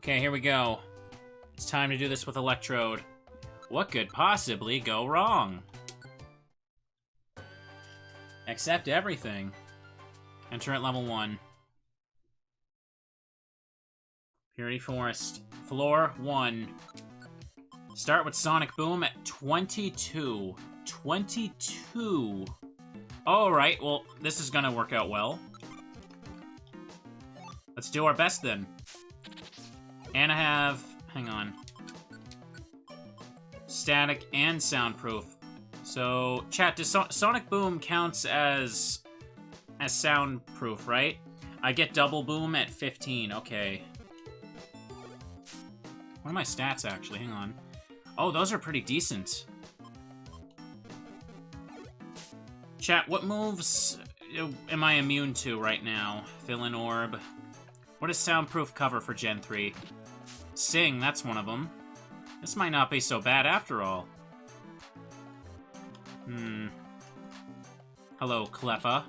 Okay, here we go. It's time to do this with Electrode. What could possibly go wrong? Accept everything. Enter at level 1. Purity Forest. Floor 1. Start with Sonic Boom at 22. 22. Alright, well, this is gonna work out well. Let's do our best then. And I have... hang on. Static and soundproof. So, chat, does Sonic Boom counts as soundproof, right? I get double boom at 15, okay. What are my stats, actually? Hang on. Oh, those are pretty decent. Chat, what moves am I immune to right now? Fill-in Orb. What is soundproof cover for Gen 3? Sing, that's one of them. This might not be so bad after all. Hello, Cleffa.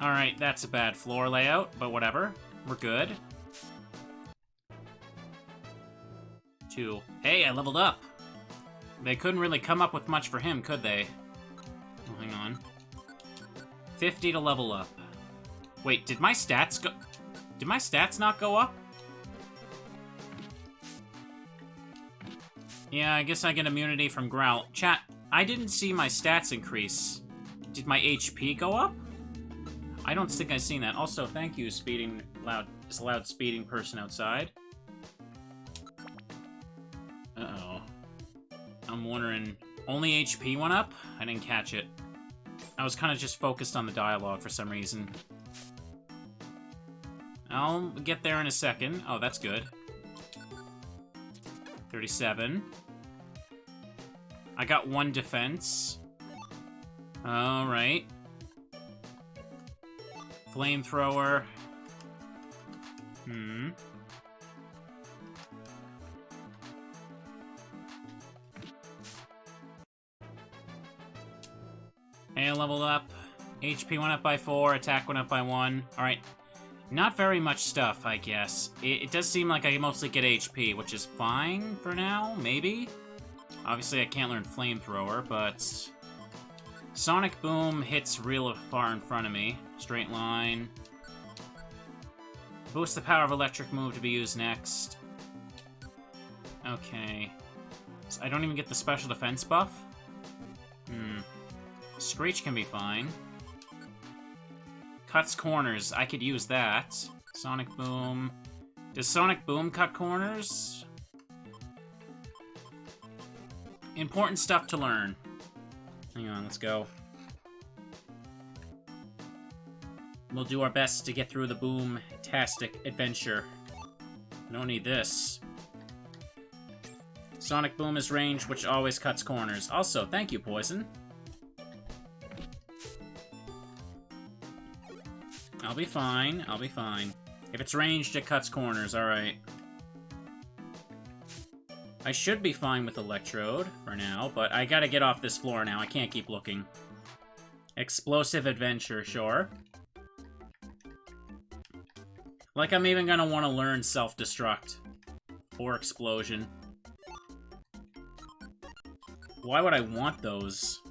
Alright, that's a bad floor layout, but whatever. We're good. 2. Hey, I leveled up! They couldn't really come up with much for him, could they? Oh, hang on. 50 to level up. Wait, did my stats go... Did my stats not go up? Yeah, I guess I get immunity from Growl. Chat, I didn't see my stats increase. Did my HP go up? I don't think I've seen that. Also, thank you, this loud speeding person outside. Uh-oh. I'm wondering... Only HP went up? I didn't catch it. I was kind of just focused on the dialogue for some reason. I'll get there in a second. Oh, that's good. 37. I got 1 defense. Alright. Flamethrower. Hey, I leveled up. HP went up by 4, attack went up by 1. Alright. Not very much stuff, I guess. It does seem like I mostly get HP, which is fine for now, maybe? Obviously, I can't learn Flamethrower, but... Sonic Boom hits real far in front of me. Straight line. Boost the power of electric move to be used next. Okay. So I don't even get the special defense buff? Screech can be fine. Cuts corners. I could use that. Sonic Boom. Does Sonic Boom cut corners? Important stuff to learn. Hang on, let's go. We'll do our best to get through the boom-tastic adventure. I don't need this. Sonic Boom is ranged, which always cuts corners. Also, thank you, Poison. I'll be fine. I'll be fine. If it's ranged, it cuts corners. Alright. I should be fine with Electrode for now, but I gotta get off this floor now. I can't keep looking. Explosive Adventure, sure. Like I'm even gonna want to learn Self-Destruct. Or Explosion. Why would I want those?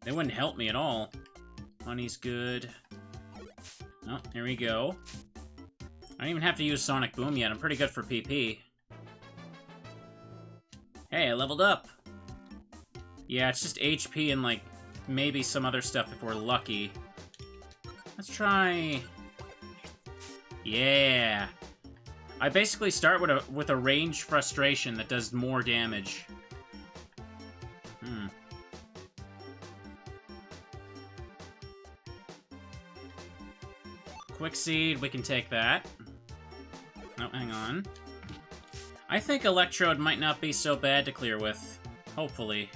They wouldn't help me at all. Honey's good. Oh, here we go. I don't even have to use Sonic Boom yet. I'm pretty good for PP. Hey, I leveled up! Yeah, it's just HP and, like, maybe some other stuff if we're lucky. Let's try... Yeah! I basically start with a range frustration that does more damage. Quick Seed, we can take that. Oh, hang on. I think Electrode might not be so bad to clear with. Hopefully.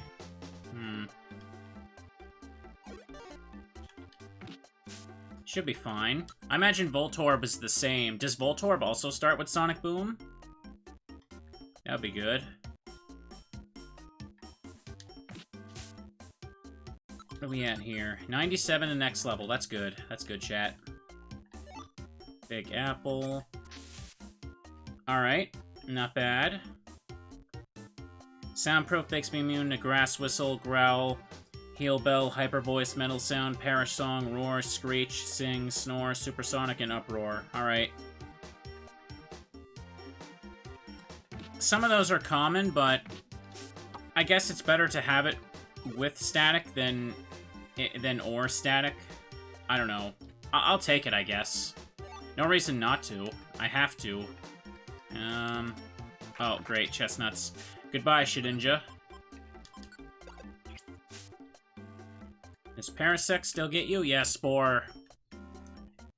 Should be fine. I imagine Voltorb is the same. Does Voltorb also start with Sonic Boom? That'd be good. What are we at here? 97 the next level. That's good. That's good, chat. Big apple. Alright. Not bad. Soundproof makes me immune to grass whistle, growl, heal bell, hyper voice, metal sound, parish song, roar, screech, sing, snore, supersonic, and uproar. Alright. Some of those are common, but I guess it's better to have it with static than or static. I don't know. I'll take it, I guess. No reason not to. I have to. Oh, great, chestnuts. Goodbye, Shedinja. Does Parasect still get you? Yeah, Spore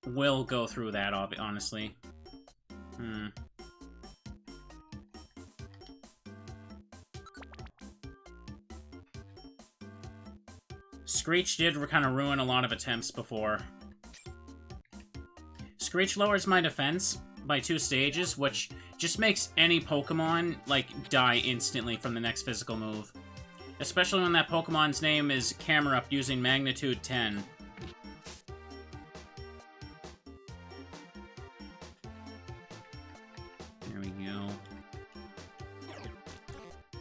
will go through that, honestly. Screech did kind of ruin a lot of attempts before. Screech lowers my defense by 2 stages, which just makes any Pokemon, like, die instantly from the next physical move. Especially when that Pokemon's name is Camerupt using Magnitude 10. There we go.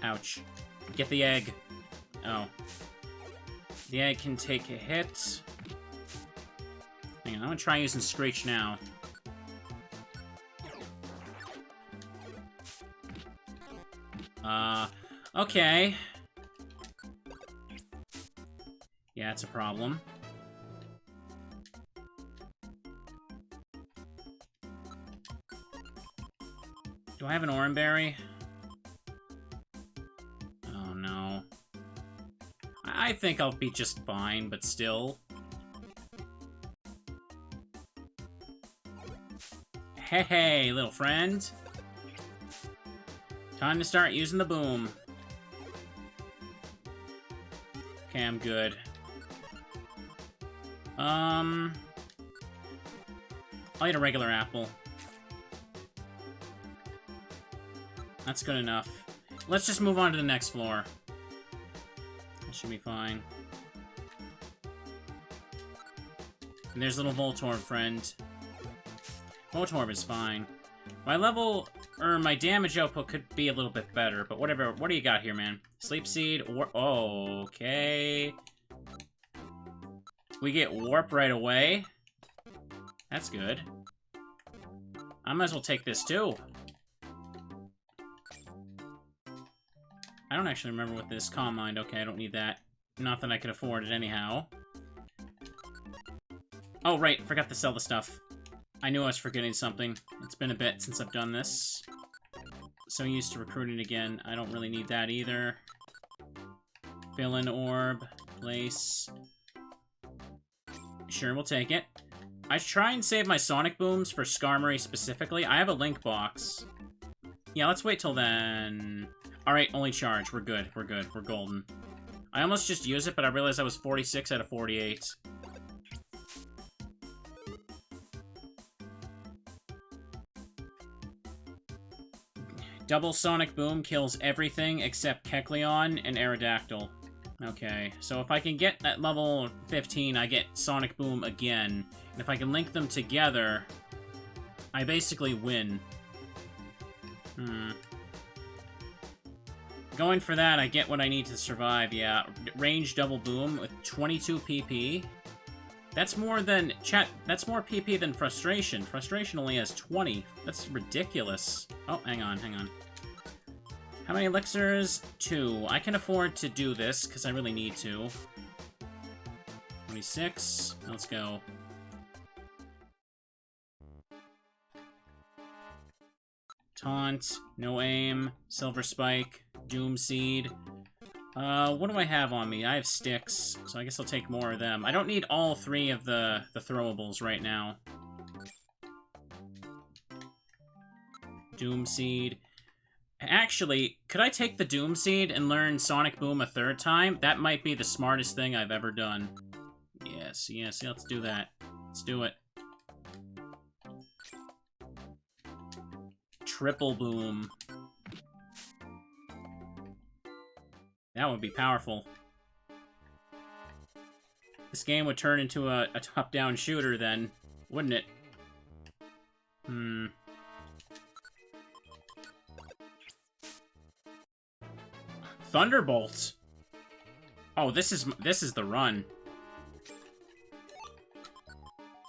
Ouch. Get the egg. Oh. The egg can take a hit. Hang on, I'm gonna try using Screech now. Okay. Yeah, it's a problem. Do I have an Oranberry? Oh, no. I think I'll be just fine, but still. Hey, little friend. Time to start using the boom. Okay, I'm good. I'll eat a regular apple. That's good enough. Let's just move on to the next floor. That should be fine. And there's little Voltorb, friend. Voltorb is fine. My level, or my damage output could be a little bit better, but whatever. What do you got here, man? Sleep Seed, or oh, okay. We get Warp right away. That's good. I might as well take this, too. I don't actually remember what this Calm Mind. Okay, I don't need that. Not that I can afford it anyhow. Oh, right. Forgot to sell the stuff. I knew I was forgetting something. It's been a bit since I've done this. So used to recruiting again. I don't really need that either. Fill-in orb. Place. Sure, we'll take it. I try and save my Sonic Booms for Skarmory specifically. I have a Link box. Yeah, let's wait till then. Alright, only charge. We're good. We're good. We're golden. I almost just used it, but I realized I was 46 out of 48. Double Sonic Boom kills everything except Kecleon and Aerodactyl. Okay, so if I can get at level 15, I get Sonic Boom again. And if I can link them together, I basically win. Going for that, I get what I need to survive, yeah. Range double boom with 22 PP. That's more than... Chat, that's more PP than Frustration. Frustration only has 20. That's ridiculous. Oh, hang on, hang on. How many elixirs? 2. I can afford to do this, because I really need to. 26. Let's go. Taunt. No aim. Silver Spike. Doom Seed. What do I have on me? I have Styx, so I guess I'll take more of them. I don't need all 3 of the throwables right now. Doom Seed. Actually, could I take the Doom Seed and learn Sonic Boom a 3rd time? That might be the smartest thing I've ever done. Yes, yes, let's do that. Let's do it. Triple Boom. That would be powerful. This game would turn into a top-down shooter then, wouldn't it? Thunderbolt. Oh, this is the run.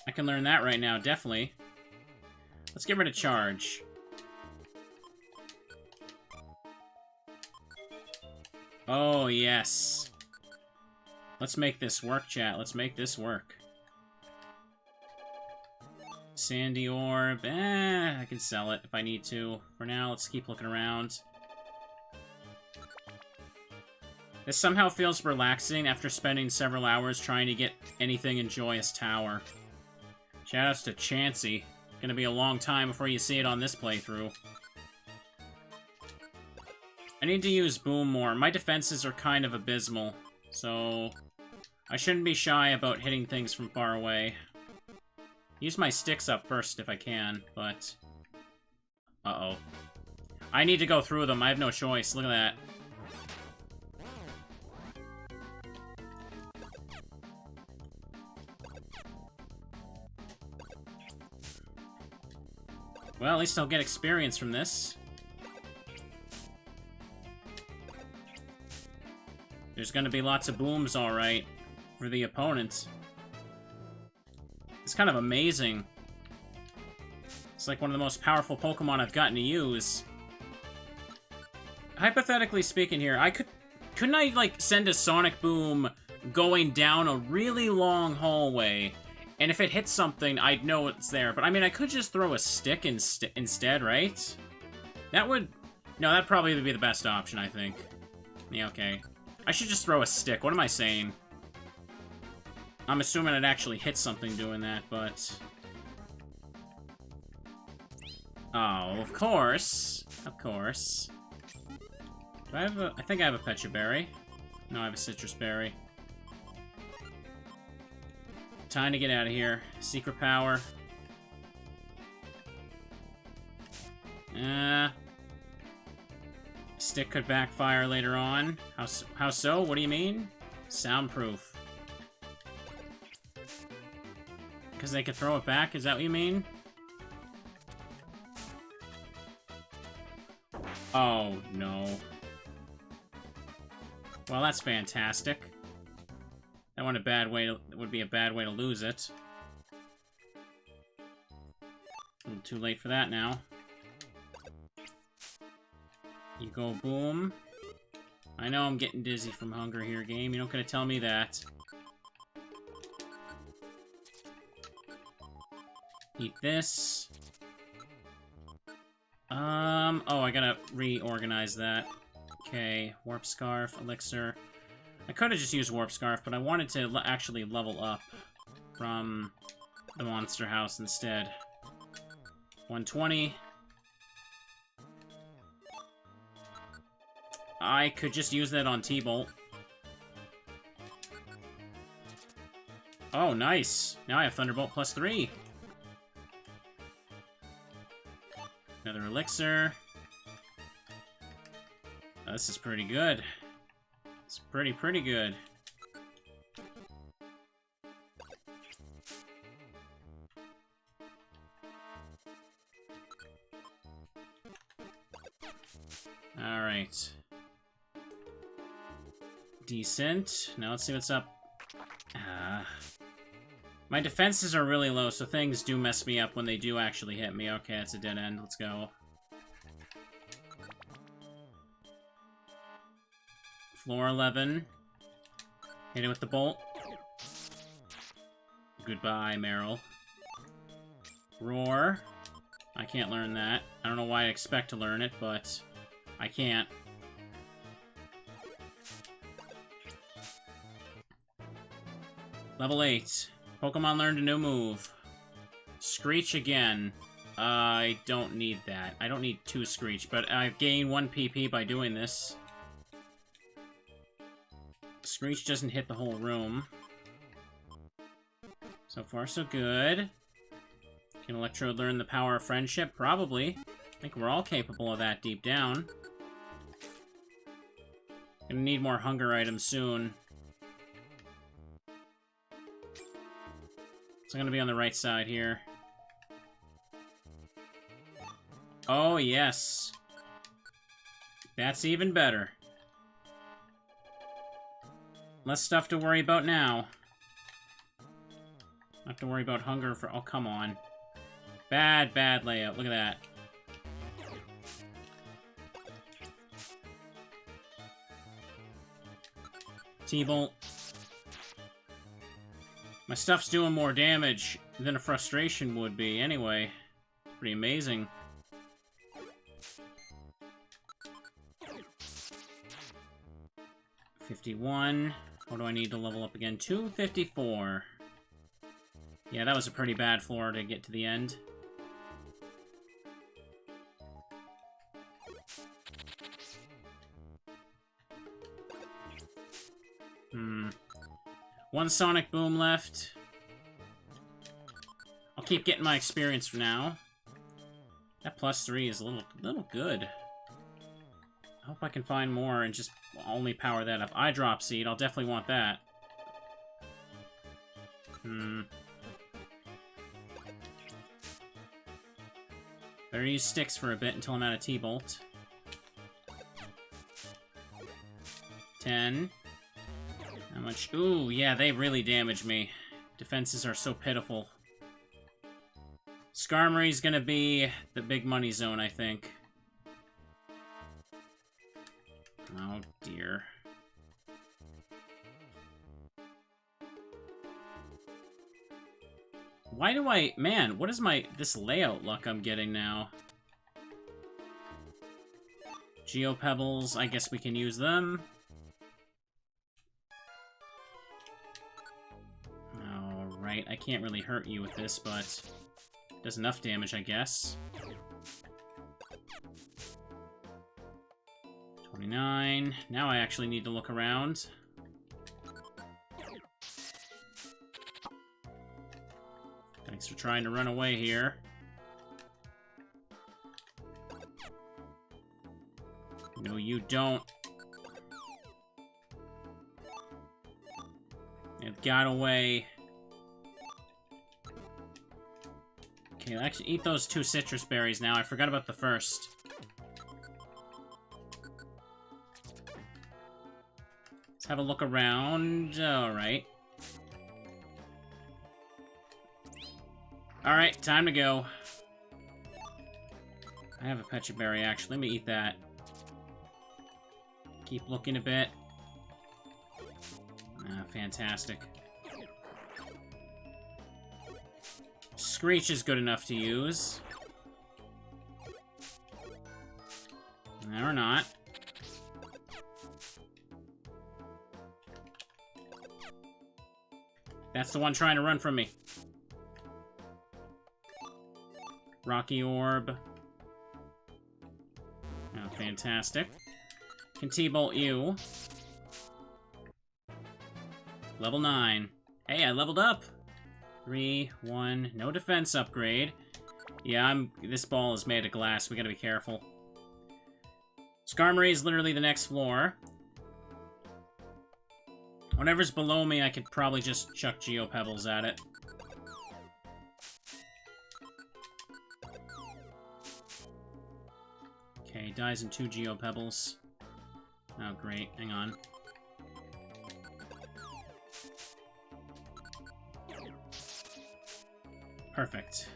I can learn that right now, definitely. Let's get rid of charge. Oh, yes. Let's make this work, chat. Let's make this work. Sandy orb. I can sell it if I need to. For now, let's keep looking around. This somehow feels relaxing after spending several hours trying to get anything in Joyous Tower. Shoutouts to Chansey. Gonna be a long time before you see it on this playthrough. I need to use Boom more. My defenses are kind of abysmal, so I shouldn't be shy about hitting things from far away. Use my Styx up first if I can, but... Uh-oh. I need to go through them. I have no choice. Look at that. Well, at least I'll get experience from this. There's gonna be lots of booms, alright, for the opponents. It's kind of amazing. It's like one of the most powerful Pokemon I've gotten to use. Hypothetically speaking here, couldn't I, like, send a Sonic Boom going down a really long hallway, and if it hits something, I'd know it's there. But, I mean, I could just throw a stick instead, right? That would... No, that'd probably be the best option, I think. Yeah, okay. I should just throw a stick. What am I saying? I'm assuming it actually hits something doing that, but... Oh, of course. Of course. Do I have a... I think I have a Pecha Berry. No, I have a Citrus Berry. Time to get out of here. Secret power. Stick could backfire later on. How so? What do you mean? Soundproof. Because they could throw it back? Is that what you mean? Oh, no. Well, that's fantastic. That would be a bad way to lose it. A little too late for that now. You go boom. I know I'm getting dizzy from hunger here, game. You're not gonna tell me that. Eat this. Oh, I gotta reorganize that. Okay, Warp Scarf, Elixir. I could have just used Warp Scarf, but I wanted to actually level up from the Monster House instead. 120. I could just use that on T-Bolt. Oh, nice. Now I have Thunderbolt +3. Another Elixir. Oh, this is pretty good. It's pretty good. Alright. Decent. Now let's see what's up. My defenses are really low, so things do mess me up when they do actually hit me. Okay, it's a dead end. Let's go. Floor 11. Hit it with the bolt. Goodbye, Meryl. Roar. I can't learn that. I don't know why I expect to learn it, but I can't. Level 8. Pokemon learned a new move. Screech again. I don't need that. I don't need 2 Screech, but I've gained 1 PP by doing this. Screech doesn't hit the whole room. So far, so good. Can Electrode learn the power of friendship? Probably. I think we're all capable of that deep down. Gonna need more hunger items soon. So I'm gonna be on the right side here. Oh, yes. That's even better. Less stuff to worry about now. Not have to worry about hunger for... Oh, come on. Bad, bad layout. Look at that. T-Bolt. My stuff's doing more damage than a frustration would be, anyway. Pretty amazing. $51. What do I need to level up again? 254. Yeah, that was a pretty bad floor to get to the end. One Sonic Boom left. I'll keep getting my experience for now. That +3 is a little good. I hope I can find more and just only power that up. Eye Drop Seed, I'll definitely want that. Better use Styx for a bit until I'm out of T-Bolt. 10. How much? Ooh, yeah, they really damage me. Defenses are so pitiful. Skarmory's gonna be the big money zone, I think. Oh, dear. Why do I... Man, what is this layout luck I'm getting now? Geopebbles, I guess we can use them. Alright, I can't really hurt you with this, but... does enough damage, I guess. 29. Now I actually need to look around. Thanks for trying to run away here. No, you don't. It got away. Okay, let's eat those 2 citrus berries now. I forgot about the first. Let's have a look around. Alright. Alright, time to go. I have a Pecha Berry, actually. Let me eat that. Keep looking a bit. Ah, fantastic. Screech is good enough to use. Or not. That's the one trying to run from me. Rocky Orb. Oh, fantastic. Can T-Bolt you. Level 9. Hey, I leveled up! 3, 1, no defense upgrade. Yeah, this ball is made of glass, we gotta be careful. Skarmory is literally the next floor. Whatever's below me, I could probably just chuck Geopebbles at it. Okay, dies in 2 Geopebbles. Oh, great. Hang on. Perfect.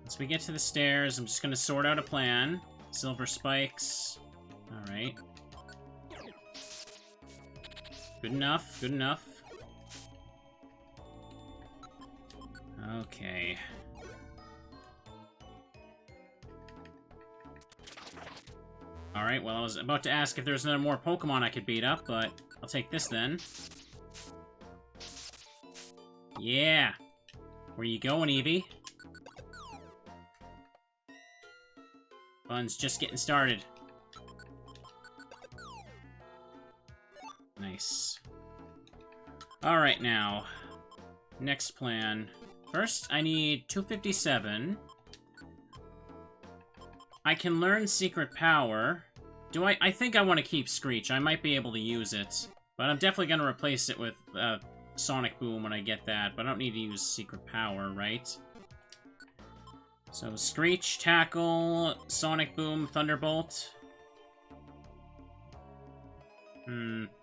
Once we get to the stairs, I'm just gonna sort out a plan. Silver spikes. Alright. Good enough, good enough. Okay. Alright, well, I was about to ask if there's another more Pokemon I could beat up, but I'll take this then. Yeah! Where you going, Eevee? Fun's just getting started. Nice. Alright, now. Next plan. First, I need 257. I can learn Secret Power. I think I want to keep Screech. I might be able to use it. But I'm definitely going to replace it with Sonic Boom when I get that, but I don't need to use Secret Power, right? So, Screech, Tackle, Sonic Boom, Thunderbolt.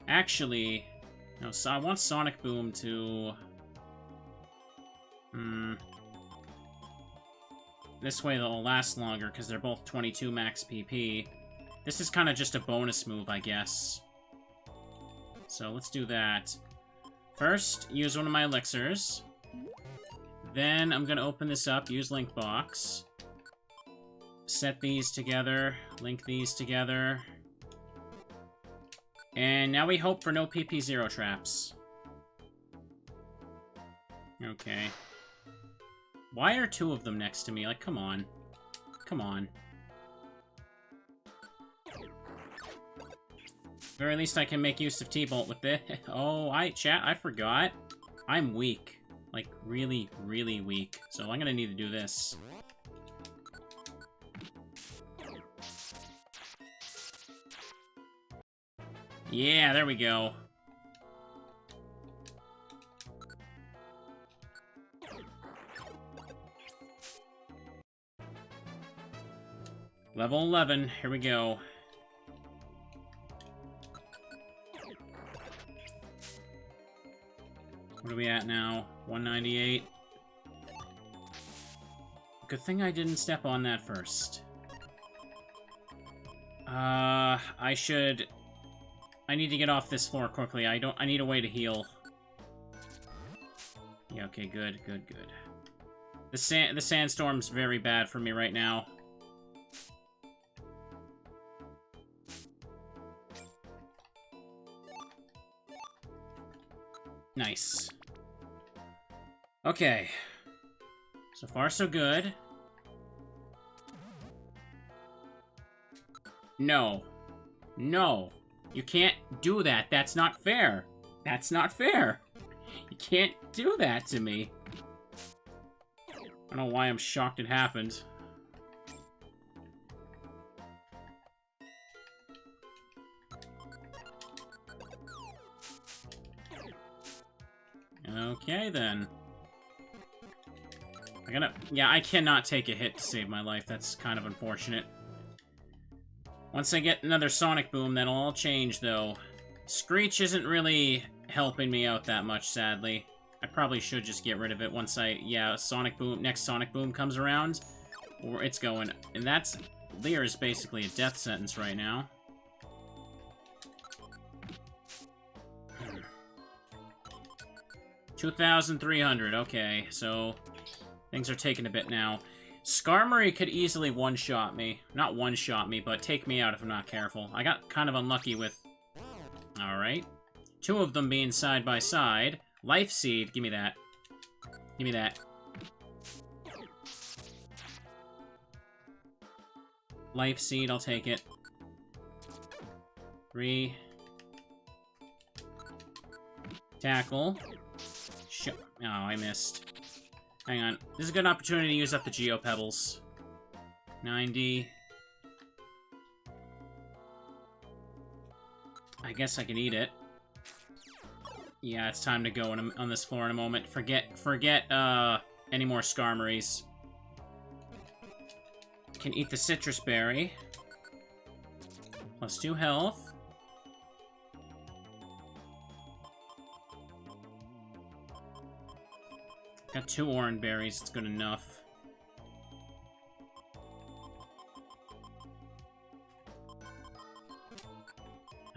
Actually... No, so I want Sonic Boom to... This way they'll last longer, because they're both 22 max PP. This is kind of just a bonus move, I guess. So let's do that. First, use one of my elixirs. Then I'm going to open this up, use Link Box. Set these together, link these together. And now we hope for no PP0 traps. Okay. Why are two of them next to me? Like, come on. Come on. Very least I can make use of T-Bolt with this. Oh, chat, I forgot. I'm weak. Like, really, really weak. So I'm gonna need to do this. Yeah, there we go. Level 11, here we go. What are we at now? 198. Good thing I didn't step on that first. I need to get off this floor quickly. I need a way to heal. Yeah, okay, good, good, good. The sandstorm's very bad for me right now. Nice. Okay. So far, so good. No. No. You can't do that. That's not fair. That's not fair. You can't do that to me. I don't know why I'm shocked it happened. Okay, then. Yeah, I cannot take a hit to save my life. That's kind of unfortunate. Once I get another Sonic Boom, that'll all change, though. Screech isn't really helping me out that much, sadly. I probably should just get rid of it once Sonic Boom, next Sonic Boom comes around. Or it's going. And that's... Lear is basically a death sentence right now. 2,300, okay, so things are taking a bit now. Skarmory could easily one-shot me. Not one-shot me, but take me out if I'm not careful. I got kind of unlucky with... Alright. Two of them being side by side. Life Seed, give me that. Give me that. Life Seed, I'll take it. 3. Tackle. Oh, I missed. Hang on. This is a good opportunity to use up the Geo Pebbles. 90. I guess I can eat it. Yeah, it's time to go on this floor in a moment. Forget any more Skarmories. Can eat the Citrus Berry. Plus 2 health. Got 2 orange berries, it's good enough.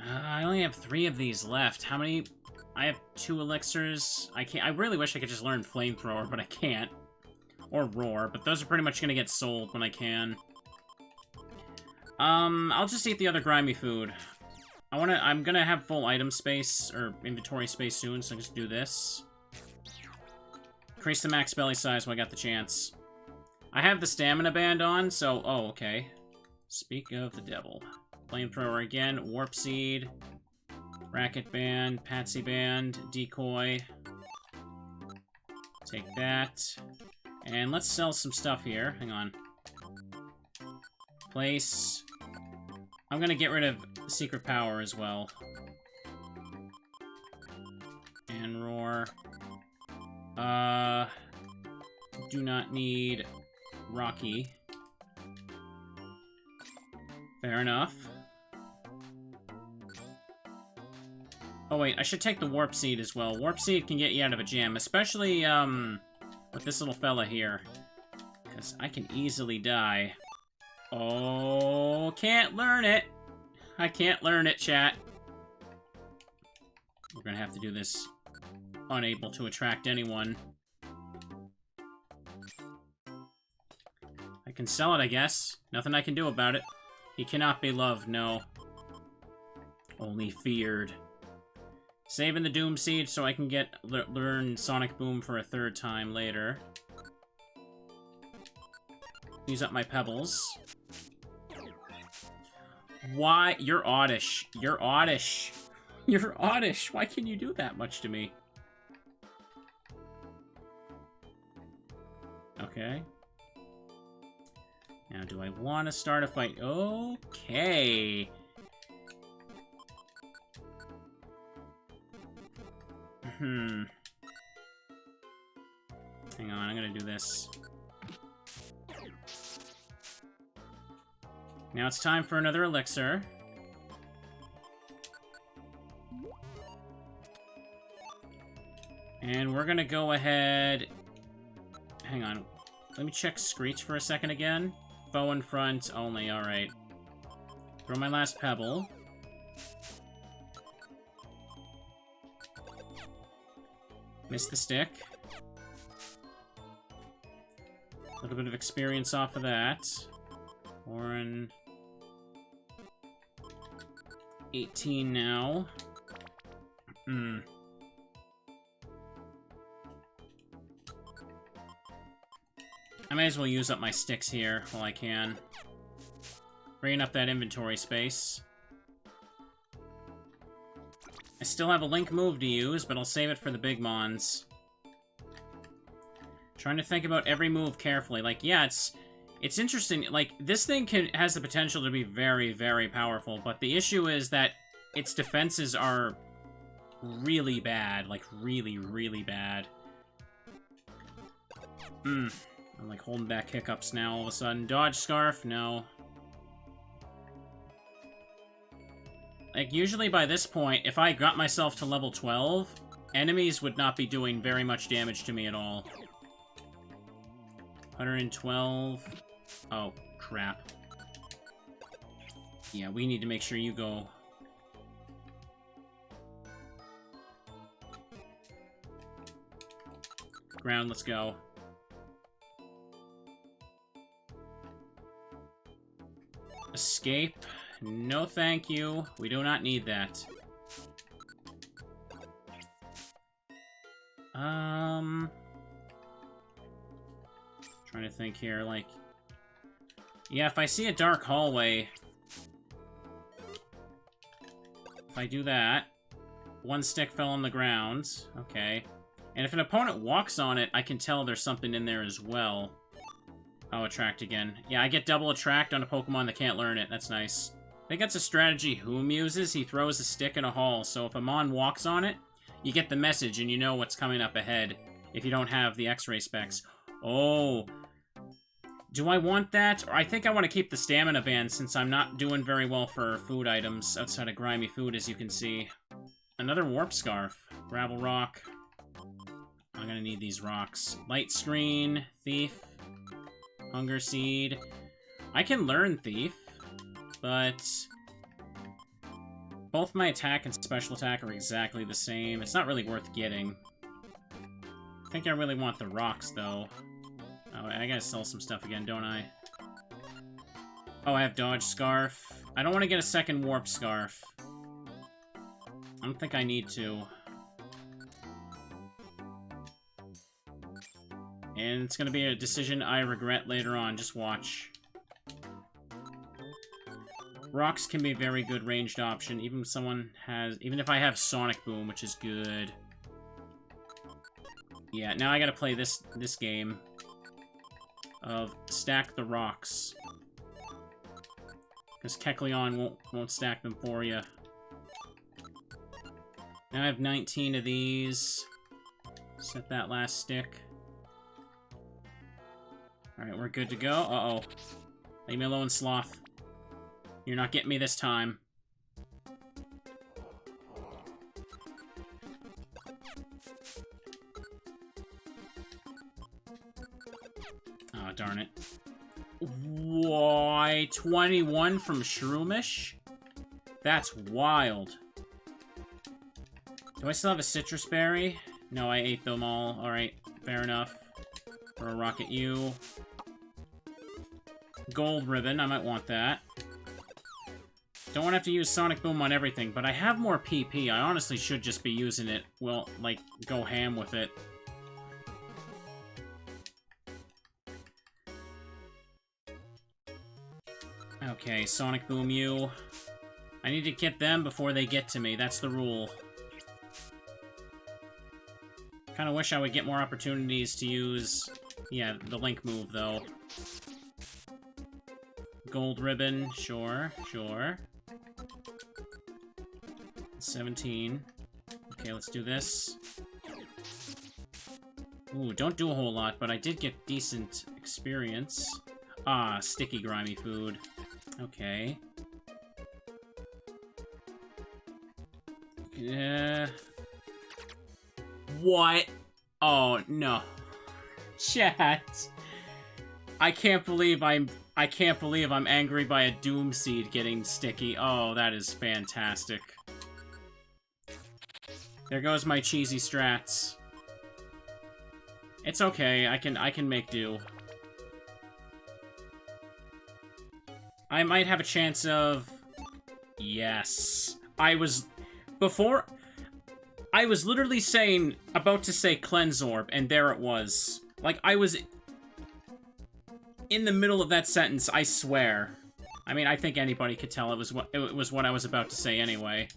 I only have 3 of these left. How many? I have 2 elixirs. I really wish I could just learn Flamethrower, but I can't. Or Roar, but those are pretty much gonna get sold when I can. I'll just eat the other grimy food. I'm gonna have full item space, or inventory space soon, so I'll just do this. Increase the max belly size when I got the chance. I have the stamina band on, so... Oh, okay. Speak of the devil. Flamethrower again. Warp Seed. Racket Band. Patsy Band. Decoy. Take that. And let's sell some stuff here. Hang on. Place. I'm gonna get rid of Secret Power as well. And Roar. 4. Do not need Rocky. Fair enough. Oh wait, I should take the Warp Seed as well. Warp Seed can get you out of a jam, especially, with this little fella here. Because I can easily die. Oh, can't learn it. I can't learn it, chat. We're gonna have to do this unable to attract anyone. I can sell it, I guess. Nothing I can do about it. He cannot be loved, no. Only feared. Saving the Doom Seed so I can learn Sonic Boom for a 3rd time later. Use up my pebbles. Why? You're oddish. You're oddish. You're oddish. Why can you do that much to me? Okay. Now, do I want to start a fight? Okay. Hang on, I'm gonna do this. Now it's time for another elixir. And we're gonna go ahead... Hang on. Let me check Screech for a second again. Foe in front only, alright. Throw my last pebble. Miss the stick. A little bit of experience off of that. Warren... 18 now. I may as well use up my Styx here while I can. Freeing up that inventory space. I still have a Link move to use, but I'll save it for the big mons. Trying to think about every move carefully. Like, yeah, it's interesting. Like, this thing has the potential to be very, very powerful, but the issue is that its defenses are really bad. Like, really, really bad. I'm, like, holding back hiccups now all of a sudden. Dodge Scarf? No. Like, usually by this point, if I got myself to level 12, enemies would not be doing very much damage to me at all. 112... Oh, crap. Yeah, we need to make sure you go. Ground, let's go. Escape. No thank you. We do not need that. Trying to think here, like... Yeah, if I see a dark hallway... If I do that... One stick fell on the ground. Okay. And if an opponent walks on it, I can tell there's something in there as well. Oh, attract again. Yeah, I get double attract on a Pokemon that can't learn it. That's nice. I think that's a strategy Whom uses. He throws a stick in a hall, so if a Mon walks on it, you get the message and you know what's coming up ahead if you don't have the X-ray specs. Oh. Do I want that? Or I think I want to keep the stamina band since I'm not doing very well for food items outside of grimy food, as you can see. Another Warp Scarf. Gravel Rock. I'm gonna need these rocks. Light Screen. Thief. Hunger Seed. I can learn Thief, but both my attack and special attack are exactly the same. It's not really worth getting. I think I really want the rocks, though. Oh, I gotta sell some stuff again, don't I? Oh, I have Dodge Scarf. I don't want to get a second Warp Scarf. I don't think I need to. And it's gonna be a decision I regret later on, just watch. Rocks can be a very good ranged option, even if I have Sonic Boom, which is good. Yeah, now I gotta play this game of stack the rocks. Because Kecleon won't stack them for you. Now I have 19 of these. Set that last stick. Alright, we're good to go. Uh-oh. Leave me alone, Sloth. You're not getting me this time. Oh, darn it. Why? 21 from Shroomish? That's wild. Do I still have a citrus berry? No, I ate them all. Alright, fair enough. Throw a rock at you. Gold ribbon, I might want that. Don't want to have to use Sonic Boom on everything, but I have more PP. I honestly should just be using it, well, like, go ham with it. Okay, Sonic Boom you. I need to get them before they get to me. That's the rule. Kind of wish I would get more opportunities to use, yeah, the Link move, though. Gold ribbon, sure, sure. 17. Okay, let's do this. Ooh, don't do a whole lot, but I did get decent experience. Ah, sticky, grimy food. Okay. Yeah. What? Oh, no. Chat. I can't believe I'm angry by a Doom Seed getting sticky. Oh, that is fantastic. There goes my cheesy strats. It's okay, I can make do. I might have a chance of... Yes. I was literally about to say Cleanse Orb, and there it was. Like, I was in the middle of that sentence, I swear. I mean, I think anybody could tell it was what I was about to say anyway.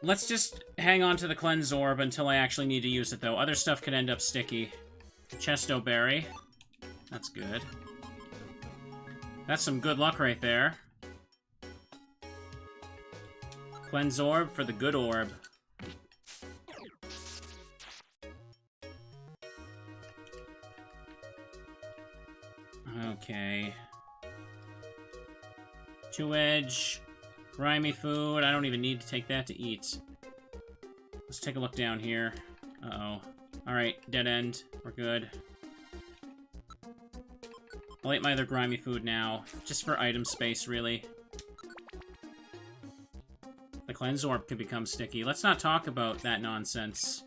Let's just hang on to the Cleanse Orb until I actually need to use it, though. Other stuff could end up sticky. Chesto Berry. That's good. That's some good luck right there. Cleanse Orb for the good orb. Okay. Two-edge. Grimy food. I don't even need to take that to eat. Let's take a look down here. Uh-oh. Alright, dead end. We're good. I'll eat my other grimy food now. Just for item space, really. The Cleanse Orb could become sticky. Let's not talk about that nonsense.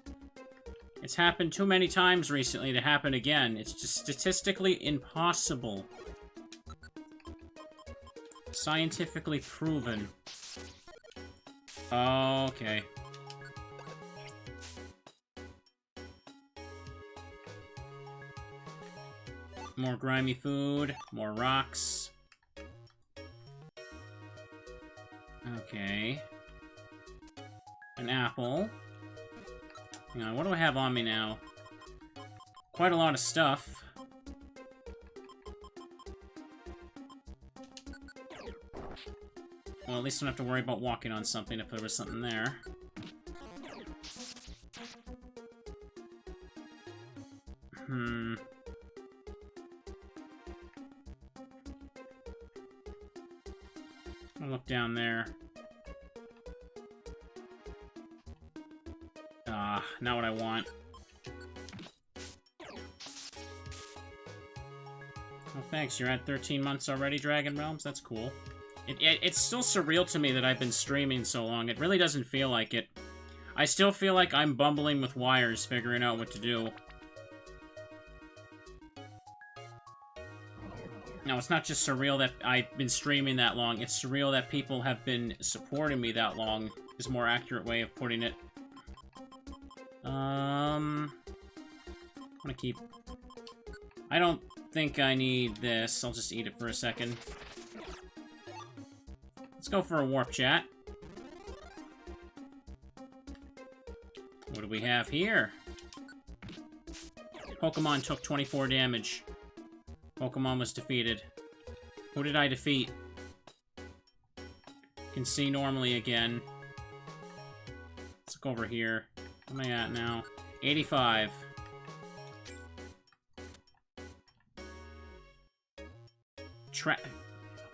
It's happened too many times recently to happen again. It's just statistically impossible. Scientifically proven. Okay. More grimy food. More rocks. Okay. An apple. Hang on, what do I have on me now? Quite a lot of stuff. Well, at least I don't have to worry about walking on something if there was something there. I'll look down there. Ah, not what I want. Oh, thanks. You're at 13 months already, Dragon Realms? That's cool. It's still surreal to me that I've been streaming so long. It really doesn't feel like it. I still feel like I'm bumbling with wires, figuring out what to do. No, it's not just surreal that I've been streaming that long. It's surreal that people have been supporting me that long, is a more accurate way of putting it. I'm gonna keep... I don't think I need this. I'll just eat it for a second. Let's go for a warp chat. What do we have here? Pokemon took 24 damage. Pokemon was defeated. Who did I defeat? Can see normally again. look over here. What am I at now? 85.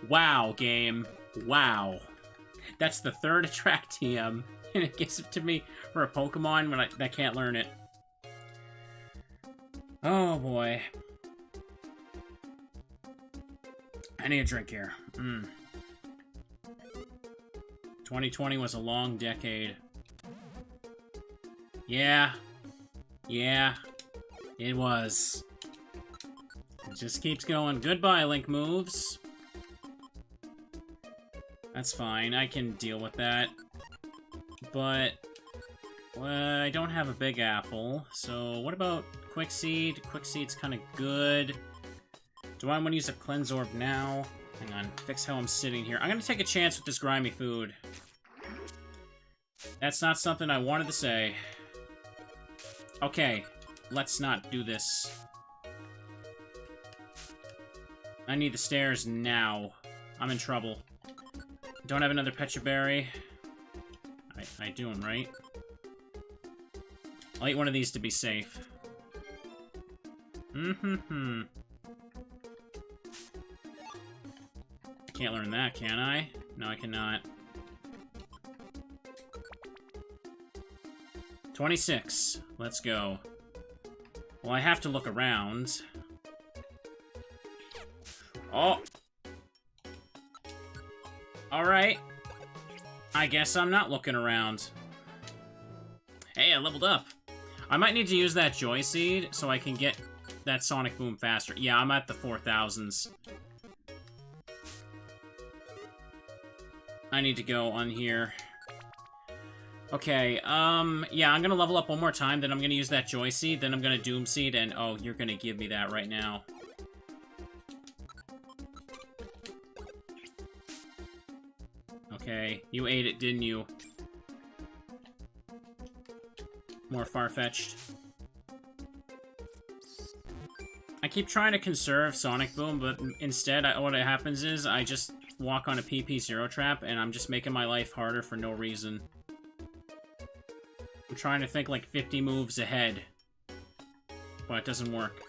Wow, game. Wow. That's the third attract TM, and it gives it to me for a Pokemon when I can't learn it. Oh, boy. I need a drink here. 2020 was a long decade. Yeah. Yeah. It was. It just keeps going. Goodbye, Link moves. That's fine. I can deal with that. But I don't have a big apple. So what about Quick Seed? Quick Seed's kind of good. Do I want to use a Cleanse Orb now? Hang on. Fix how I'm sitting here. I'm going to take a chance with this grimy food. That's not something I wanted to say. Okay. Let's not do this. I need the stairs now. I'm in trouble. Don't have another Pecha Berry. I do them, right? I'll eat one of these to be safe. Can't learn that, can I? No, I cannot. 26. Let's go. Well, I have to look around. Oh! Alright. I guess I'm not looking around. Hey, I leveled up. I might need to use that Joy Seed so I can get that Sonic Boom faster. Yeah, I'm at the 4000s. I need to go on here. Okay, yeah, I'm gonna level up one more time, then I'm gonna use that Joy Seed, then I'm gonna Doom Seed, and oh, you're gonna give me that right now. Okay, you ate it, didn't you? More far-fetched. I keep trying to conserve Sonic Boom, but instead, what happens is I just walk on a PP0 trap, and I'm just making my life harder for no reason. I'm trying to think like 50 moves ahead, but it doesn't work.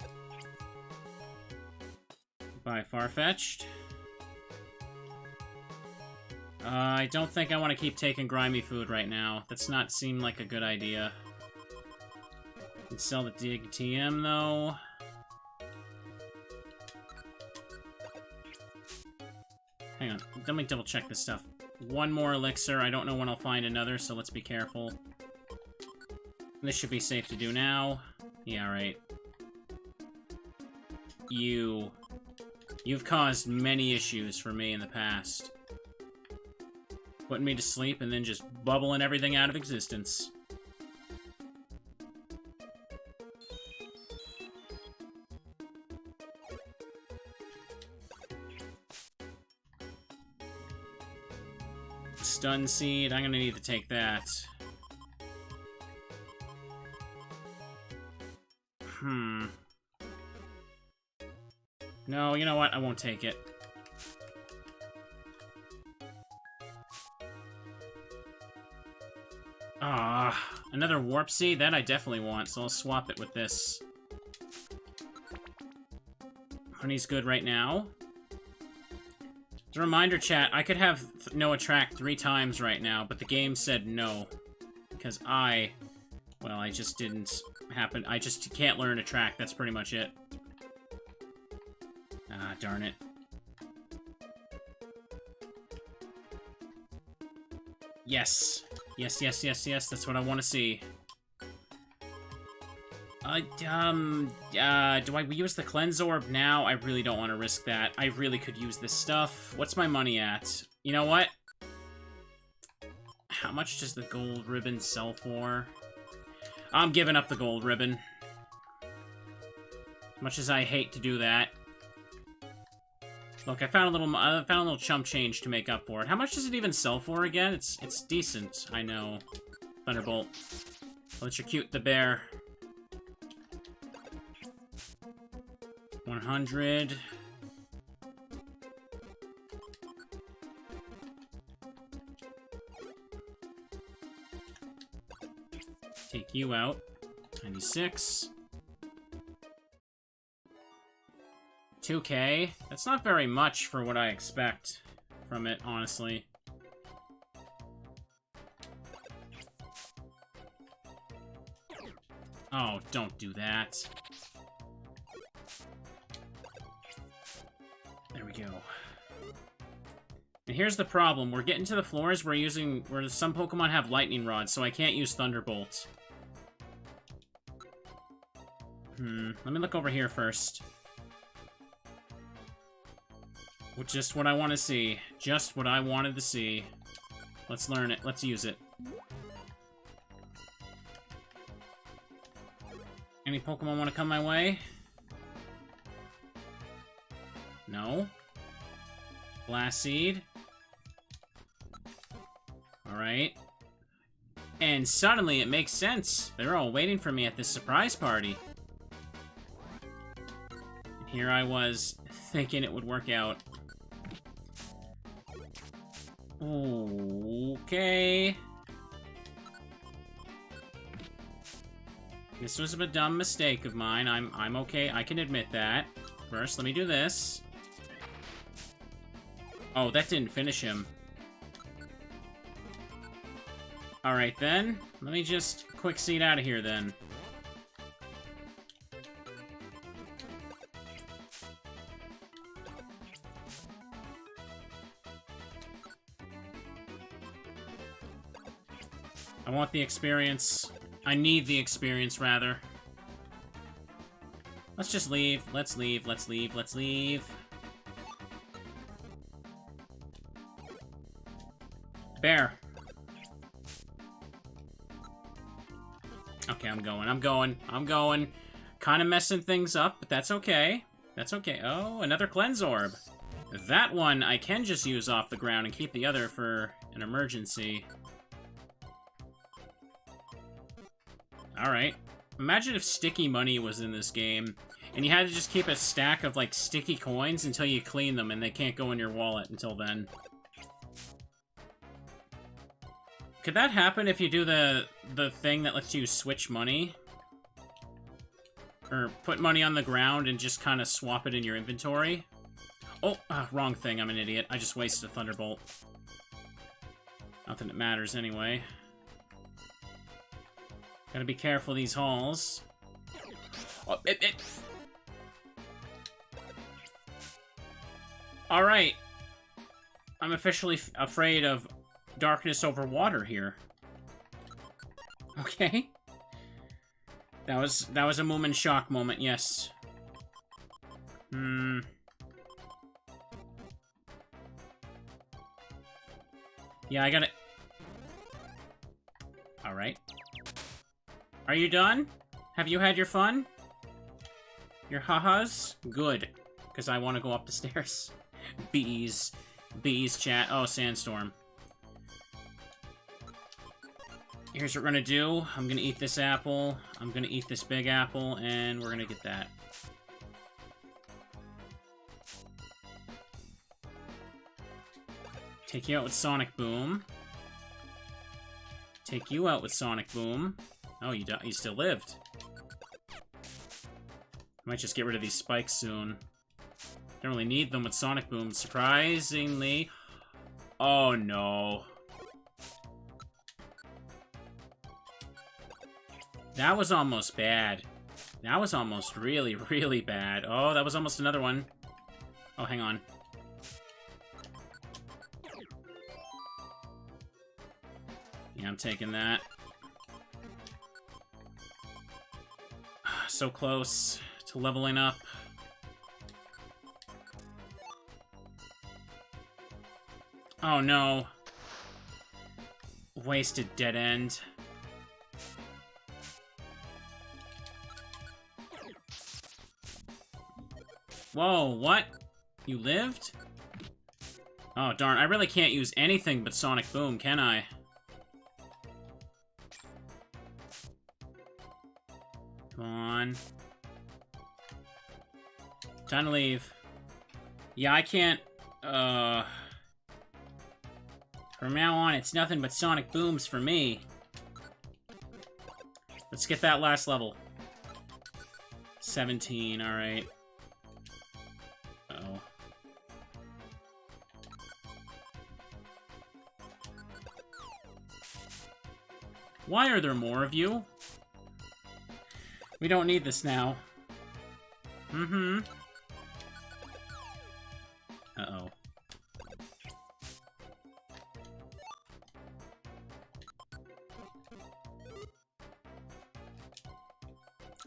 By Farfetch'd. I don't think I want to keep taking grimy food right now. That's not seem like a good idea. Can sell the Dig TM though. Hang on, let me double check this stuff. One more elixir. I don't know when I'll find another, so let's be careful. This should be safe to do now. Yeah, right. You've caused many issues for me in the past. Putting me to sleep and then just bubbling everything out of existence. Stun Seed, I'm gonna need to take that. No, you know what? I won't take it. Another Warp Seed? That I definitely want, so I'll swap it with this. Honey's good right now. As a reminder, chat, I could have no attract 3 times right now, but the game said no. Because I just didn't happen. I just can't learn attract, that's pretty much it. Ah, darn it. Yes. Yes, yes, yes, yes, that's what I want to see. Do I use the Cleanse Orb now? I really don't want to risk that. I really could use this stuff. What's my money at? You know what? How much does the gold ribbon sell for? I'm giving up the gold ribbon. Much as I hate to do that. Look, I found a little chump change to make up for it. How much does it even sell for again? It's decent, I know. Thunderbolt. Electrocute the bear. 100. Take you out. 96. 2K. That's not very much for what I expect from it, honestly. Oh, don't do that. There we go. And here's the problem. We're getting to the floors where some Pokemon have Lightning Rods, so I can't use Thunderbolt. Let me look over here first. Just what I want to see. Just what I wanted to see. Let's learn it. Let's use it. Any Pokemon want to come my way? No. Blast Seed. Alright. And suddenly it makes sense. They're all waiting for me at this surprise party. And here I was, thinking it would work out. Okay. This was a dumb mistake of mine. I'm okay. I can admit that. First, let me do this. Oh, that didn't finish him. Alright then. Let me just quick seed out of here then. I want the experience. I need the experience, rather. Let's just leave. Let's leave. Let's leave. Let's leave. Bear. Okay, I'm going. I'm going. I'm going. Kind of messing things up, but that's okay. That's okay. Oh, another Cleanse Orb. That one I can just use off the ground and keep the other for an emergency. Alright. Imagine if sticky money was in this game, and you had to just keep a stack of, like, sticky coins until you clean them, and they can't go in your wallet until then. Could that happen if you do the thing that lets you switch money? Or put money on the ground and just kind of swap it in your inventory? Oh, wrong thing, I'm an idiot. I just wasted a Thunderbolt. Not that it matters anyway. Gotta be careful of these halls. Oh, Alright. I'm officially afraid of darkness over water here. Okay. That was a Moomin shock moment, yes. Yeah, I gotta... Alright. Are you done? Have you had your fun? Your ha-has? Good. Because I want to go up the stairs. Bees. Bees, chat. Oh, Sandstorm. Here's what we're gonna do. I'm gonna eat this apple. I'm gonna eat this big apple, and we're gonna get that. Take you out with Sonic Boom. Take you out with Sonic Boom. Oh, you still lived. Might just get rid of these spikes soon. Don't really need them with Sonic Boom, surprisingly. Oh, no. That was almost bad. That was almost really, really bad. Oh, that was almost another one. Oh, hang on. Yeah, I'm taking that. So close to leveling up. Oh no. Wasted dead end. Whoa, what? You lived? Oh darn, I really can't use anything but Sonic Boom, can I? Come on. Time to leave. Yeah, I can't, from now on, it's nothing but Sonic Booms for me. Let's get that last level. 17, alright. Uh-oh. Why are there more of you? We don't need this now. Mm-hmm. Uh-oh.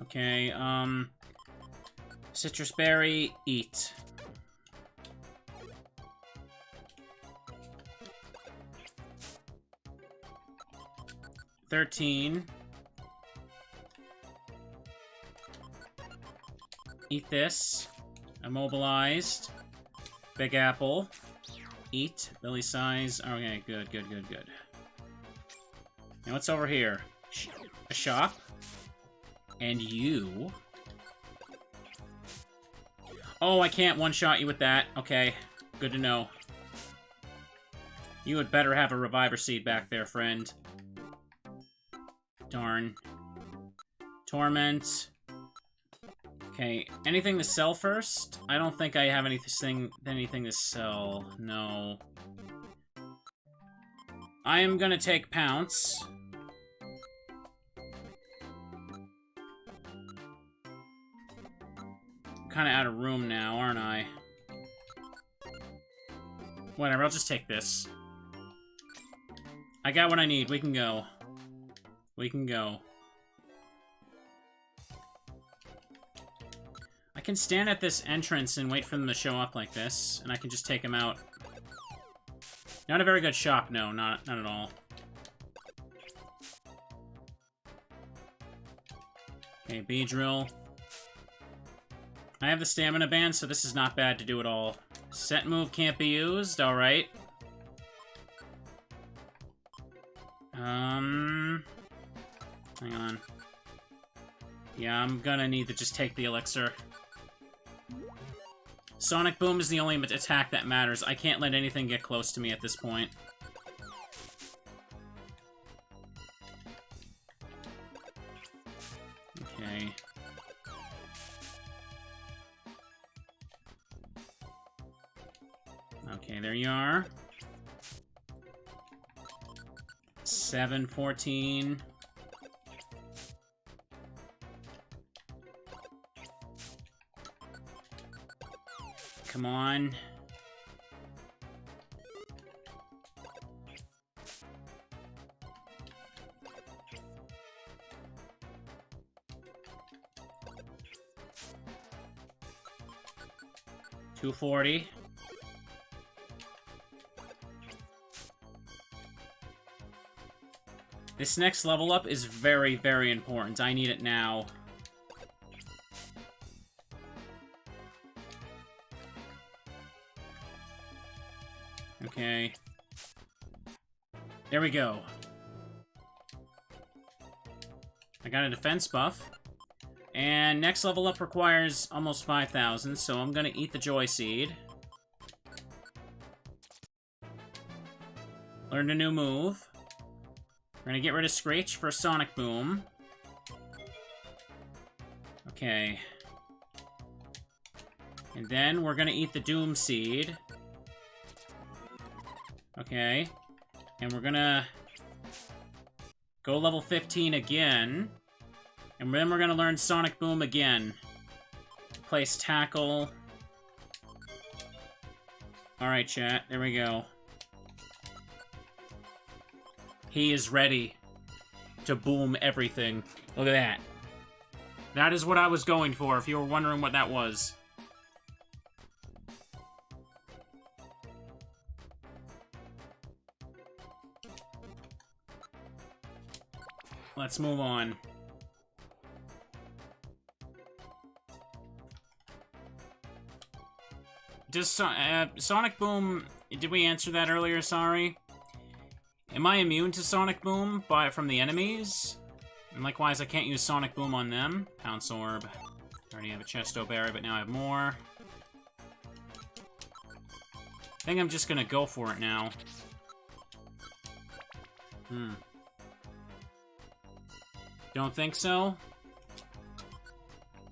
Okay, citrus berry, eat. $13. Eat this. Immobilized. Big apple. Eat. Belly size. Okay, good, good, good, good. Now what's over here? A shop. And you... Oh, I can't one-shot you with that. Okay, good to know. You had better have a reviver seed back there, friend. Darn. Torment. Okay, anything to sell first? I don't think I have anything to sell. No. I am gonna take Pounce. I'm kinda out of room now, aren't I? Whatever, I'll just take this. I got what I need. We can go. We can go. I can stand at this entrance and wait for them to show up like this, and I can just take them out. Not a very good shop, no, not at all. Okay, Beedrill. I have the stamina band, so this is not bad to do at all. Set move can't be used, alright. Hang on. Yeah, I'm gonna need to just take the elixir. Sonic Boom is the only attack that matters. I can't let anything get close to me at this point. Okay. Okay, there you are. 7-14. Come on. $240. This next level up is very, very important. I need it now. Okay. There we go. I got a defense buff. And next level up requires almost 5,000, so I'm gonna eat the Joy Seed. Learned a new move. We're gonna get rid of Screech for Sonic Boom. Okay. And then we're gonna eat the Doom Seed. Okay. And we're gonna go level 15 again. And then we're gonna learn Sonic Boom again. Place Tackle. Alright, chat. There we go. He is ready to boom everything. Look at that. That is what I was going for, if you were wondering what that was. Let's move on. Does Sonic Boom... Did we answer that earlier? Sorry. Am I immune to Sonic Boom from the enemies? And likewise, I can't use Sonic Boom on them. Pounce Orb. I already have a Chesto Berry, but now I have more. I think I'm just gonna go for it now. Don't think so?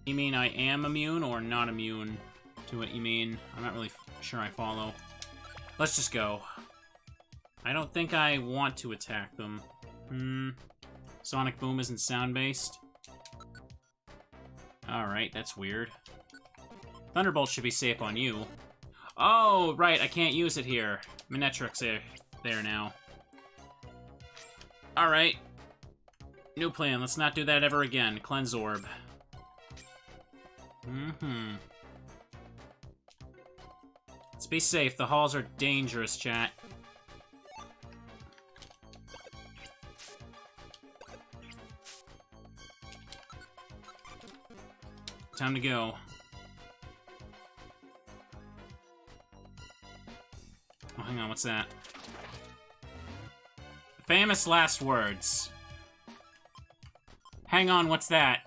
You mean I am immune or not immune to what you mean? I'm not really sure I follow. Let's just go. I don't think I want to attack them. Sonic Boom isn't sound-based. Alright, that's weird. Thunderbolt should be safe on you. Oh, right, I can't use it here. Manetric's there now. Alright. New plan, let's not do that ever again. Cleanse Orb. Let's be safe, the halls are dangerous, chat. Time to go. Oh, hang on, what's that? Famous last words. Hang on, what's that?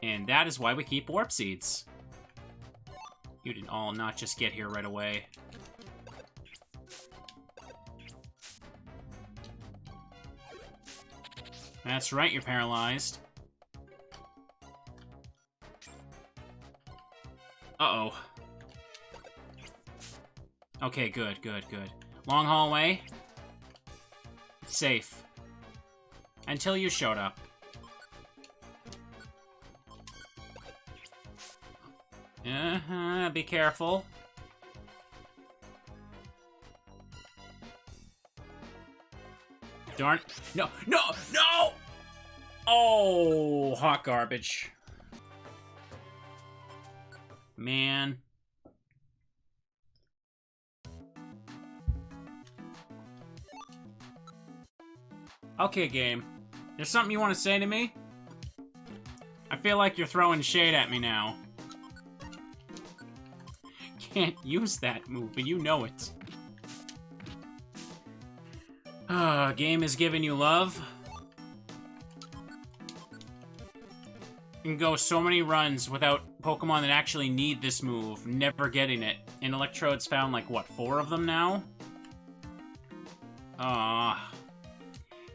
And that is why we keep warp seeds. You didn't all not just get here right away. That's right, you're paralyzed. Uh-oh. Okay, good. Long hallway. It's safe. Until you showed up. Be careful. Darn. No! Oh, hot garbage. Man. Okay, game. There's something you want to say to me? I feel like you're throwing shade at me now. Can't use that move, but you know it. Game is giving you love. You can go so many runs without Pokemon that actually need this move, never getting it. And Electrode's found, like, what, 4 of them now?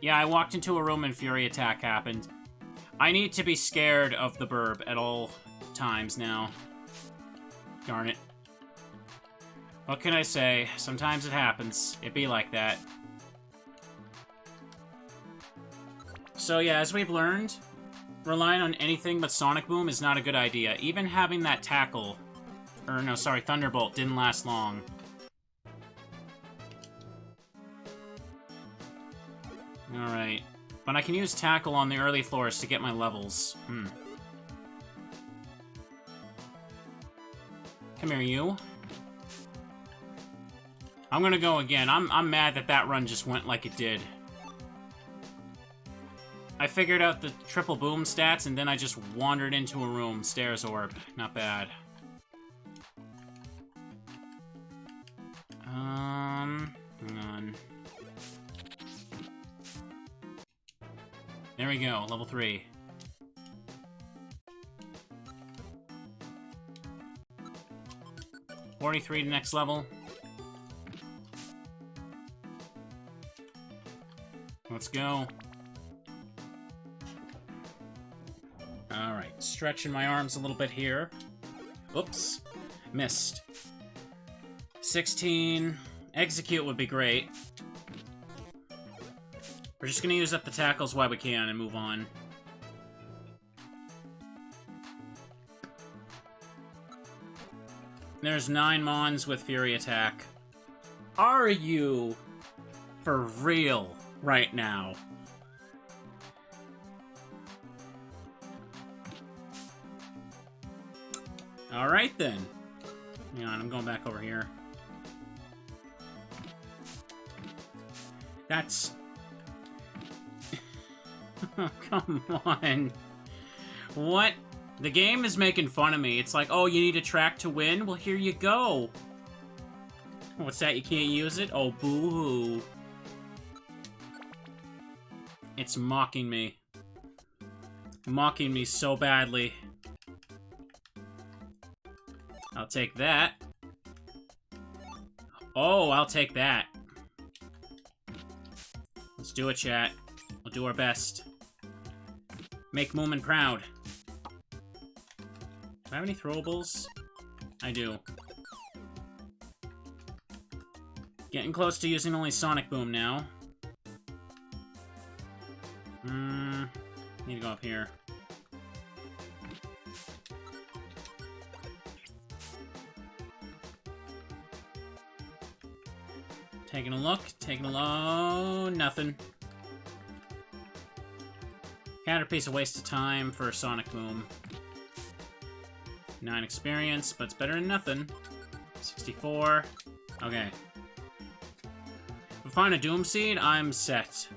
Yeah, I walked into a room and Fury Attack happened. I need to be scared of the burb at all times now. Darn it. What can I say? Sometimes it happens. It be like that. So yeah, as we've learned, relying on anything but Sonic Boom is not a good idea. Even having that tackle, or no, sorry, Thunderbolt didn't last long. Alright. But I can use tackle on the early floors to get my levels. Come here, you. I'm gonna go again. I'm mad that that run just went like it did. I figured out the triple boom stats, and then I just wandered into a room. Stairs orb. Not bad. Hang on. There we go. Level 3. $43 to next level. Let's go. Alright, stretching my arms a little bit here. Oops. Missed. 16. Execute would be great. We're just gonna use up the tackles while we can and move on. There's 9 Mons with Fury Attack. Are you for real right now? Alright then. Hang on, I'm going back over here. That's... Come on. What? The game is making fun of me. It's like, oh, you need a track to win? Well, here you go. What's that? You can't use it? Oh, boo-hoo. It's mocking me. Mocking me so badly. I'll take that. Oh, I'll take that. Let's do it, chat. We'll do our best. Make Moomin proud. Do I have any throwables? I do. Getting close to using only Sonic Boom now. Need to go up here. Taking a look, nothing. Caterpiece a waste of time for Sonic Boom. 9 experience, but it's better than nothing. 64. Okay. If we find a Doom Seed, I'm set.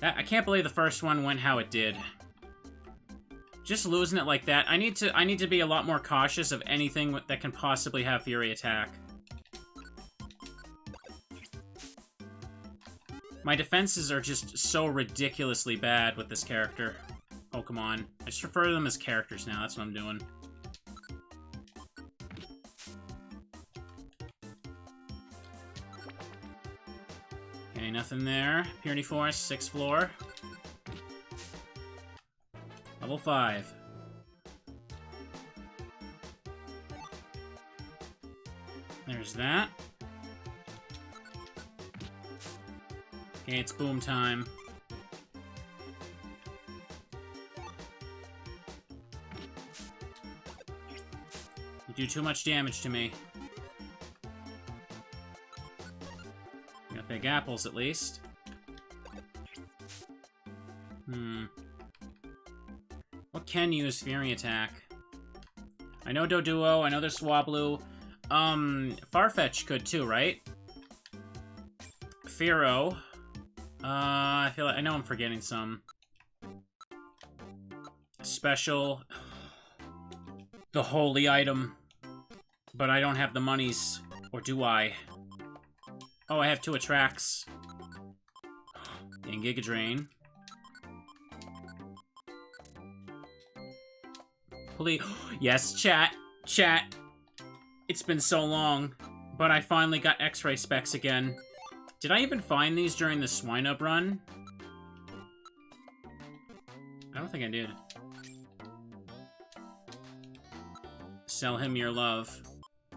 I can't believe the first one went how it did. Just losing it like that. I need to be a lot more cautious of anything that can possibly have Fury Attack. My defenses are just so ridiculously bad with this character. Pokemon. I just refer to them as characters now, that's what I'm doing. Okay, nothing there. Purity Forest, 6th floor. Level 5. There's that. Okay, it's boom time. You do too much damage to me. Got big apples, at least. What can use Fury Attack? I know Doduo, I know there's Swablu. Farfetch could too, right? Fearow. I feel like I know I'm forgetting some. Special. The holy item. But I don't have the monies. Or do I? Oh, I have 2 attracts. And Giga Drain. Please. Yes, chat. Chat. It's been so long. But I finally got X-ray specs again. Did I even find these during the Swinub run? I don't think I did. Sell him your love.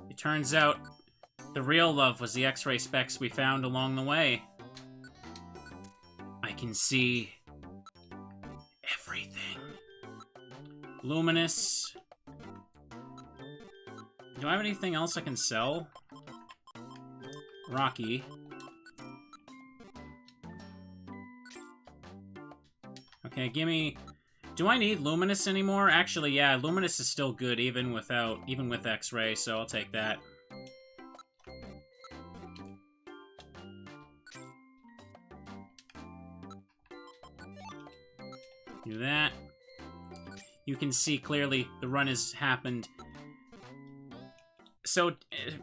It turns out the real love was the X-ray specs we found along the way. I can see everything. Luminous. Do I have anything else I can sell? Rocky. Okay, gimme... Do I need Luminous anymore? Actually, yeah, Luminous is still good even with X-Ray, so I'll take that. Do that. You can see clearly the run has happened. So,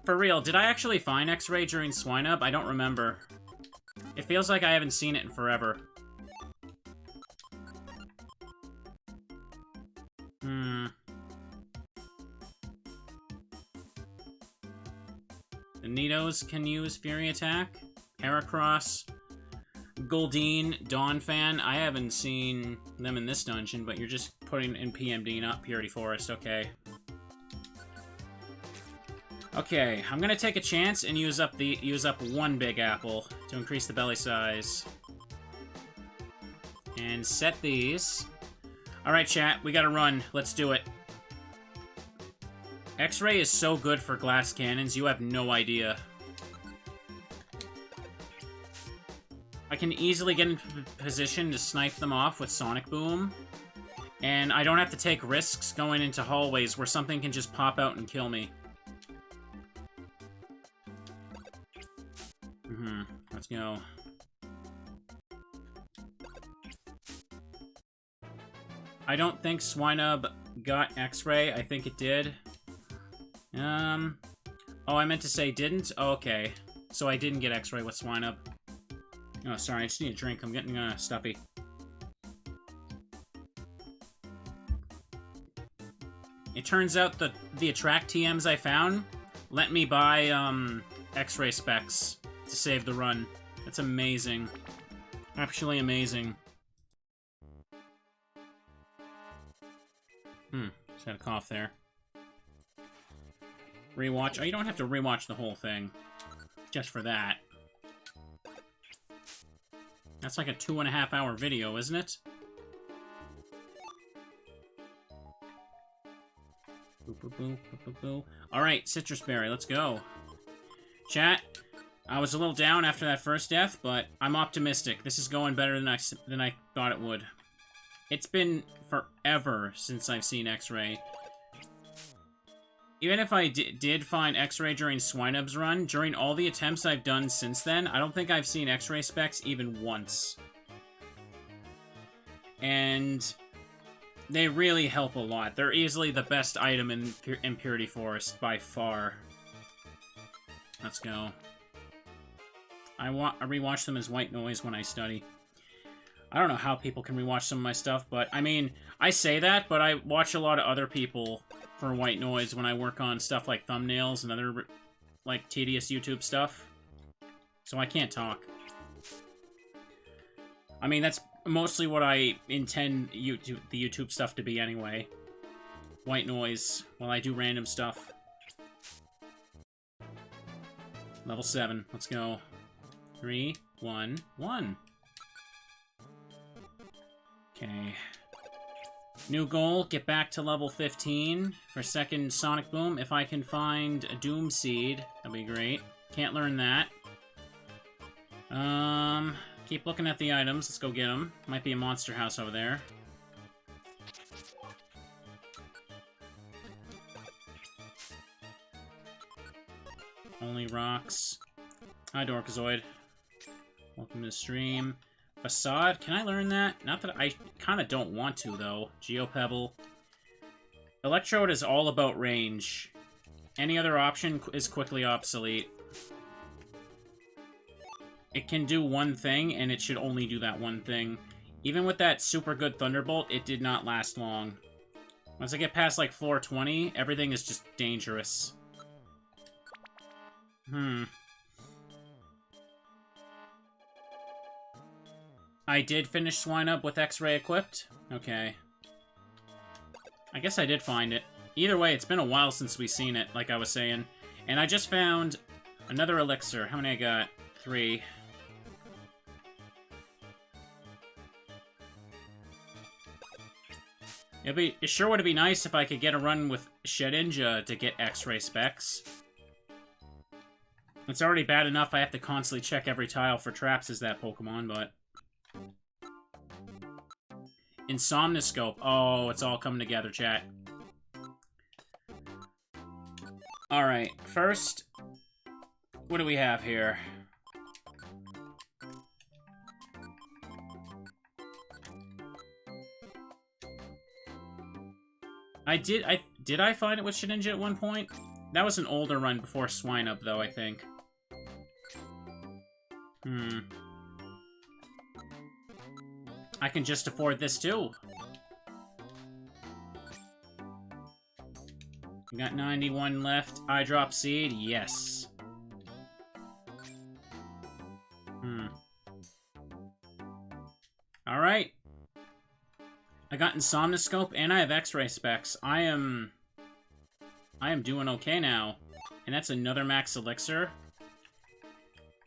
for real, did I actually find X-Ray during Swinub? I don't remember. It feels like I haven't seen it in forever. The Nidos can use Fury Attack. Heracross. Goldeen, Dawnfan. I haven't seen them in this dungeon, but you're just putting in PMD, not Purity Forest. Okay. Okay, I'm gonna take a chance and use up 1 big apple to increase the belly size. And set these. Alright, chat, we gotta run. Let's do it. X-Ray is so good for glass cannons, you have no idea. I can easily get in position to snipe them off with Sonic Boom. And I don't have to take risks going into hallways where something can just pop out and kill me. Let's go. I don't think Swinub got X-Ray. I think it did. Oh, I meant to say didn't? Oh, okay. So I didn't get X-Ray with Swinub. Oh, sorry, I just need a drink. I'm getting stuffy. It turns out that the attract TMs I found let me buy X-Ray specs to save the run. That's amazing. Actually amazing. Just had a cough there. Rewatch. Oh, you don't have to rewatch the whole thing. Just for that. That's like a 2.5-hour video, isn't it? Boop, boop, boop, boop, boop, boop. Alright, Citrus Berry, let's go. Chat, I was a little down after that first death, but I'm optimistic. This is going better than I thought it would. It's been forever since I've seen X-Ray. Even if I did find X-Ray during Swinub's run, during all the attempts I've done since then, I don't think I've seen X-Ray specs even once. And they really help a lot. They're easily the best item in Impurity Forest, by far. Let's go. I rewatch them as white noise when I study. I don't know how people can rewatch some of my stuff, but, I mean, I say that, but I watch a lot of other people for white noise when I work on stuff like thumbnails and other, like, tedious YouTube stuff. So I can't talk. I mean, that's mostly what I intend the YouTube stuff to be anyway. White noise while I do random stuff. Level 7. Let's go. 3, 2, 1. Okay. New goal, get back to level 15 for second Sonic Boom. If I can find a Doom Seed, that'd be great. Can't learn that. Keep looking at the items. Let's go get them. Might be a monster house over there. Only rocks. Hi, Dorkazoid. Welcome to the stream. Facade, can I learn that? Not that I kind of don't want to, though. Geopebble. Electrode is all about range. Any other option is quickly obsolete. It can do one thing, and it should only do that one thing. Even with that super good Thunderbolt, it did not last long. Once I get past, like, floor 20, everything is just dangerous. I did finish Swine Up with X-Ray equipped? Okay. I guess I did find it. Either way, it's been a while since we've seen it, like I was saying. And I just found another elixir. How many I got? 3. It sure would be nice if I could get a run with Shedinja to get X-Ray specs. It's already bad enough I have to constantly check every tile for traps as that Pokemon, but... Insomnoscope. Oh, it's all coming together, chat. Alright, first, what do we have here? Did I find it with Shedinja at one point? That was an older run before Swine Up, though, I think. I can just afford this, too. We got 91 left. Eye Drop Seed, yes. Alright. I got Insomnoscope, and I have X-Ray specs. I am doing okay now. And that's another max elixir.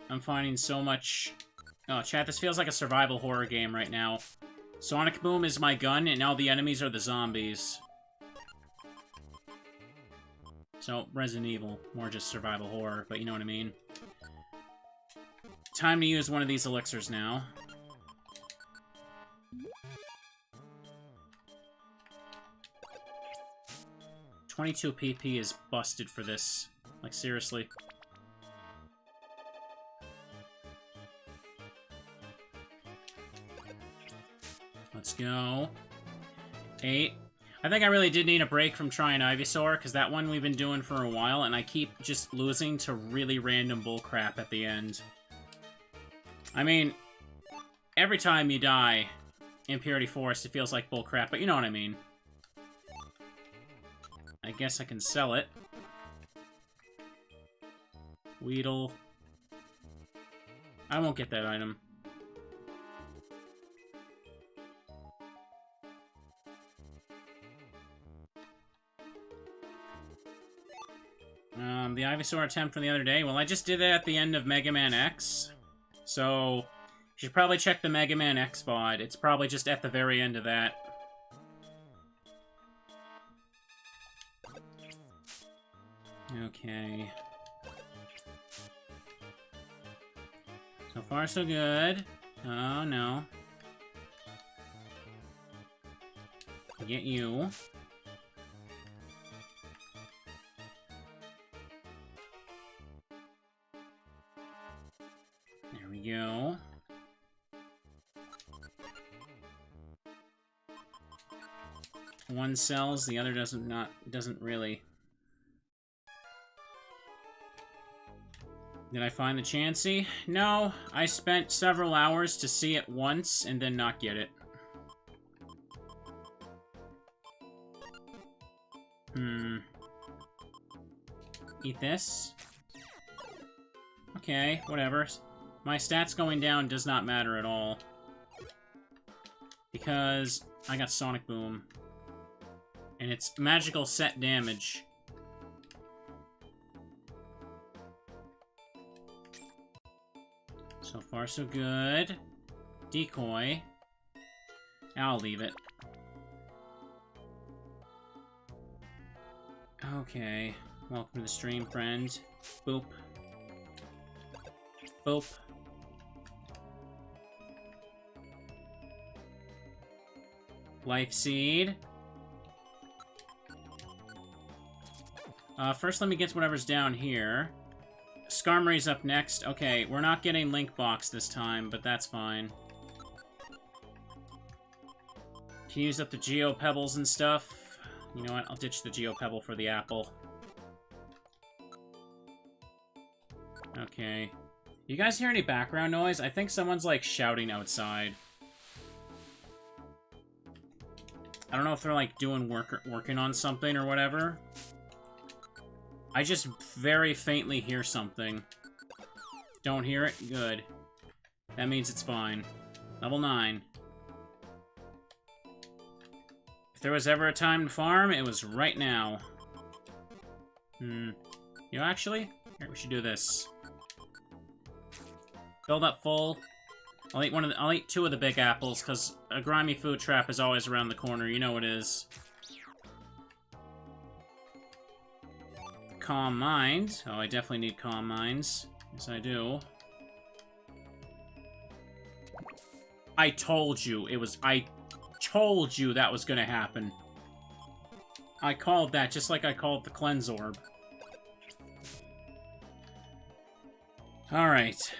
I'm finding so much... Oh, chat, this feels like a survival horror game right now. Sonic Boom is my gun, and now the enemies are the zombies. So, Resident Evil. More just survival horror, but you know what I mean. Time to use one of these elixirs now. $22 PP is busted for this. Like, seriously. Let's go. 8. I think I really did need a break from trying Ivysaur, because that one we've been doing for a while, and I keep just losing to really random bullcrap at the end. I mean, every time you die in Purity Forest, it feels like bullcrap, but you know what I mean. I guess I can sell it. Weedle. I won't get that item. The Ivysaur attempt from the other day. Well, I just did that at the end of Mega Man X. So, you should probably check the Mega Man X VOD. It's probably just at the very end of that. Okay. So far, so good. Oh, no. Get you. There we go. One sells, the other doesn't really. Did I find the Chansey? No, I spent several hours to see it once and then not get it. Eat this. Okay, whatever. My stats going down does not matter at all. Because I got Sonic Boom. And it's magical set damage. So far, so good. Decoy. I'll leave it. Okay. Welcome to the stream, friend. Boop. Boop. Life Seed. First, let me get whatever's down here. Skarmory's up next. Okay, we're not getting Link Box this time, but that's fine. Can use up the Geo Pebbles and stuff. You know what? I'll ditch the Geo Pebble for the apple. Okay. You guys hear any background noise? I think someone's, like, shouting outside. I don't know if they're, like, doing working on something or whatever. I just very faintly hear something. Don't hear it? Good. That means it's fine. Level 9. If there was ever a time to farm, it was right now. You know, actually, here, we should do this. Build up full. I'll eat 2 of the big apples, because a grimy food trap is always around the corner. You know it is. Calm Mind. Oh, I definitely need Calm Minds. Yes, I do. I told you I told you that was gonna happen. I called that just like I called the Cleanse Orb. Alright.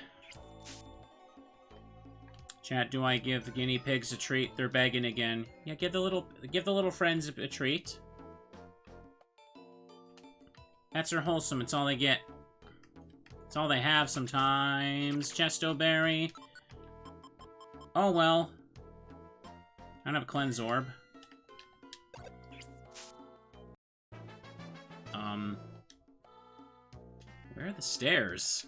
Chat, do I give the guinea pigs a treat? They're begging again. Yeah, give the little friends a treat. Pets are wholesome, it's all they get. It's all they have sometimes. Chesto Berry. Oh well. I don't have a Cleanse Orb. Where are the stairs?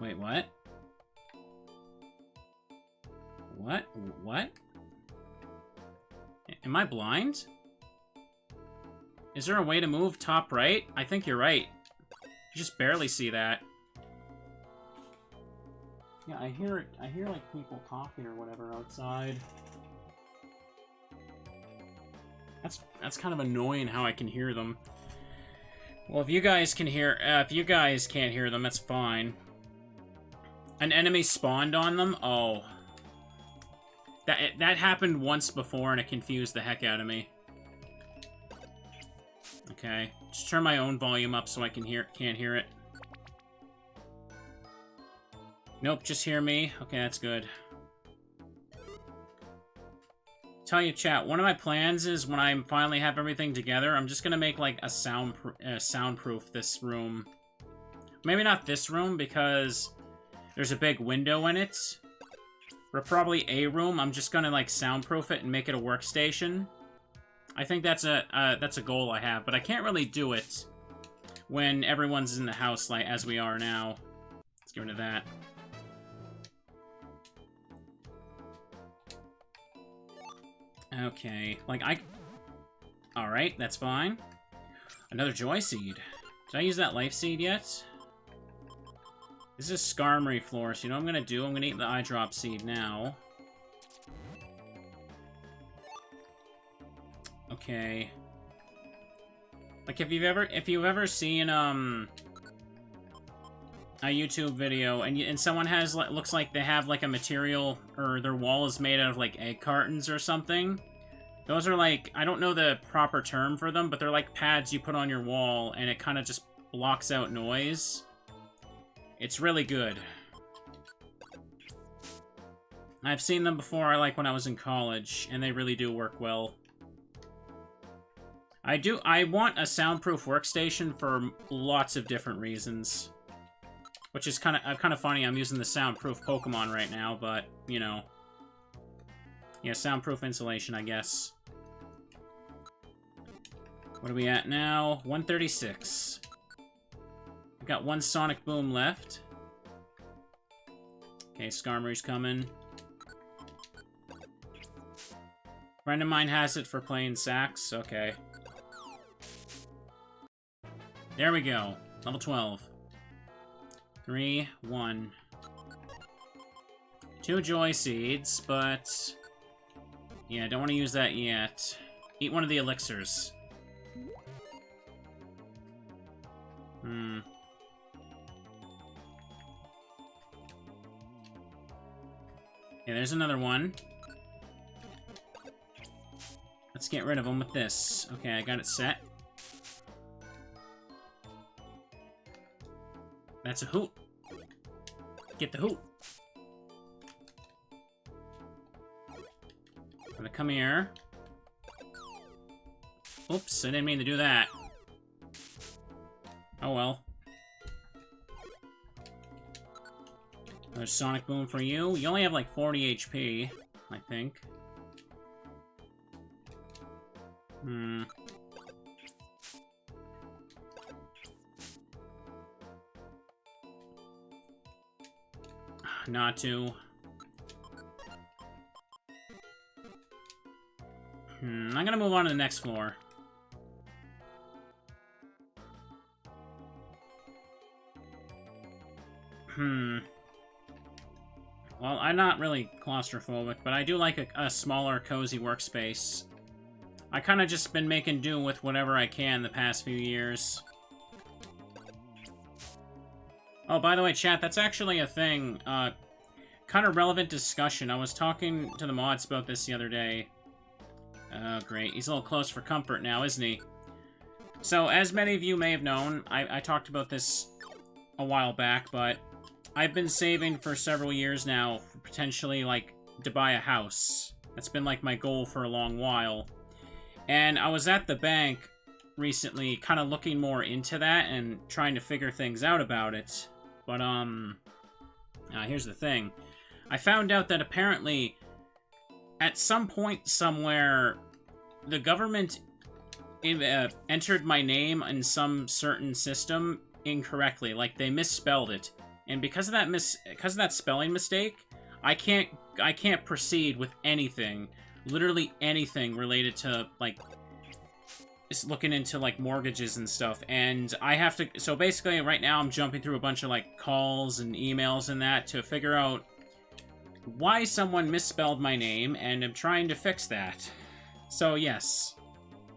Wait, what? What? What? Am I blind? Is there a way to move top right? I think you're right. You just barely see that. Yeah, I hear like people talking or whatever outside. That's kind of annoying how I can hear them. Well, if you guys can't hear them, that's fine. An enemy spawned on them? Oh. That happened once before and it confused the heck out of me. Okay. Just turn my own volume up so I can't hear it. Nope, just hear me. Okay, that's good. Tell you, chat, one of my plans is when I finally have everything together, I'm just gonna make, like, a soundproof this room. Maybe not this room, because there's a big window in it. Or probably a room. I'm just gonna, like, soundproof it and make it a workstation. I think that's a goal I have, but I can't really do it when everyone's in the house, like, as we are now. Let's get rid of that. Okay, like, Alright, that's fine. Another Joy Seed. Did I use that Life Seed yet? This is Skarmory Floor, so you know what I'm gonna do? I'm gonna eat the Eye Drop Seed now. Okay. Like, if you've ever seen, a YouTube video, and someone has, like, looks like they have, like, a material, or their wall is made out of, like, egg cartons or something. Those are, like, I don't know the proper term for them, but they're like pads you put on your wall, and it kind of just blocks out noise. It's really good. I've seen them before, like, when I was in college, and they really do work well. I want a soundproof workstation for lots of different reasons. Which is kind of funny, I'm using the soundproof Pokemon right now, but, you know. Yeah, soundproof insulation, I guess. What are we at now? 136. We've got one Sonic Boom left. Okay, Skarmory's coming. Friend of mine has it for playing sax. Okay. There we go. Level 12. 3, 1. 2 Joy Seeds, but... yeah, don't want to use that yet. Eat one of the elixirs. Okay, there's another one. Let's get rid of them with this. Okay, I got it set. That's a hoot. Get the hoot. I'm gonna come here. Oops, I didn't mean to do that. Oh well. Another Sonic Boom for you. You only have like 40 HP, I think. Not to. I'm gonna move on to the next floor. Well, I'm not really claustrophobic, but I do like a smaller, cozy workspace. I kind of just been making do with whatever I can the past few years. Oh, by the way, chat, that's actually a thing. Kind of relevant discussion. I was talking to the mods about this the other day. Oh, great. He's a little close for comfort now, isn't he? So, as many of you may have known, I talked about this a while back, but I've been saving for several years now for potentially, like, to buy a house. That's been, like, my goal for a long while. And I was at the bank recently kind of looking more into that and trying to figure things out about it. But, here's the thing. I found out that apparently, at some point somewhere, the government entered my name in some certain system incorrectly. Like, they misspelled it. And because of that spelling mistake, I can't proceed with anything. Literally anything related to, like, just looking into, like, mortgages and stuff. And I have to... so basically, right now, I'm jumping through a bunch of, like, calls and emails and that to figure out why someone misspelled my name, and I'm trying to fix that. So, yes.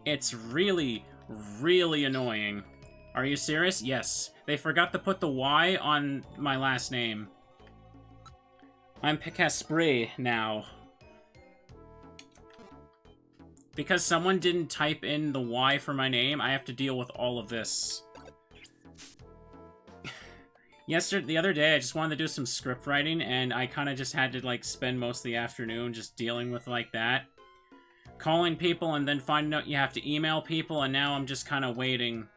It's really, really annoying. Are you serious? Yes. They forgot to put the Y on my last name. I'm Picaspre now. Because someone didn't type in the Y for my name, I have to deal with all of this. The other day, I just wanted to do some script writing, and I kind of just had to, like, spend most of the afternoon just dealing with, like, that. Calling people, and then finding out you have to email people, and now I'm just kind of waiting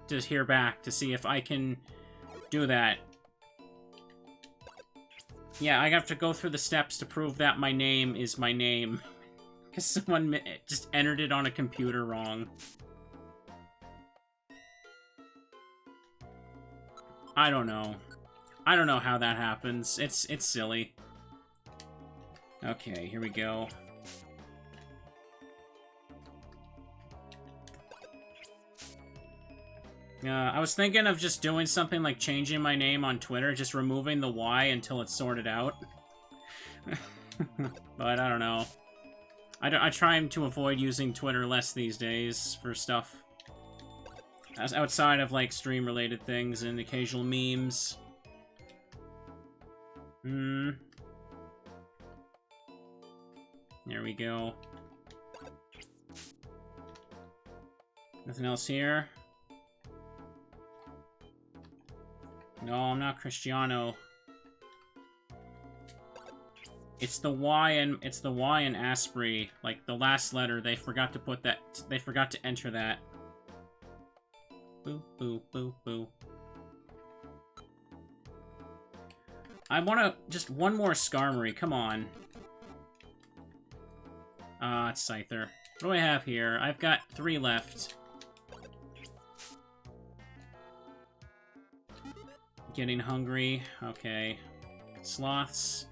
to hear back to see if I can do that. Yeah, I have to go through the steps to prove that my name is my name. Because someone just entered it on a computer wrong. I don't know. I don't know how that happens. It's silly. Okay, here we go. I was thinking of just doing something like changing my name on Twitter, just removing the Y until it's sorted out. But I don't know. I try to avoid using Twitter less these days for stuff outside of, like, stream-related things and occasional memes. There we go. Nothing else here? No, I'm not Cristiano. It's the Y in Asprey. Like, the last letter, they forgot to put that... They forgot to enter that. Boo, boo, boo, boo. I wanna... Just one more Skarmory, come on. It's Scyther. What do I have here? I've got 3 left. Getting hungry. Okay. Sloths.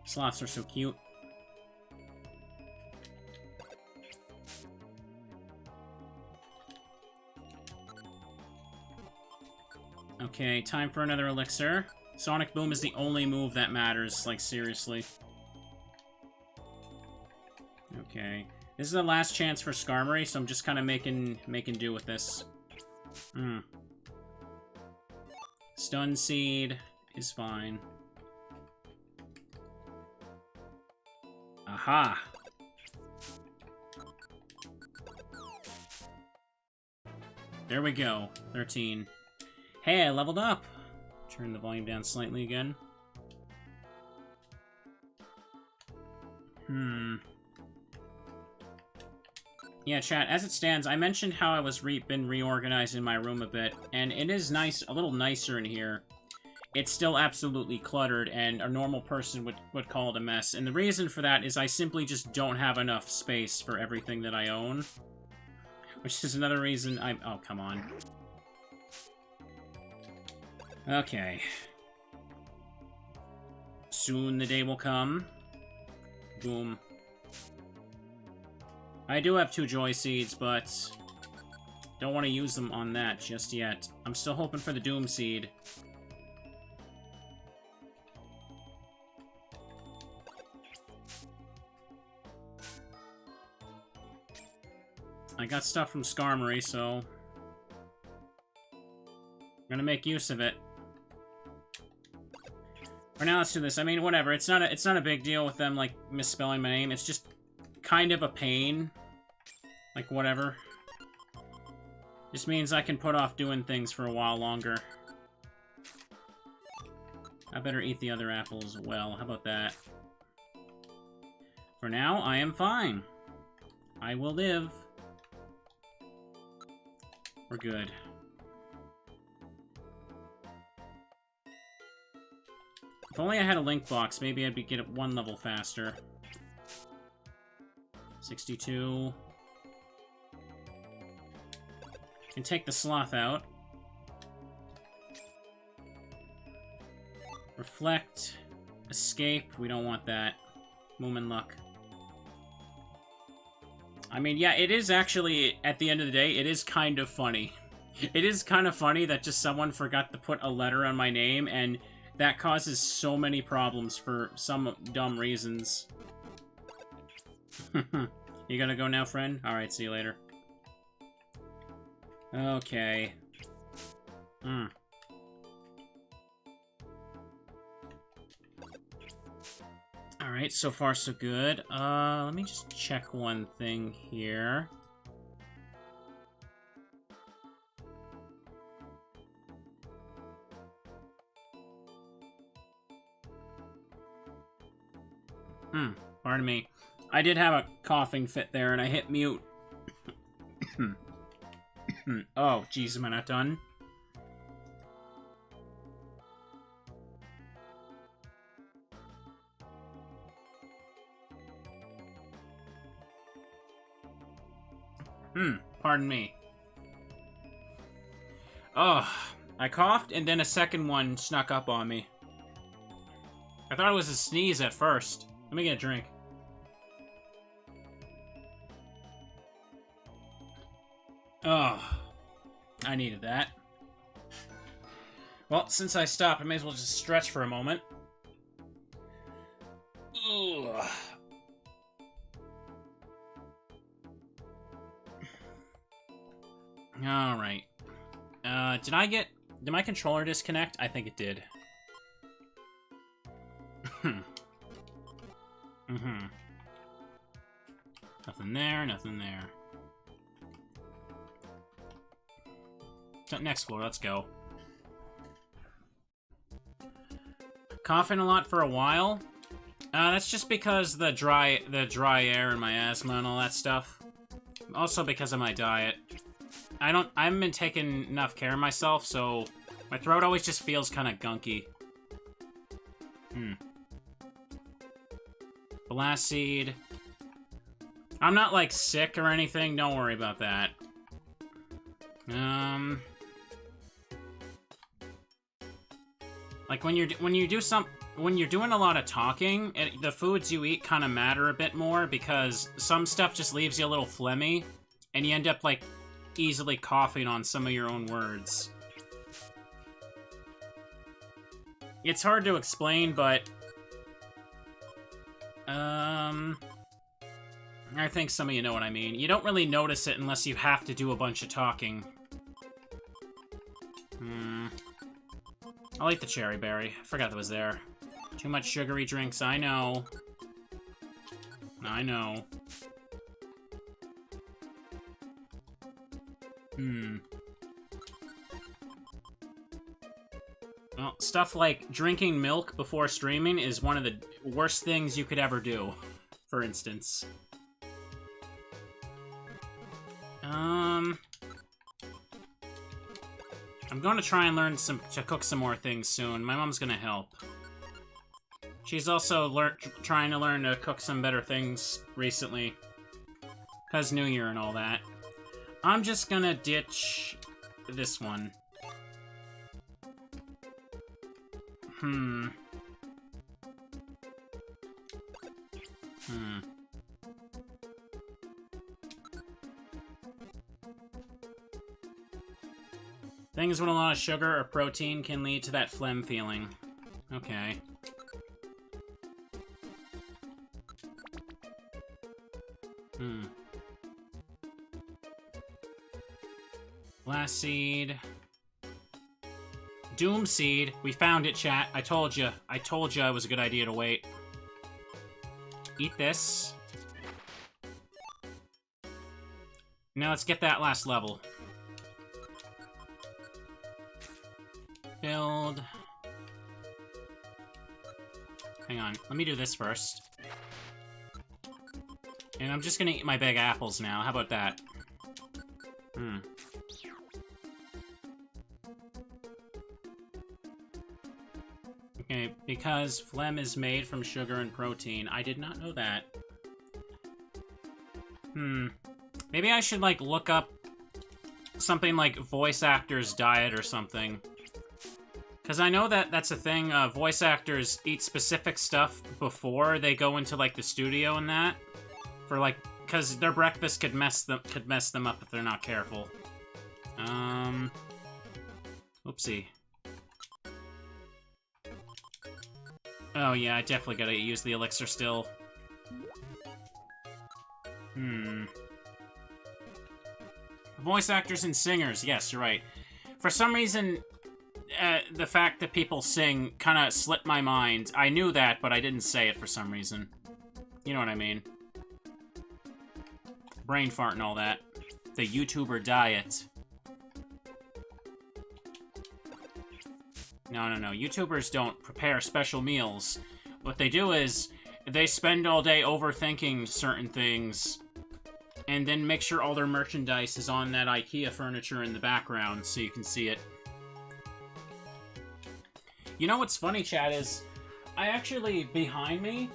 Sloths are so cute. Okay, time for another elixir. Sonic Boom is the only move that matters, like, seriously. Okay. This is the last chance for Skarmory, so I'm just kind of making do with this. Stun Seed is fine. Aha! There we go. 13. Hey, I leveled up! Turn the volume down slightly again. Yeah, chat, as it stands, I mentioned how I was been reorganizing my room a bit, and it is nice, a little nicer in here. It's still absolutely cluttered, and a normal person would call it a mess. And the reason for that is I simply just don't have enough space for everything that I own. Which is another reason I'm... Oh, come on. Okay. Soon the day will come. Boom. I do have 2 Joy Seeds, but don't want to use them on that just yet. I'm still hoping for the Doom Seed. I got stuff from Skarmory, so I'm gonna make use of it. For now, let's do this. I mean, whatever. It's not a big deal with them, like, misspelling my name. It's just kind of a pain. Like, whatever. Just means I can put off doing things for a while longer. I better eat the other apple as well. How about that? For now, I am fine. I will live. We're good. If only I had a link box, maybe I'd get it 1 level faster. 62. Can take the sloth out. Reflect. Escape. We don't want that. Moomin Luck. I mean, yeah, it is actually, at the end of the day, it is kind of funny. It is kind of funny that just someone forgot to put a letter on my name, and that causes so many problems for some dumb reasons. You gotta go now, friend? Alright, see you later. Okay. Alright, so far so good. Let me just check one thing here. Pardon me. I did have a coughing fit there, and I hit mute. Oh, jeez, am I not done? Pardon me. Oh, I coughed, and then a second one snuck up on me. I thought it was a sneeze at first. Let me get a drink. Oh, I needed that. Well, since I stopped, I may as well just stretch for a moment. Ugh. Alright. Did my controller disconnect? I think it did. Nothing there, nothing there. So, next floor, let's go. Coughing a lot for a while. That's just because the dry air and my asthma and all that stuff. Also because of my diet. I haven't been taking enough care of myself, so my throat always just feels kind of gunky. Blast seed. I'm not, like, sick or anything. Don't worry about that. Like, when you're doing a lot of talking, the foods you eat kind of matter a bit more, because some stuff just leaves you a little phlegmy, and you end up, like, easily coughing on some of your own words. It's hard to explain, but I think some of you know what I mean. You don't really notice it unless you have to do a bunch of talking. I'll eat the cherry berry. I forgot that was there. Too much sugary drinks, I know. I know. Well, stuff like drinking milk before streaming is one of the worst things you could ever do, for instance. I'm going to try and learn to cook some more things soon. My mom's going to help. She's also trying to learn to cook some better things recently. 'Cause New Year and all that. I'm just gonna ditch this one. Things with a lot of sugar or protein can lead to that phlegm feeling. Okay. Blast seed. Doom seed. We found it, chat. I told you. I told you it was a good idea to wait. Eat this. Now let's get that last level. Build. Hang on. Let me do this first. And I'm just gonna eat my big apples now. How about that? Okay, because phlegm is made from sugar and protein. I did not know that. Maybe I should, like, look up something like voice actors' diet or something. Because I know that that's a thing. Voice actors eat specific stuff before they go into, like, the studio and that. For, like, because their breakfast could mess them up if they're not careful. Oopsie. Oh yeah, I definitely gotta use the elixir still. Voice actors and singers, yes, you're right. For some reason, the fact that people sing kind of slipped my mind. I knew that, but I didn't say it for some reason. You know what I mean. Brain fart and all that. The YouTuber diet. No. YouTubers don't prepare special meals. What they do is, they spend all day overthinking certain things, and then make sure all their merchandise is on that IKEA furniture in the background so you can see it. You know what's funny, chat, is I actually, behind me,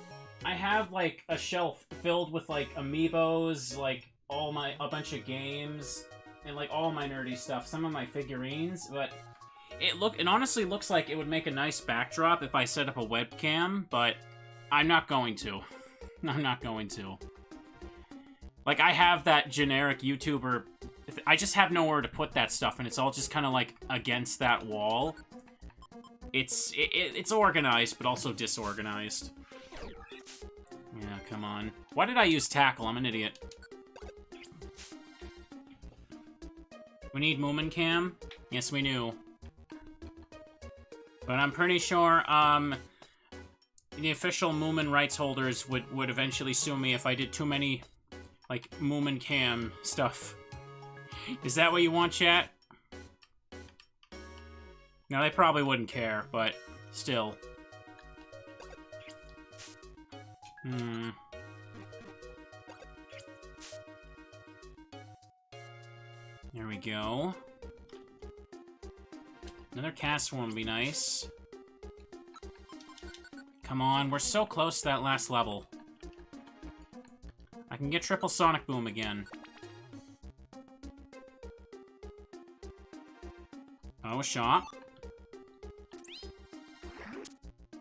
I have, like, a shelf filled with, like, amiibos, like, a bunch of games, and, like, all my nerdy stuff, some of my figurines, but It honestly looks like it would make a nice backdrop if I set up a webcam, but I'm not going to. I'm not going to. Like, I have that generic YouTuber... I just have nowhere to put that stuff, and it's all just kind of, like, against that wall. It's organized, but also disorganized. Yeah, come on. Why did I use tackle? I'm an idiot. We need Moomin Cam? Yes, we do. But I'm pretty sure, the official Moomin rights holders would eventually sue me if I did too many, like, Moomin Cam stuff. Is that what you want, chat? No, they probably wouldn't care, but still. There we go. Another cast one would be nice. Come on, we're so close to that last level. I can get triple Sonic Boom again. Oh, a shot.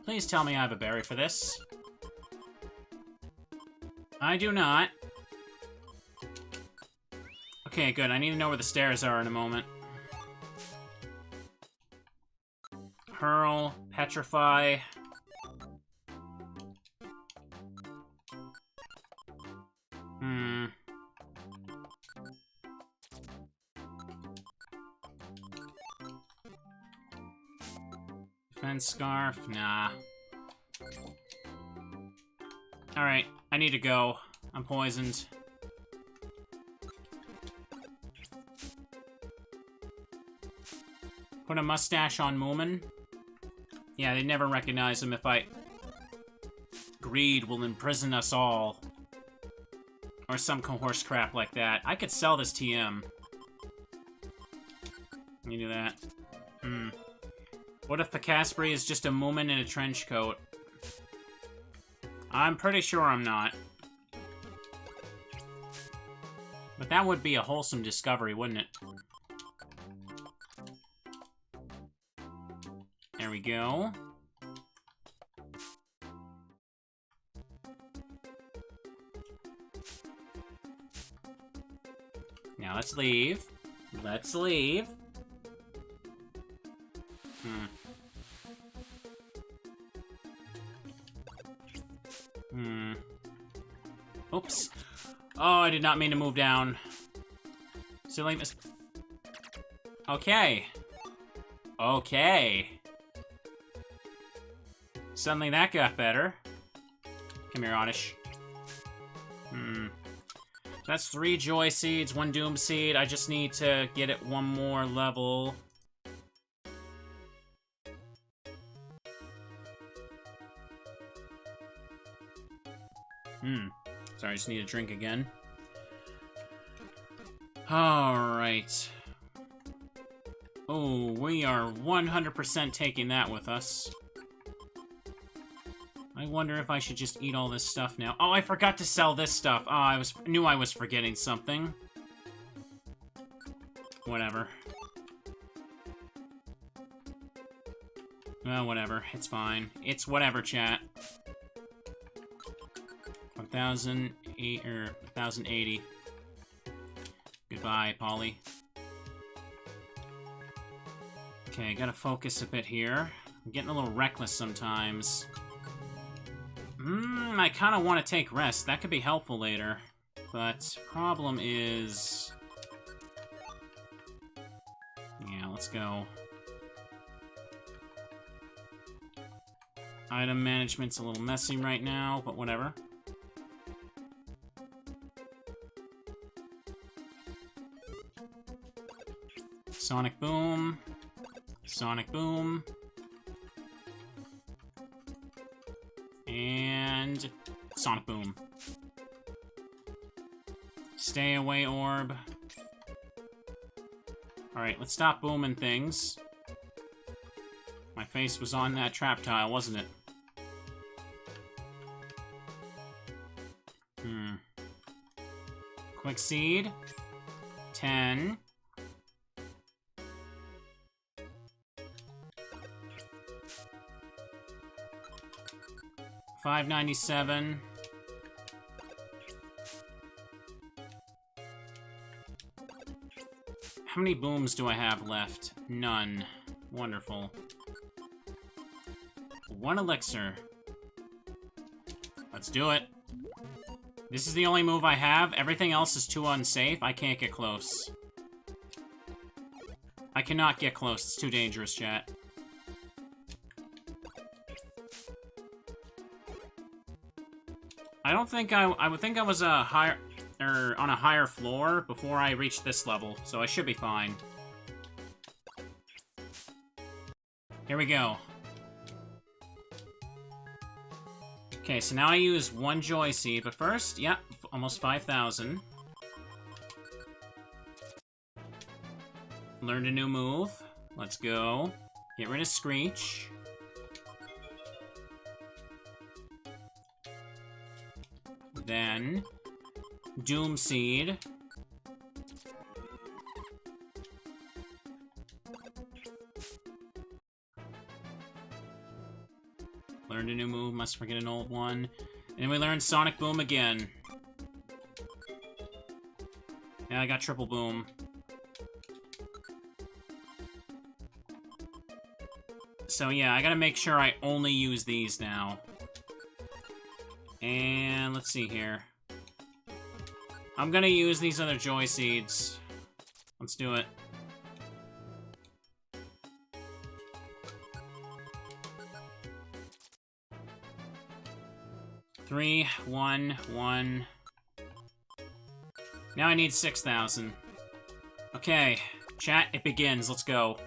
Please tell me I have a berry for this. I do not. Okay, good. I need to know where the stairs are in a moment. Hurl, Petrify. Defense Scarf? Nah. Alright, I need to go. I'm poisoned. Put a mustache on Moomin. Yeah, they'd never recognize him if I... Greed will imprison us all. Or some horse crap like that. I could sell this TM. Let me do that. What if the Caspery is just a Moomin in a trench coat? I'm pretty sure I'm not. But that would be a wholesome discovery, wouldn't it? There we go. Now let's leave. Let's leave. Oops. Oh, I did not mean to move down. Silly miss. Okay. Okay. Suddenly that got better. Come here, Oddish. That's 3 Joy Seeds, 1 Doom Seed. I just need to get it one more level. Sorry, I just need a drink again. Alright. Oh, we are 100% taking that with us. I wonder if I should just eat all this stuff now. Oh, I forgot to sell this stuff. Oh, I knew I was forgetting something. Whatever. Well, whatever. It's fine. It's whatever, chat. 1,080. Goodbye, Polly. Okay, gotta focus a bit here. I'm getting a little reckless sometimes. I kind of want to take rest. That could be helpful later. But problem is... Yeah, let's go. Item management's a little messy right now, but whatever. Sonic Boom. Sonic Boom. And Sonic Boom. Stay away, Orb. Alright, let's stop booming things. My face was on that trap tile, wasn't it? Quick Seed. 10. 597. How many booms do I have left? None. Wonderful. 1 elixir. Let's do it. This is the only move I have. Everything else is too unsafe. I can't get close. I cannot get close. It's too dangerous, chat. I don't think I would think I was on a higher floor before I reached this level, so I should be fine. Here we go. Okay, so now I use 1 Joy Seed, but first, yep, almost 5,000. Learned a new move. Let's go. Get rid of Screech. Then, Doom Seed. Learned a new move, must forget an old one. And then we learned Sonic Boom again. Yeah, I got Triple Boom. So yeah, I gotta make sure I only use these now. And let's see here. I'm gonna use these other Joy Seeds. Let's do it. Three, one, one. Now I need 6,000. Okay, chat, it begins. Let's go.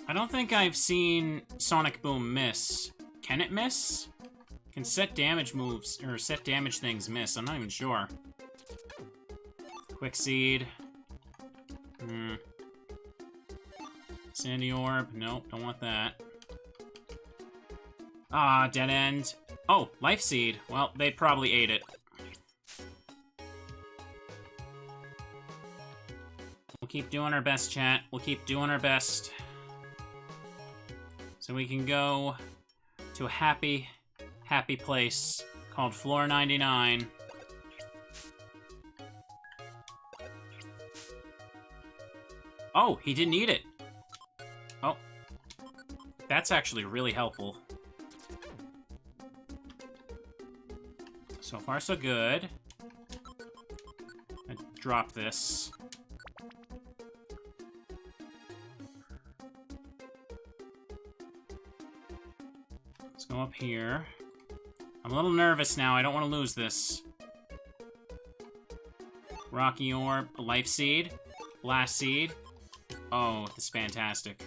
I don't think I've seen Sonic Boom miss. Can it miss? Can set damage moves, or set damage things miss? I'm not even sure. Quick Seed. Sandy Orb. Nope, don't want that. Ah, Dead End. Oh, Life Seed. Well, they probably ate it. We'll keep doing our best, chat. We'll keep doing our best. So we can go to a happy, happy place called Floor 99. Oh, he didn't eat it. Oh. That's actually really helpful. So far, so good. I drop this. Let's go up here. I'm a little nervous now. I don't want to lose this. Rocky Orb, Life Seed, Blast Seed. Oh, this is fantastic.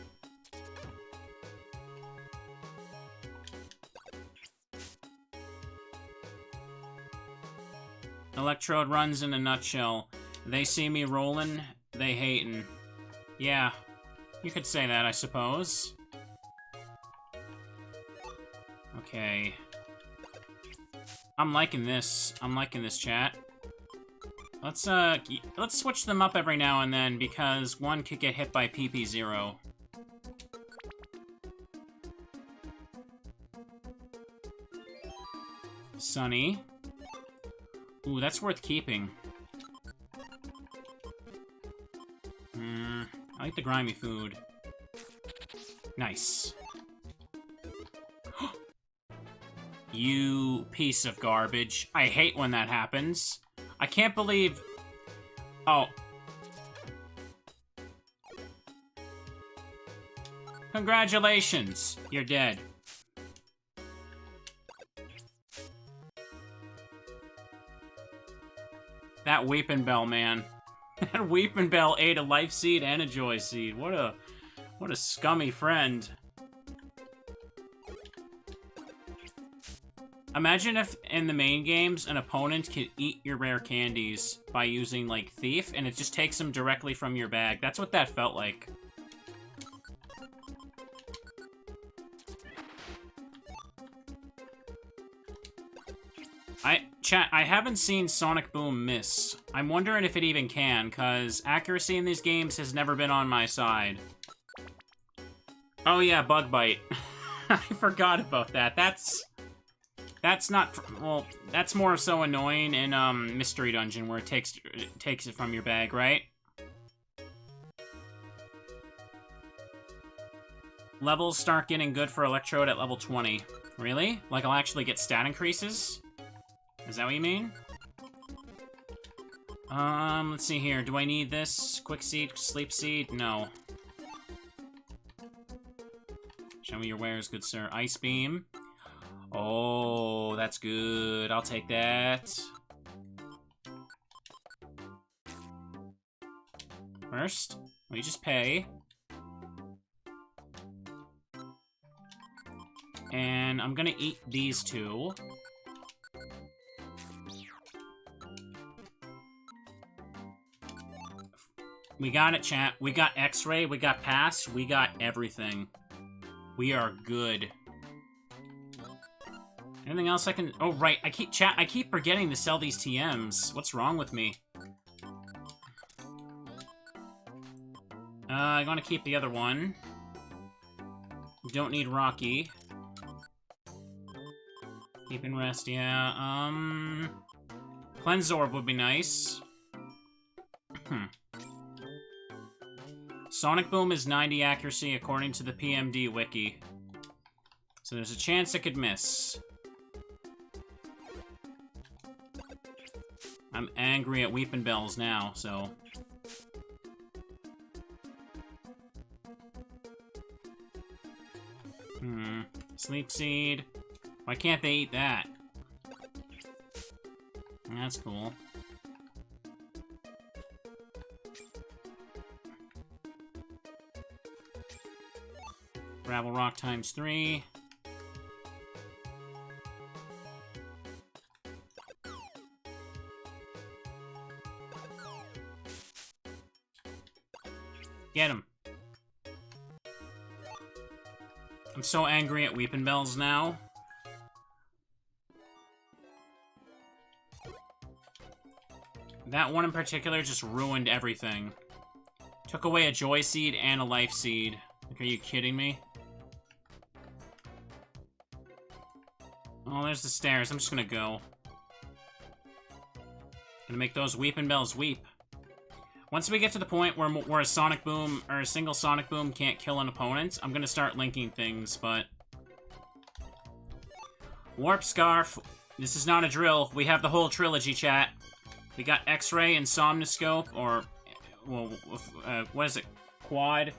Electrode runs in a nutshell. They see me rolling, they hatin'. Yeah, you could say that, I suppose. Okay. I'm liking this. I'm liking this, chat. Let's switch them up every now and then, because one could get hit by PP0. Sunny. Ooh, that's worth keeping. I like the grimy food. Nice. You piece of garbage. I hate when that happens. I can't believe... Oh. Congratulations. You're dead. That Weepin' Bell, man. That Weepin' Bell ate a Life Seed and a Joy Seed. What a scummy friend. Imagine if, in the main games, an opponent could eat your rare candies by using, like, Thief, and it just takes them directly from your bag. That's what that felt like. Chat, I haven't seen Sonic Boom miss. I'm wondering if it even can, because accuracy in these games has never been on my side. Oh yeah, Bug Bite. I forgot about that. That's not... Well, that's more so annoying in, Mystery Dungeon, where it takes it from your bag, right? Levels start getting good for Electrode at level 20. Really? Like, I'll actually get stat increases? Is that what you mean? Let's see here. Do I need this? Quick Seed? Sleep Seed? No. Show me your wares, good sir. Ice Beam. Oh, that's good. I'll take that. First, let me just pay. And I'm gonna eat these two. We got it, chat. We got X-Ray, we got Pass, we got everything. We are good. Anything else I can... Oh, right. I keep forgetting to sell these TMs. What's wrong with me? I want to keep the other one. Don't need Rocky. Keep and rest, yeah. Cleanse Orb would be nice. Sonic Boom is 90 accuracy according to the PMD wiki. So there's a chance it could miss. I'm angry at Weepin' Bells now, so... Sleep Seed. Why can't they eat that? That's cool. Gravel Rock times 3. Get him. I'm so angry at Weepin' Bells now. That one in particular just ruined everything. Took away a Joy Seed and a Life Seed. Like, are you kidding me? Oh, there's the stairs. I'm just gonna go. Gonna make those Weepin' Bells weep. Once we get to the point where a Sonic Boom, or a single Sonic Boom can't kill an opponent, I'm gonna start linking things, but... Warp Scarf. This is not a drill. We have the whole trilogy, chat. We got X-Ray and Somnoscope, or... Well, what is it? Quad?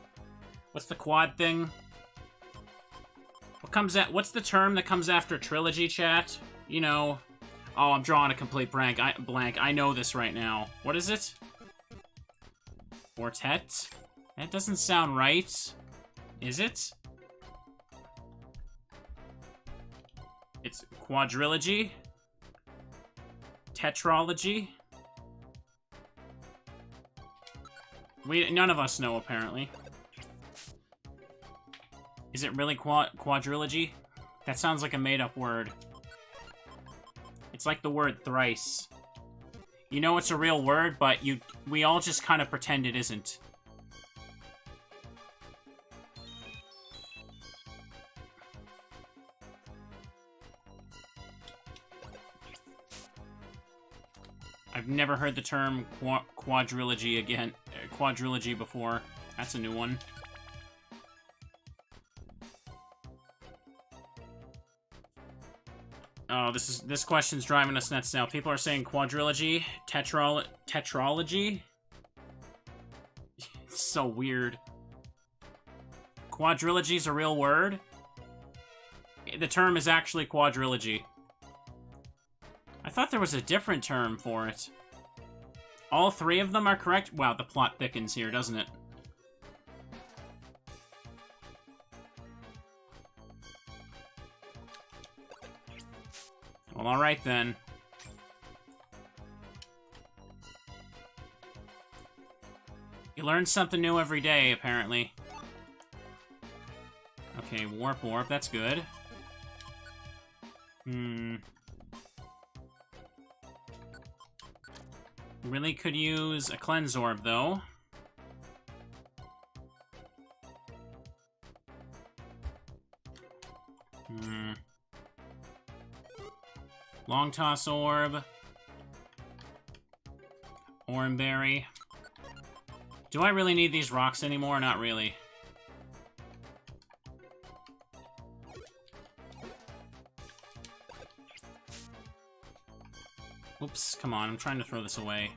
What's the quad thing? What comes at... What's the term that comes after trilogy, chat? You know... Oh, I'm drawing a complete blank. I know this right now. What is it? Quartet? That doesn't sound right. Is it? It's quadrilogy? Tetralogy? None of us know, apparently. Is it really quadrilogy? That sounds like a made-up word. It's like the word thrice. You know it's a real word, but we all just kind of pretend it isn't. I've never heard the term quadrilogy before. That's a new one. Oh, this question's driving us nuts now. People are saying quadrilogy, tetralogy. It's so weird. Quadrilogy's a real word? The term is actually quadrilogy. I thought there was a different term for it. All three of them are correct? Wow, the plot thickens here, doesn't it? Well, alright then. You learn something new every day, apparently. Okay, Warp Orb, that's good. Really could use a Cleanse Orb, though. Long Toss Orb. Oranberry. Do I really need these rocks anymore? Not really. Oops, come on, I'm trying to throw this away.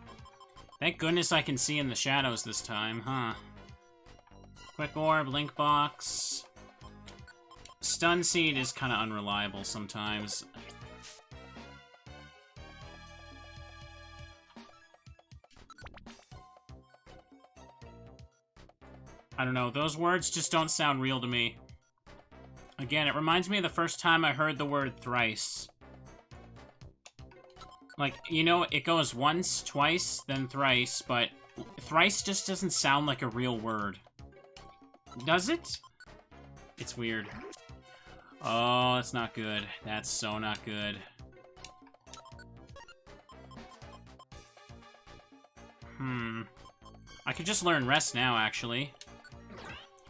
Thank goodness I can see in the shadows this time, huh? Quick Orb, Link Box. Stun Seed is kind of unreliable sometimes. I don't know, those words just don't sound real to me. Again, it reminds me of the first time I heard the word thrice. Like, you know, it goes once, twice, then thrice, but thrice just doesn't sound like a real word. Does it? It's weird. Oh, that's not good. That's so not good. I could just learn Rest now, actually.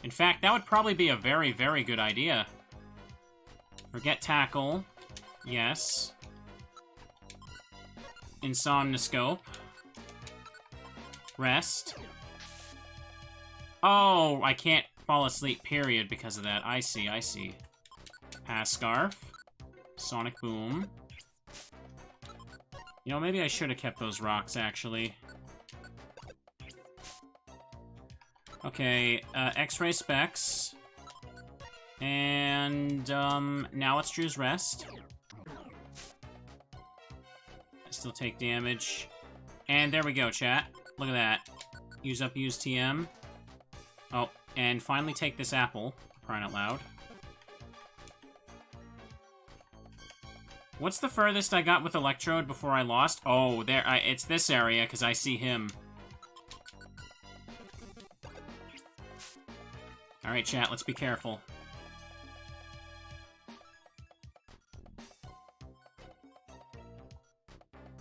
In fact, that would probably be a very, very good idea. Forget Tackle. Yes. Insomnoscope. Rest. Oh, I can't fall asleep, period, because of that. I see, I see. Pass Scarf. Sonic Boom. You know, maybe I should have kept those rocks, actually. Okay, X-Ray Specs. And, now let's choose Rest. I still take damage. And there we go, chat. Look at that. Use up, use TM. Oh, and finally take this apple. Crying out loud. What's the furthest I got with Electrode before I lost? Oh, there, it's this area, because I see him. Alright, chat, let's be careful.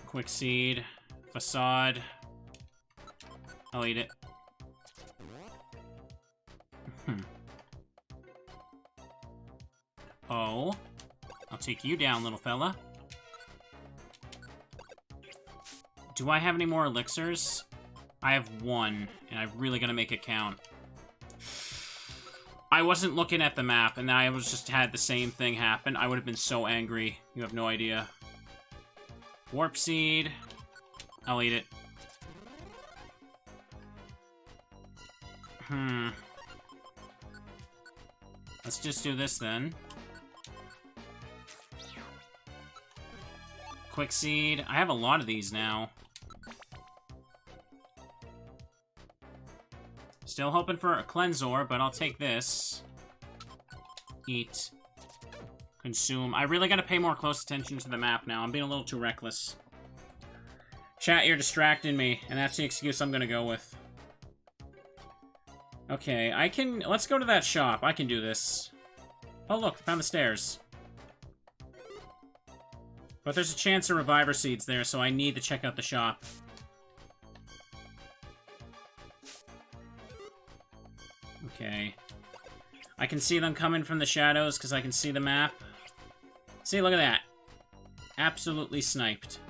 Quick Seed. Facade. I'll eat it. Oh. I'll take you down, little fella. Do I have any more elixirs? I have one, and I really gotta make it count. I wasn't looking at the map, and I was just had the same thing happen. I would have been so angry. You have no idea. Warp Seed. I'll eat it. Let's just do this, then. Quick Seed. I have a lot of these now. Still hoping for a Cleanse Orb, but I'll take this. Eat. Consume. I really gotta pay more close attention to the map now. I'm being a little too reckless. Chat, you're distracting me, and that's the excuse I'm gonna go with. Okay, I can... Let's go to that shop. I can do this. Oh, look, found the stairs. But there's a chance of Reviver Seeds there, so I need to check out the shop. Okay. I can see them coming from the shadows because I can see the map. See, look at that. Absolutely sniped.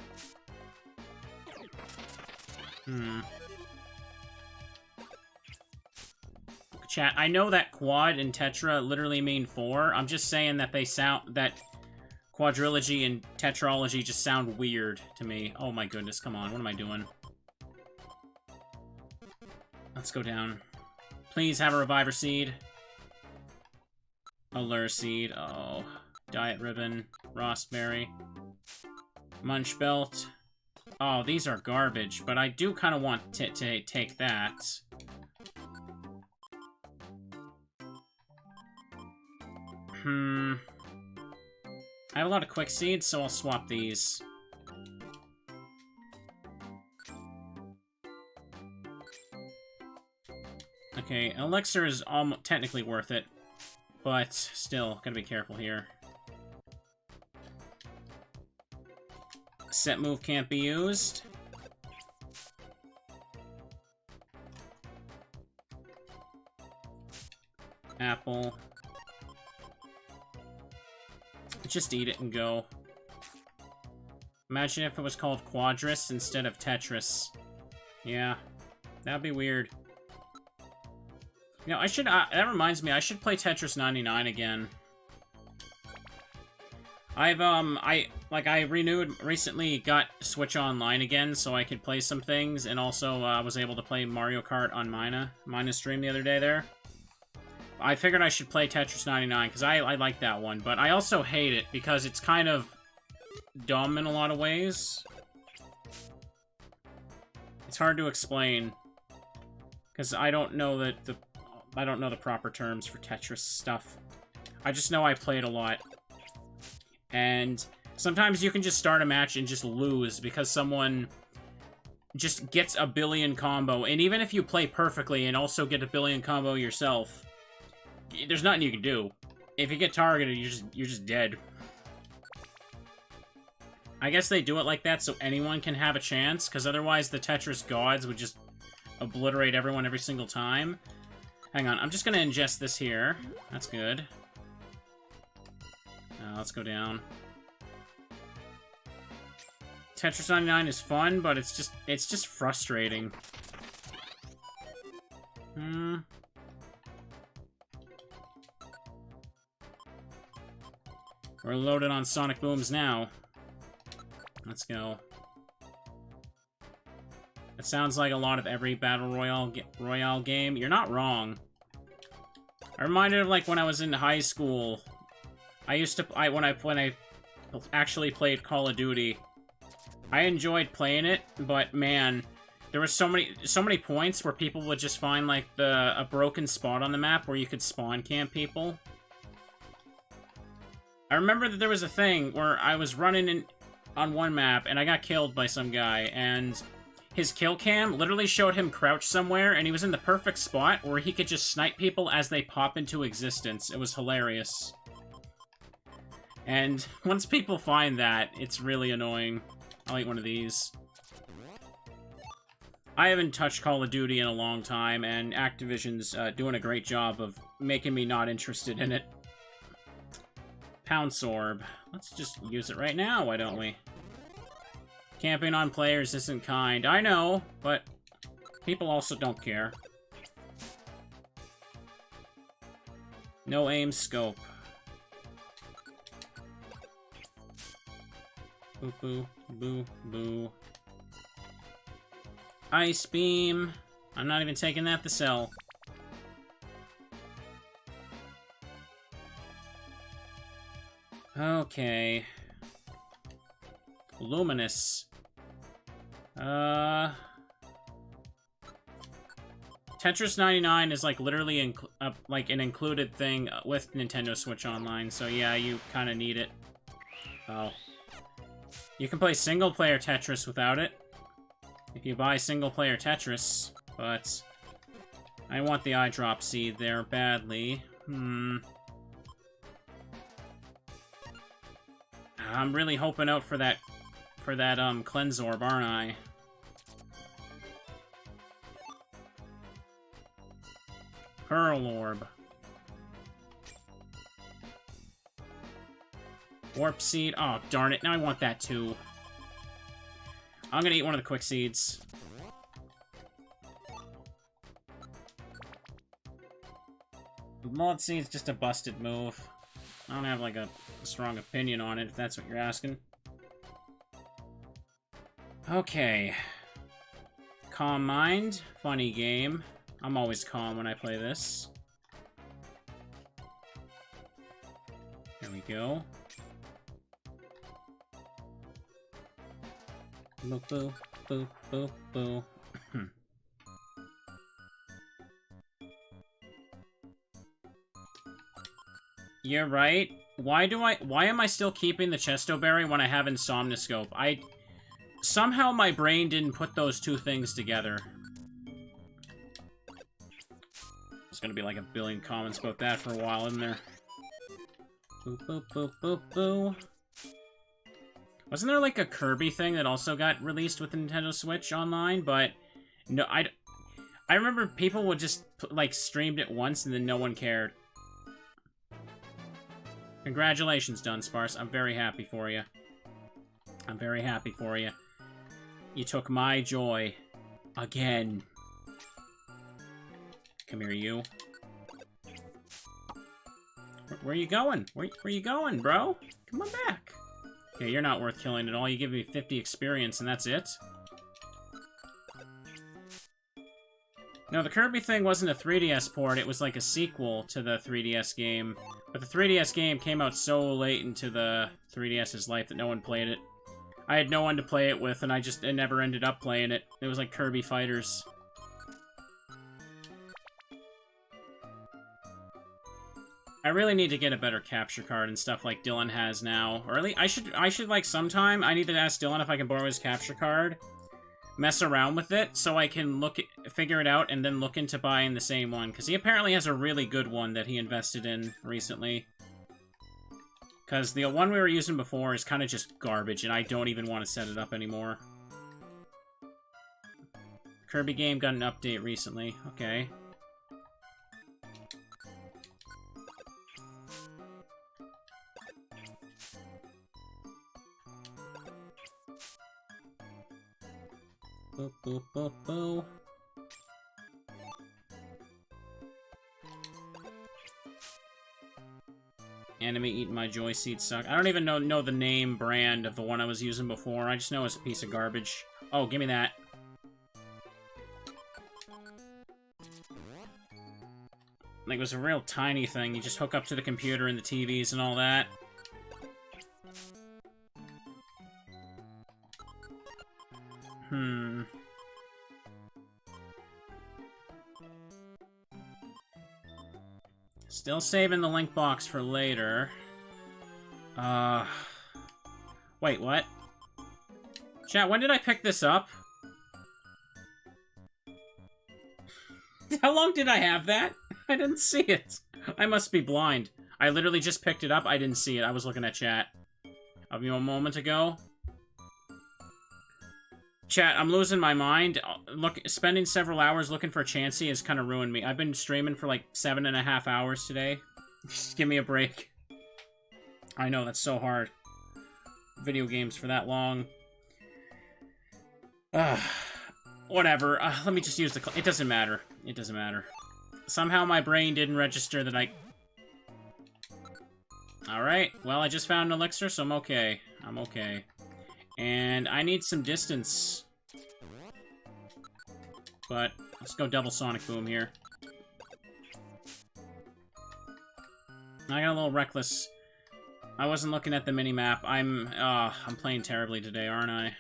Chat, I know that quad and tetra literally mean 4. I'm just saying that they sound... that quadrilogy and tetralogy just sound weird to me. Oh my goodness, come on. What am I doing? Let's go down. Please have a Reviver Seed. A Lure Seed. Oh. Diet Ribbon. Rostberry. Munch Belt. Oh, these are garbage, but I do kind of want to take that. I have a lot of Quick Seeds, so I'll swap these. Okay, an Elixir is almost technically worth it, but still, gotta be careful here. Set move can't be used. Apple. Just eat it and go. Imagine if it was called Quadris instead of Tetris. Yeah, that'd be weird. You know, I should, that reminds me, I should play Tetris 99 again. I've, I recently got Switch Online again, so I could play some things, and also, was able to play Mario Kart on Mina's stream the other day there. I figured I should play Tetris 99, because I like that one, but I also hate it, because it's kind of dumb in a lot of ways. It's hard to explain, because I don't know the proper terms for Tetris stuff. I just know I played a lot. And sometimes you can just start a match and just lose because someone just gets a billion combo. And even if you play perfectly and also get a billion combo yourself, there's nothing you can do. If you get targeted, you're just dead. I guess they do it like that so anyone can have a chance, because otherwise the Tetris gods would just obliterate everyone every single time. Hang on, I'm just gonna ingest this here. That's good. Let's go down. Tetris 99 is fun, but it's just frustrating. We're loaded on Sonic Booms now. Let's go. It sounds like a lot of every Battle Royale game. You're not wrong. I'm reminded of, like, when I was in high school. When I actually played Call of Duty, I enjoyed playing it, but man, there was so many points where people would just find, like, a broken spot on the map where you could spawn camp people. I remember that there was a thing where I was running on one map, and I got killed by some guy, and his kill cam literally showed him crouched somewhere, and he was in the perfect spot where he could just snipe people as they pop into existence. It was hilarious. And once people find that, it's really annoying. I'll eat one of these. I haven't touched Call of Duty in a long time, and Activision's doing a great job of making me not interested in it. Pound Sorb. Let's just use it right now, why don't we? Camping on players isn't kind. I know, but people also don't care. No aim scope. Boo, boo, boo, boo. Ice Beam. I'm not even taking that to sell. Okay. Luminous. Tetris 99 is, like, literally like an included thing with Nintendo Switch Online, so yeah, you kind of need it. Oh. You can play single-player Tetris without it, if you buy single-player Tetris, but I want the eyedrop seed there badly. I'm really hoping out for that cleanse orb, aren't I? Pearl orb. Warp seed. Oh, darn it. Now I want that too. I'm gonna eat one of the quick seeds. Mullet seed's just a busted move. I don't have, like, a strong opinion on it, if that's what you're asking. Okay. Calm Mind. Funny game. I'm always calm when I play this. There we go. Boo, boo, boo, boo, boo. You're right. Why am I still keeping the Chesto Berry when I have Insomnoscope? Somehow my brain didn't put those two things together. There's gonna be like a billion comments about that for a while, isn't there? Boo, boo, boo, boo, boo. Wasn't there, like, a Kirby thing that also got released with the Nintendo Switch Online? But, no, I remember people would just, like, streamed it once and then no one cared. Congratulations, Dunsparce. I'm very happy for you. I'm very happy for you. You took my joy. Again. Come here, you. Where are you going? Where are you going, bro? Come on back. Yeah, you're not worth killing at all. You give me 50 experience and that's it? No, the Kirby thing wasn't a 3DS port. It was like a sequel to the 3DS game. But the 3DS game came out so late into the 3DS's life that no one played it. I had no one to play it with, and I never ended up playing it. It was like Kirby Fighters. I really need to get a better capture card and stuff like Dylan has now. Or at least I should like sometime, I need to ask Dylan if I can borrow his capture card. Mess around with it so I can figure it out and then look into buying the same one. Because he apparently has a really good one that he invested in recently. Because the one we were using before is kind of just garbage, and I don't even want to set it up anymore. Kirby game got an update recently. Okay. Boop, boop, boop, boop. Anime eating my joy seeds suck. I don't even know the name brand of the one I was using before. I just know it's a piece of garbage. Oh, give me that. Like, it was a real tiny thing. You just hook up to the computer and the TVs and all that. Still saving the link box for later. Wait, what? Chat, when did I pick this up? How long did I have that? I didn't see it. I must be blind. I literally just picked it up. I didn't see it. I was looking at chat of you a moment ago. Chat, I'm losing my mind. Spending several hours looking for Chansey has kind of ruined me. I've been streaming for like 7.5 hours today. Just give me a break. I know, that's so hard. Video games for that long. Whatever. Let me just use the... It doesn't matter. It doesn't matter. Somehow my brain didn't register that I... Alright. Well, I just found an elixir, so I'm okay. I'm okay. And I need some distance. But let's go double Sonic Boom here. I got a little reckless. I wasn't looking at the mini-map. I'm playing terribly today, aren't I?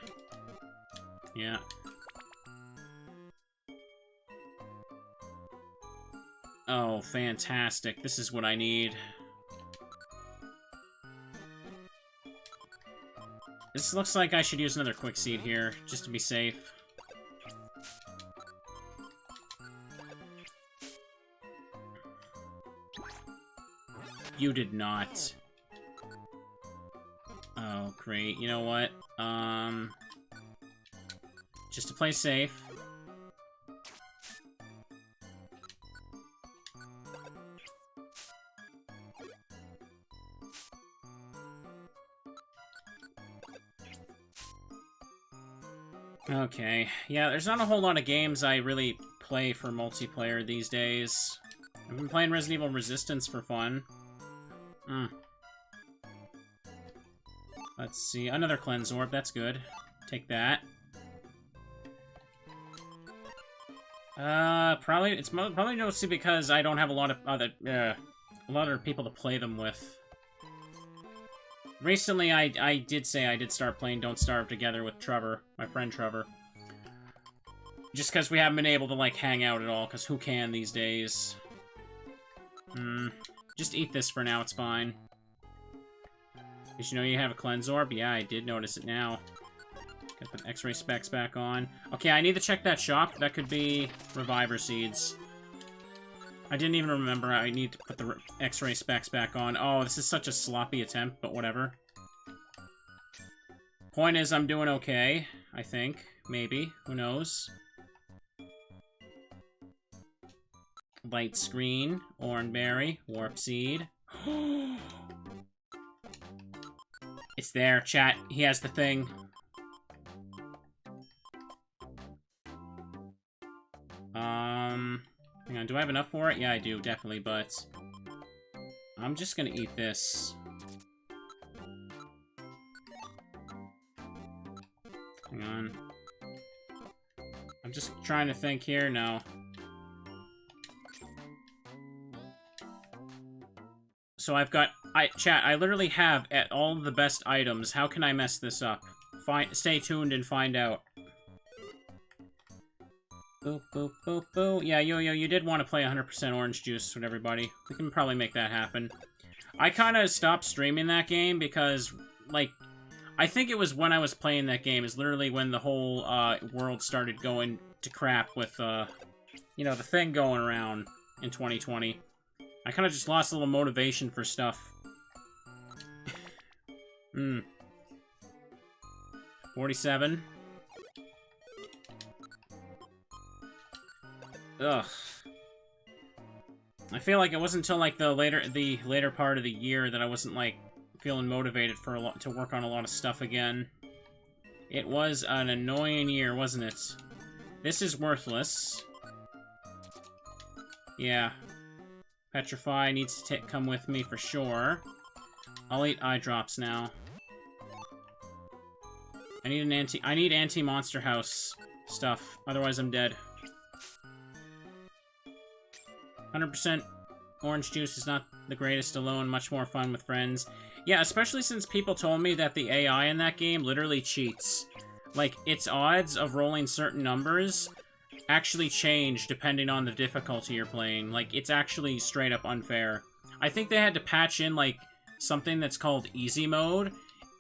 Yeah. Oh, fantastic. This is what I need. This looks like I should use another Quick Seed here, just to be safe. You did not. Oh, great. You know what? Just to play safe. Okay. Yeah, there's not a whole lot of games I really play for multiplayer these days. I've been playing Resident Evil Resistance for fun. Let's see. Another Cleanse Orb. That's good. Take that. Probably mostly because I don't have a lot of people to play them with. Recently, I did start playing Don't Starve together with Trevor, my friend Trevor. Just because we haven't been able to, like, hang out at all, because who can these days? Just eat this for now, it's fine. Did you know you have a Cleanse Orb? Yeah, I did notice it now. Gotta put X-ray specs back on. Okay, I need to check that shop. That could be Reviver Seeds. I didn't even remember I need to put the X-ray specs back on. Oh, this is such a sloppy attempt, but whatever. Point is, I'm doing okay, I think. Maybe. Who knows? Light Screen, Oranberry, Warp Seed. It's there, chat. He has the thing. Hang on, do I have enough for it? Yeah, I do, definitely, but... I'm just gonna eat this. Hang on. I'm just trying to think here. No. So I've got... Chat, I literally have at all the best items. How can I mess this up? Stay tuned and find out. Boop, boop, boop, boop. Yeah, Yo-Yo, you did want to play 100% orange juice with everybody. We can probably make that happen. I kind of stopped streaming that game because, like, I think it was when I was playing that game is literally when the whole world started going to crap with, you know, the thing going around in 2020. I kind of just lost a little motivation for stuff. 47. Ugh. I feel like it wasn't until like the later part of the year that I wasn't like feeling motivated to work on a lot of stuff again. It was an annoying year, wasn't it? This is worthless. Yeah. Petrify needs to come with me for sure. I'll eat eye drops now. I need anti-monster house stuff, otherwise I'm dead. 100% orange juice is not the greatest alone, much more fun with friends. Yeah, especially since people told me that the AI in that game literally cheats. Like, its odds of rolling certain numbers actually change depending on the difficulty you're playing. Like, it's actually straight up unfair. I think they had to patch in, like, something that's called easy mode,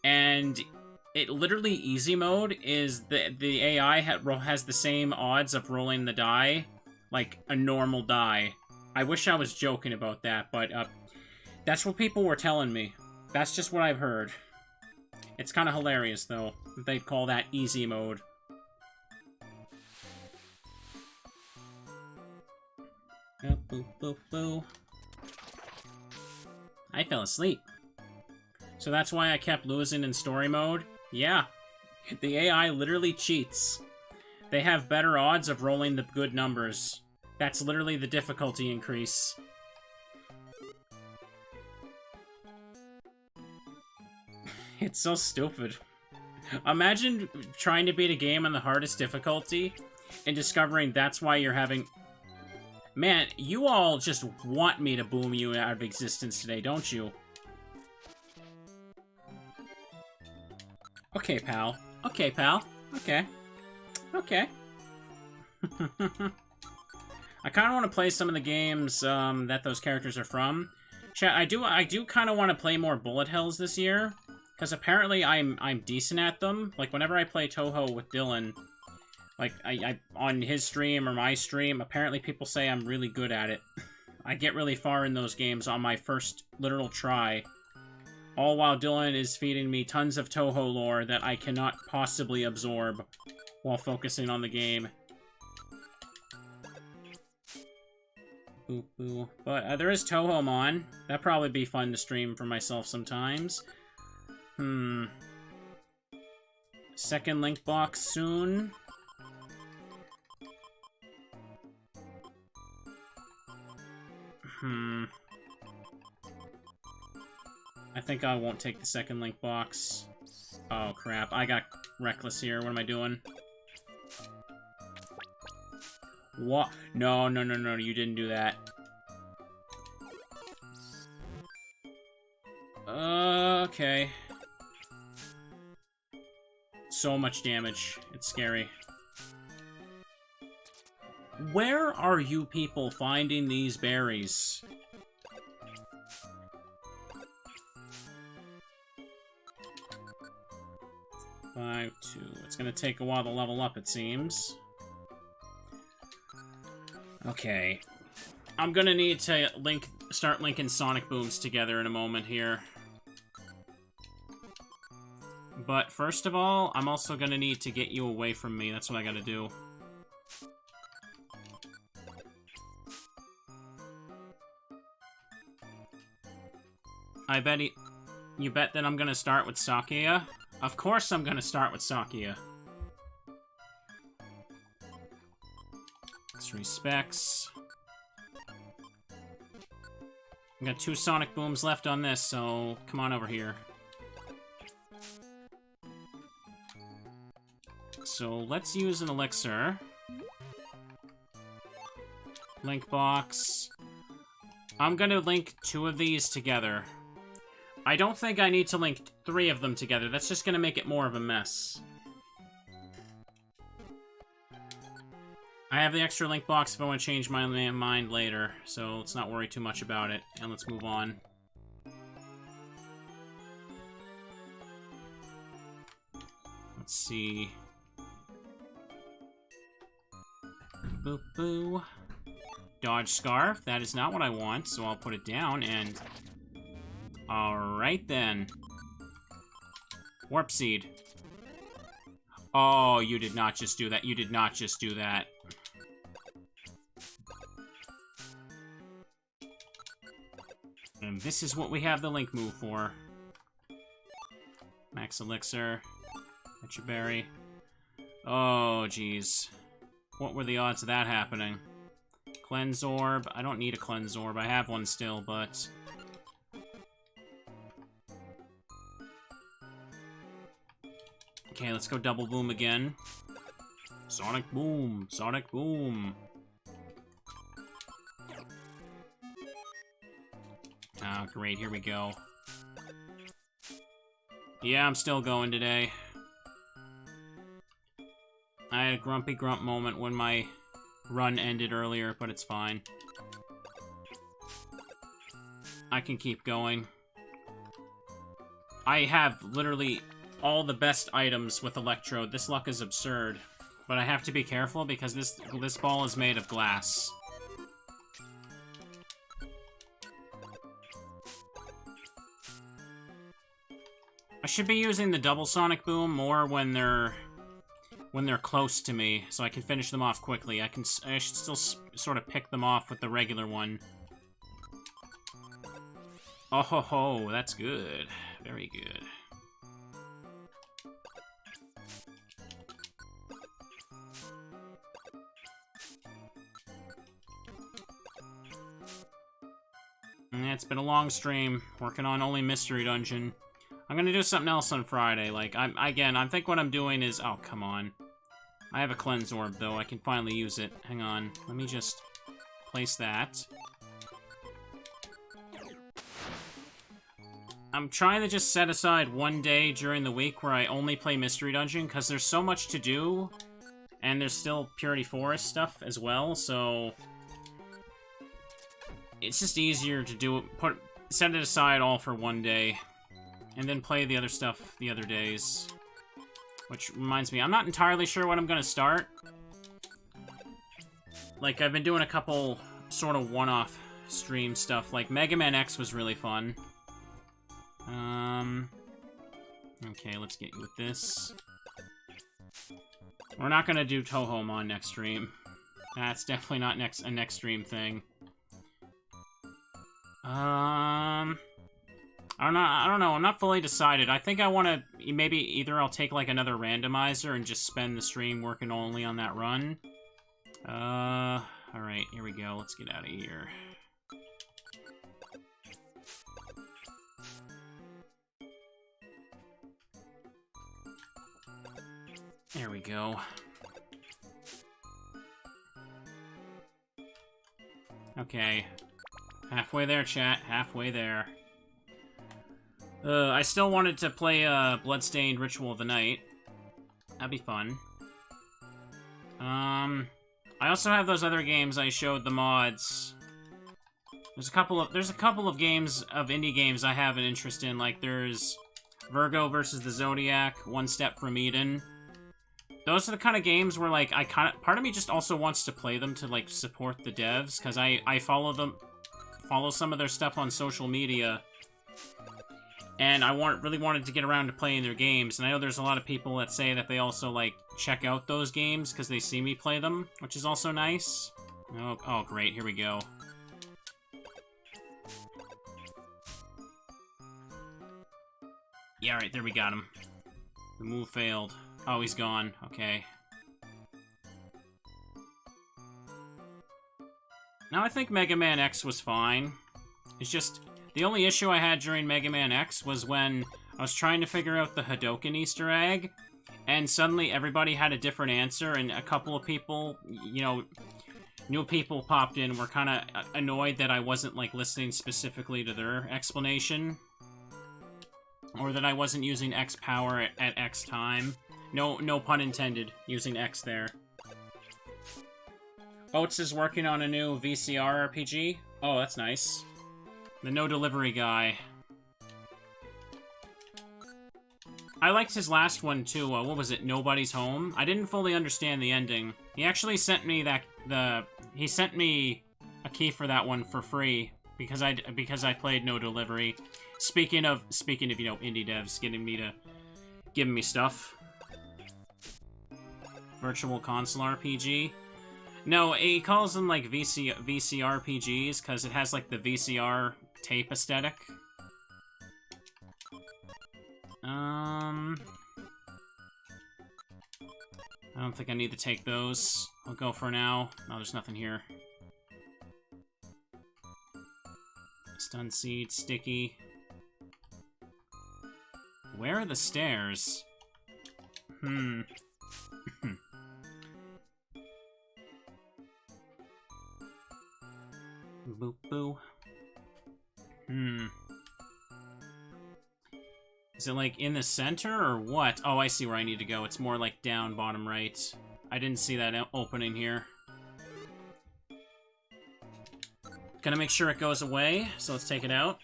and it literally easy mode is the AI has the same odds of rolling the die like a normal die. I wish I was joking about that, but that's what people were telling me. That's just what I've heard. It's kind of hilarious, though, that they'd call that easy mode. Boo, boo, boo. I fell asleep. So that's why I kept losing in story mode? Yeah. The AI literally cheats. They have better odds of rolling the good numbers. That's literally the difficulty increase. It's so stupid. Imagine trying to beat a game on the hardest difficulty and discovering that's why you're having... Man, you all just want me to boom you out of existence today, don't you? Okay, pal. Okay, pal. Okay. Okay. I kind of want to play some of the games that those characters are from. Chat, I do kind of want to play more bullet hells this year, because apparently I'm decent at them. Like whenever I play Toho with Dylan, like I on his stream or my stream, apparently people say I'm really good at it. I get really far in those games on my first literal try. All while Dylan is feeding me tons of Toho lore that I cannot possibly absorb while focusing on the game. Boop, boo. But there is Tohomon. That'd probably be fun to stream for myself sometimes. Second link box soon. I think I won't take the second link box. Oh, crap. I got reckless here. What am I doing? What? No, no, no, no, you didn't do that. Okay. So much damage. It's scary. Where are you people finding these berries? Five, 2. It's gonna take a while to level up, it seems. Okay. I'm gonna need to start linking Sonic Booms together in a moment here. But first of all, I'm also gonna need to get you away from me. That's what I gotta do. I bet he... You bet that I'm gonna start with Sakuya? Of course I'm gonna start with Sakuya. 3 specs. I got 2 Sonic Booms left on this, so come on over here. So let's use an elixir. Link box. I'm gonna link 2 of these together. I don't think I need to link 3 of them together. That's just gonna make it more of a mess. I have the extra link box if I want to change my mind later, so let's not worry too much about it, and let's move on. Let's see. Boop boo. Dodge Scarf. That is not what I want, so I'll put it down, and... Alright then. Warp Seed. Oh, you did not just do that. You did not just do that. And this is what we have the Link move for. Max Elixir. Etcha Berry. Oh, jeez. What were the odds of that happening? Cleanse Orb. I don't need a Cleanse Orb. I have one still, but... Okay, let's go Double Boom again. Sonic Boom! Sonic Boom! Oh, great, here we go. Yeah, I'm still going today. I had a Grumpy Grump moment when my run ended earlier, but it's fine. I can keep going. I have literally all the best items with Electrode. This luck is absurd. But I have to be careful because this ball is made of glass. I should be using the double Sonic Boom more when they're close to me, so I can finish them off quickly. I should still sort of pick them off with the regular one. Oh ho ho, that's good. Very good. It's been a long stream, working on only Mystery Dungeon. I'm gonna do something else on Friday, like, I think what I'm doing is... Oh, come on. I have a Cleanse Orb, though. I can finally use it. Hang on. Let me just place that. I'm trying to just set aside one day during the week where I only play Mystery Dungeon, because there's so much to do, and there's still Purity Forest stuff as well, so... It's just easier to do set it aside all for one day, and then play the other stuff the other days. Which reminds me, I'm not entirely sure what I'm gonna start. Like, I've been doing a couple sort of one-off stream stuff, like Mega Man X was really fun. Okay, let's get you with this. We're not gonna do Touhou next stream. That's definitely not a next stream thing. I don't know. I'm not fully decided. I think I want to... Maybe either I'll take, like, another randomizer and just spend the stream working only on that run. Alright, here we go. Let's get out of here. There we go. Okay. Halfway there, chat. Halfway there. I still wanted to play Bloodstained Ritual of the Night. That'd be fun. I also have those other games I showed the mods. There's a couple of games of indie games I have an interest in. Like there's Virgo versus the Zodiac, One Step from Eden. Those are the kind of games where like part of me just also wants to play them to like support the devs because I follow some of their stuff on social media. And I really wanted to get around to playing their games. And I know there's a lot of people that say that they also, like, check out those games because they see me play them, which is also nice. Oh, great. Here we go. Yeah, alright, there we got him. The move failed. Oh, he's gone. Okay. Now, I think Mega Man X was fine. It's just, the only issue I had during Mega Man X was when I was trying to figure out the Hadoken Easter egg, and suddenly everybody had a different answer, and a couple of people, you know, new people popped in, were kind of annoyed that I wasn't, like, listening specifically to their explanation. Or that I wasn't using X power at X time. No pun intended, using X there. Oats is working on a new VCR RPG. Oh, that's nice. The no delivery guy. I liked his last one too. What was it? Nobody's Home. I didn't fully understand the ending. He actually sent me he sent me a key for that one for free because I played no delivery. Speaking of you know, indie devs giving me stuff. Virtual console RPG. No, he calls them like VCRPGs because it has like the VCR tape aesthetic. I don't think I need to take those. I'll go for now. No, there's nothing here. Stun Seed, Sticky. Where are the stairs? Boop, boo. Is it, like, in the center, or what? Oh, I see where I need to go. It's more, like, down, bottom right. I didn't see that opening here. Gonna make sure it goes away, so let's take it out.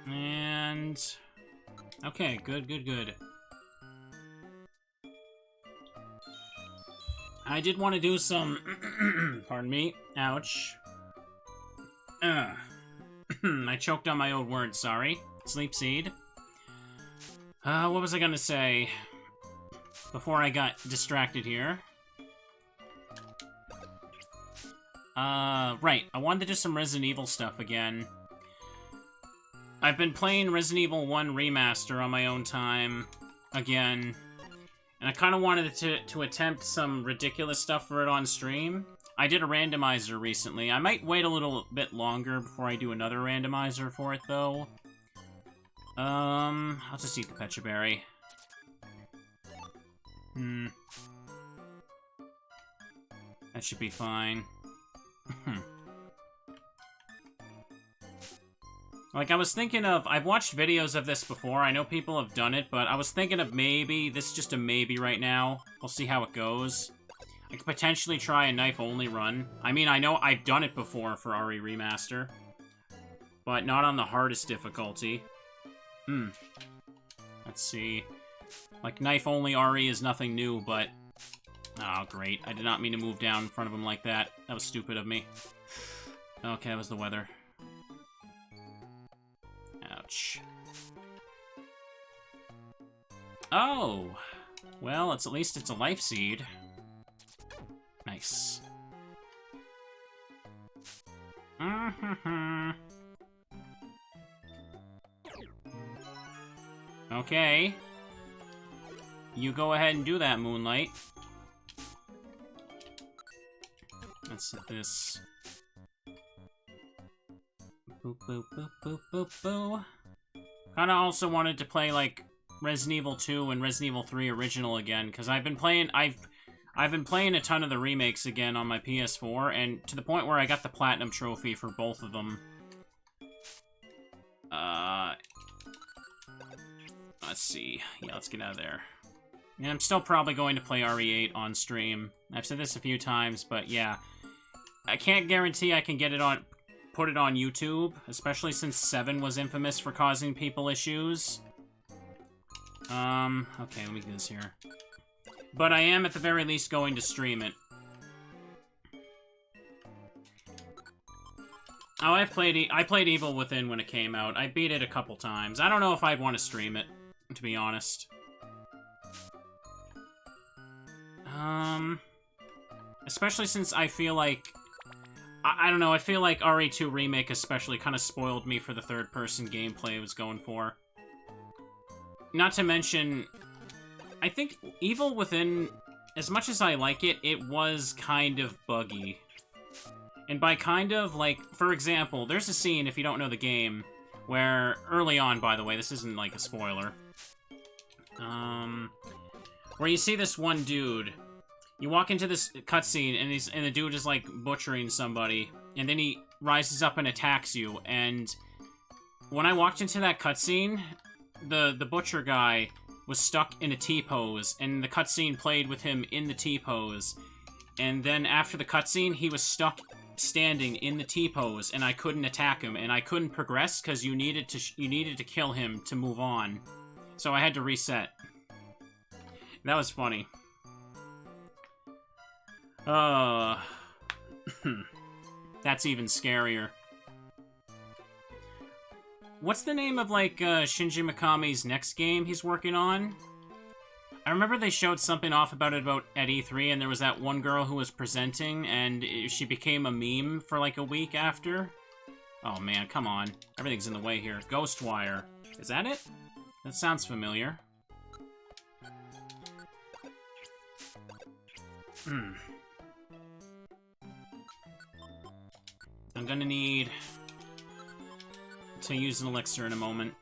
And... okay, good, good, good. I did want to do some... pardon me. Ouch. I choked on my own words, sorry. Sleep Seed. What was I gonna say? Before I got distracted here. Right. I wanted to do some Resident Evil stuff again. I've been playing Resident Evil 1 Remaster on my own time, again. And I kind of wanted to attempt some ridiculous stuff for it on stream. I did a randomizer recently. I might wait a little bit longer before I do another randomizer for it, though. I'll just eat the Pecha Berry. That should be fine. Like, I was thinking of... I've watched videos of this before. I know people have done it, but I was thinking of maybe... This is just a maybe right now. We'll see how it goes. I could potentially try a knife-only run. I mean, I know I've done it before for RE Remaster. But not on the hardest difficulty. Let's see. Like, knife-only RE is nothing new, but... oh, great. I did not mean to move down in front of him like that. That was stupid of me. Okay, that was the weather. Ouch. Oh! Well, at least it's a life seed. Nice. Okay. You go ahead and do that, Moonlight. Let's hit this. Boop, boop, boop, boop, boop, boop. Kinda also wanted to play, like, Resident Evil 2 and Resident Evil 3 Original again, because I've been playing a ton of the remakes again on my PS4, and to the point where I got the Platinum Trophy for both of them. Let's see. Yeah, let's get out of there. And I'm still probably going to play RE8 on stream. I've said this a few times, but yeah. I can't guarantee I can get it on... put it on YouTube, especially since 7 was infamous for causing people issues. Okay, let me do this here. But I am, at the very least, going to stream it. Oh, I played Evil Within when it came out. I beat it a couple times. I don't know if I'd want to stream it, to be honest. Especially since I feel like... I don't know, I feel like RE2 Remake especially kind of spoiled me for the third-person gameplay it was going for. Not to mention, I think Evil Within, as much as I like it, it was kind of buggy. And by kind of, like, for example, there's a scene, if you don't know the game, where, early on, by the way, this isn't, like, a spoiler, where you see this one dude. You walk into this cutscene, and the dude is, like, butchering somebody, and then he rises up and attacks you, and when I walked into that cutscene, the butcher guy was stuck in a T-pose, and the cutscene played with him in the T-pose, and then after the cutscene, he was stuck standing in the T-pose, and I couldn't attack him, and I couldn't progress, because you needed to kill him to move on, so I had to reset. That was funny. That's even scarier. What's the name of, like, Shinji Mikami's next game he's working on? I remember they showed something off about it at E3, and there was that one girl who was presenting, and she became a meme for, like, a week after. Oh, man, come on. Everything's in the way here. Ghostwire. Is that it? That sounds familiar. I'm gonna need to use an elixir in a moment.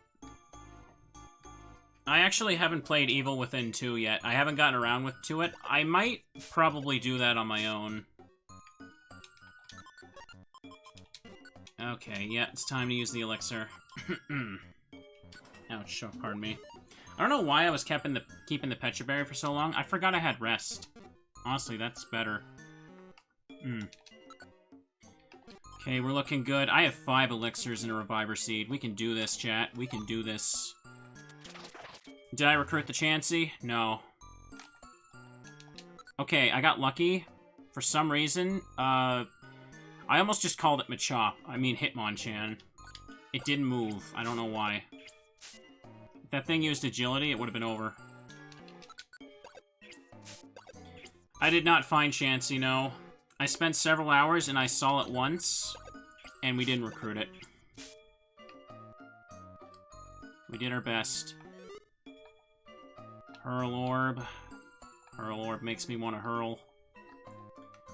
I actually haven't played Evil Within 2 yet. I haven't gotten around to it. I might probably do that on my own. Okay, yeah, it's time to use the elixir. Ouch, oh, pardon me. I don't know why I was keeping the Petra Berry for so long. I forgot I had rest. Honestly, that's better. Okay, we're looking good. I have 5 elixirs and a reviver seed. We can do this, chat. We can do this. Did I recruit the Chansey? No. Okay, I got lucky. For some reason, I almost just called it Machop. I mean Hitmonchan. It didn't move. I don't know why. If that thing used agility, it would have been over. I did not find Chansey, no. I spent several hours and I saw it once, and we didn't recruit it. We did our best. Hurl Orb. Hurl Orb makes me want to hurl.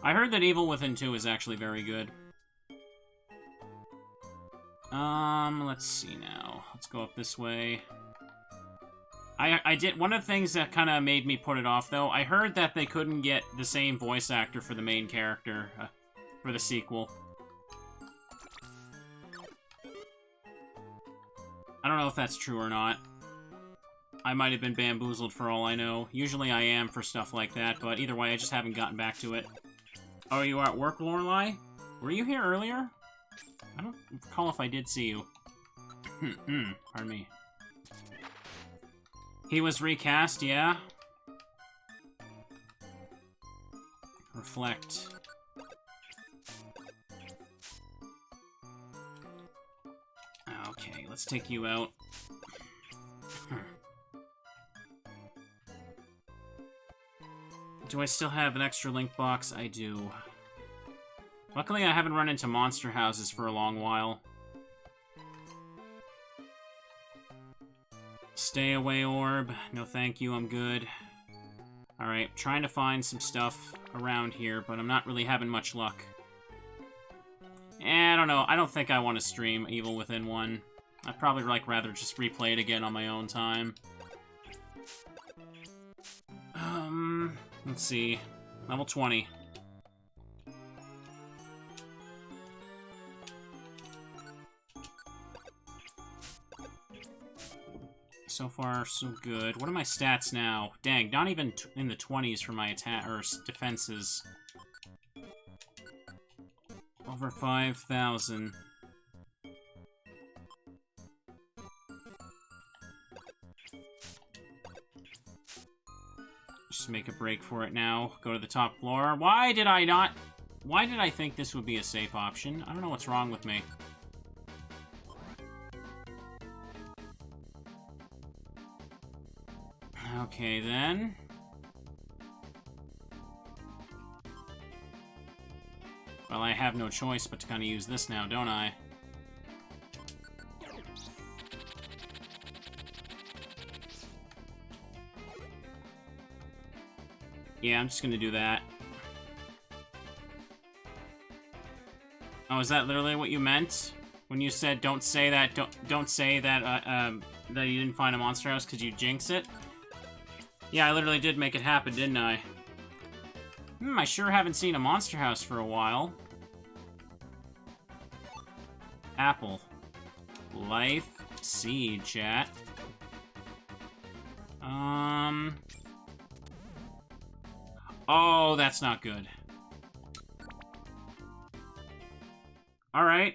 I heard that Evil Within 2 is actually very good. Let's see now. Let's go up this way. I did, one of the things that kind of made me put it off, though, I heard that they couldn't get the same voice actor for the main character, for the sequel. I don't know if that's true or not. I might have been bamboozled for all I know. Usually I am for stuff like that, but either way, I just haven't gotten back to it. Oh, you are at work, Lorelei? Were you here earlier? I don't recall if I did see you. Pardon me. He was recast, yeah? Reflect. Okay, let's take you out. Do I still have an extra link box? I do. Luckily, I haven't run into monster houses for a long while. Stay away, Orb. No thank you, I'm good. Alright, trying to find some stuff around here, but I'm not really having much luck. I don't know. I don't think I want to stream Evil Within 1. I'd probably rather just replay it again on my own time. Let's see. Level 20. So far, so good. What are my stats now? Dang, not even in the 20s for my attack or defenses. Over 5,000. Just make a break for it now. Go to the top floor. Why did I think this would be a safe option? I don't know what's wrong with me. Okay, then. Well, Well, I have no choice but to kind of use this now, don't I? Yeah, I'm just gonna do that. Oh, is that literally what you meant? When you said don't say that, don't say that, that you didn't find a monster house because you jinx it? Yeah, I literally did make it happen, didn't I? I sure haven't seen a monster house for a while. Apple. Life. Seed, chat. Oh, that's not good. Alright.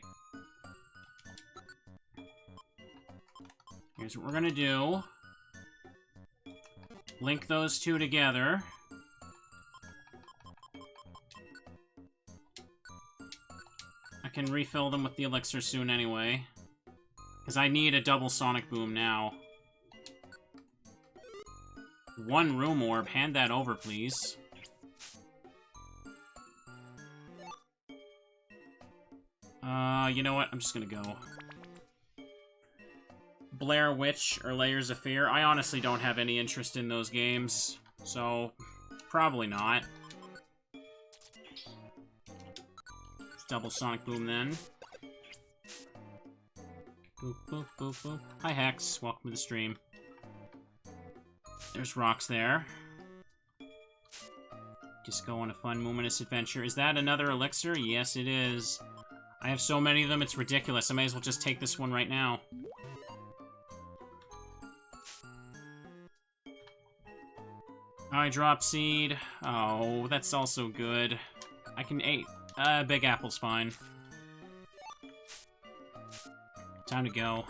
Here's what we're gonna do. Link those two together. I can refill them with the elixir soon anyway. Because I need a double sonic boom now. One room orb. Hand that over, please. You know what? I'm just gonna go. Blair Witch or Layers of Fear. I honestly don't have any interest in those games, so probably not. Let's double Sonic Boom then. Boop, boop, boop, boop. Hi, Hex. Welcome to the stream. There's rocks there. Just go on a fun, momentous adventure. Is that another elixir? Yes, it is. I have so many of them, it's ridiculous. I may as well just take this one right now. I drop seed. Oh, that's also good. I can eat. Big apple's fine. Time to go.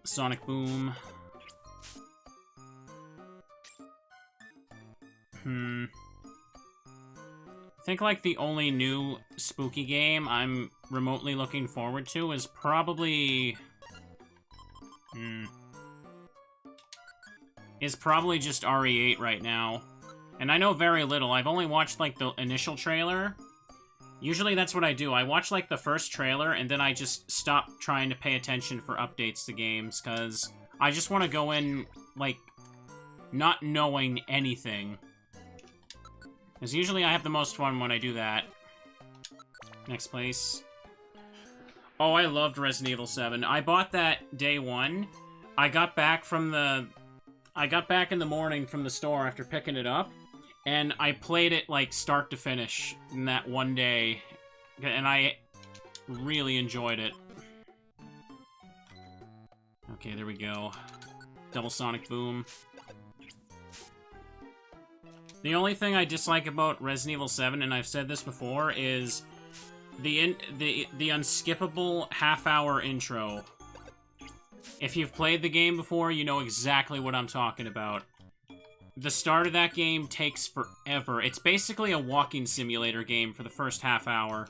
Sonic Boom. I think, like, the only new spooky game I'm remotely looking forward to is probably... is probably just RE8 right now. And I know very little. I've only watched, like, the initial trailer. Usually that's what I do. I watch, like, the first trailer, and then I just stop trying to pay attention for updates to games, because I just want to go in, like, not knowing anything. Because usually I have the most fun when I do that. Next place. Oh, I loved Resident Evil 7. I bought that day one. I got back in the morning from the store after picking it up, and I played it, like, start to finish in that one day, and I really enjoyed it. Okay, there we go. Double Sonic Boom. The only thing I dislike about Resident Evil 7, and I've said this before, is the unskippable half-hour intro. If you've played the game before, you know exactly what I'm talking about. The start of that game takes forever. It's basically a walking simulator game for the first half hour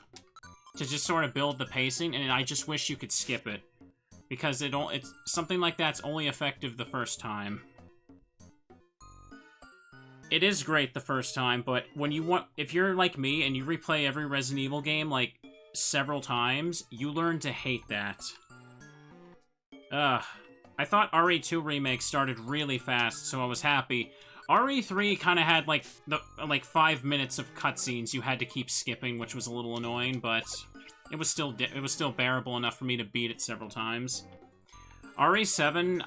to just sort of build the pacing, and I just wish you could skip it. Because it's something like that's only effective the first time. It is great the first time, but when if you're like me and you replay every Resident Evil game, like, several times, you learn to hate that. I thought RE2 Remake started really fast, so I was happy. RE3 kind of had, like 5 minutes of cutscenes you had to keep skipping, which was a little annoying, but it was still bearable enough for me to beat it several times. RE7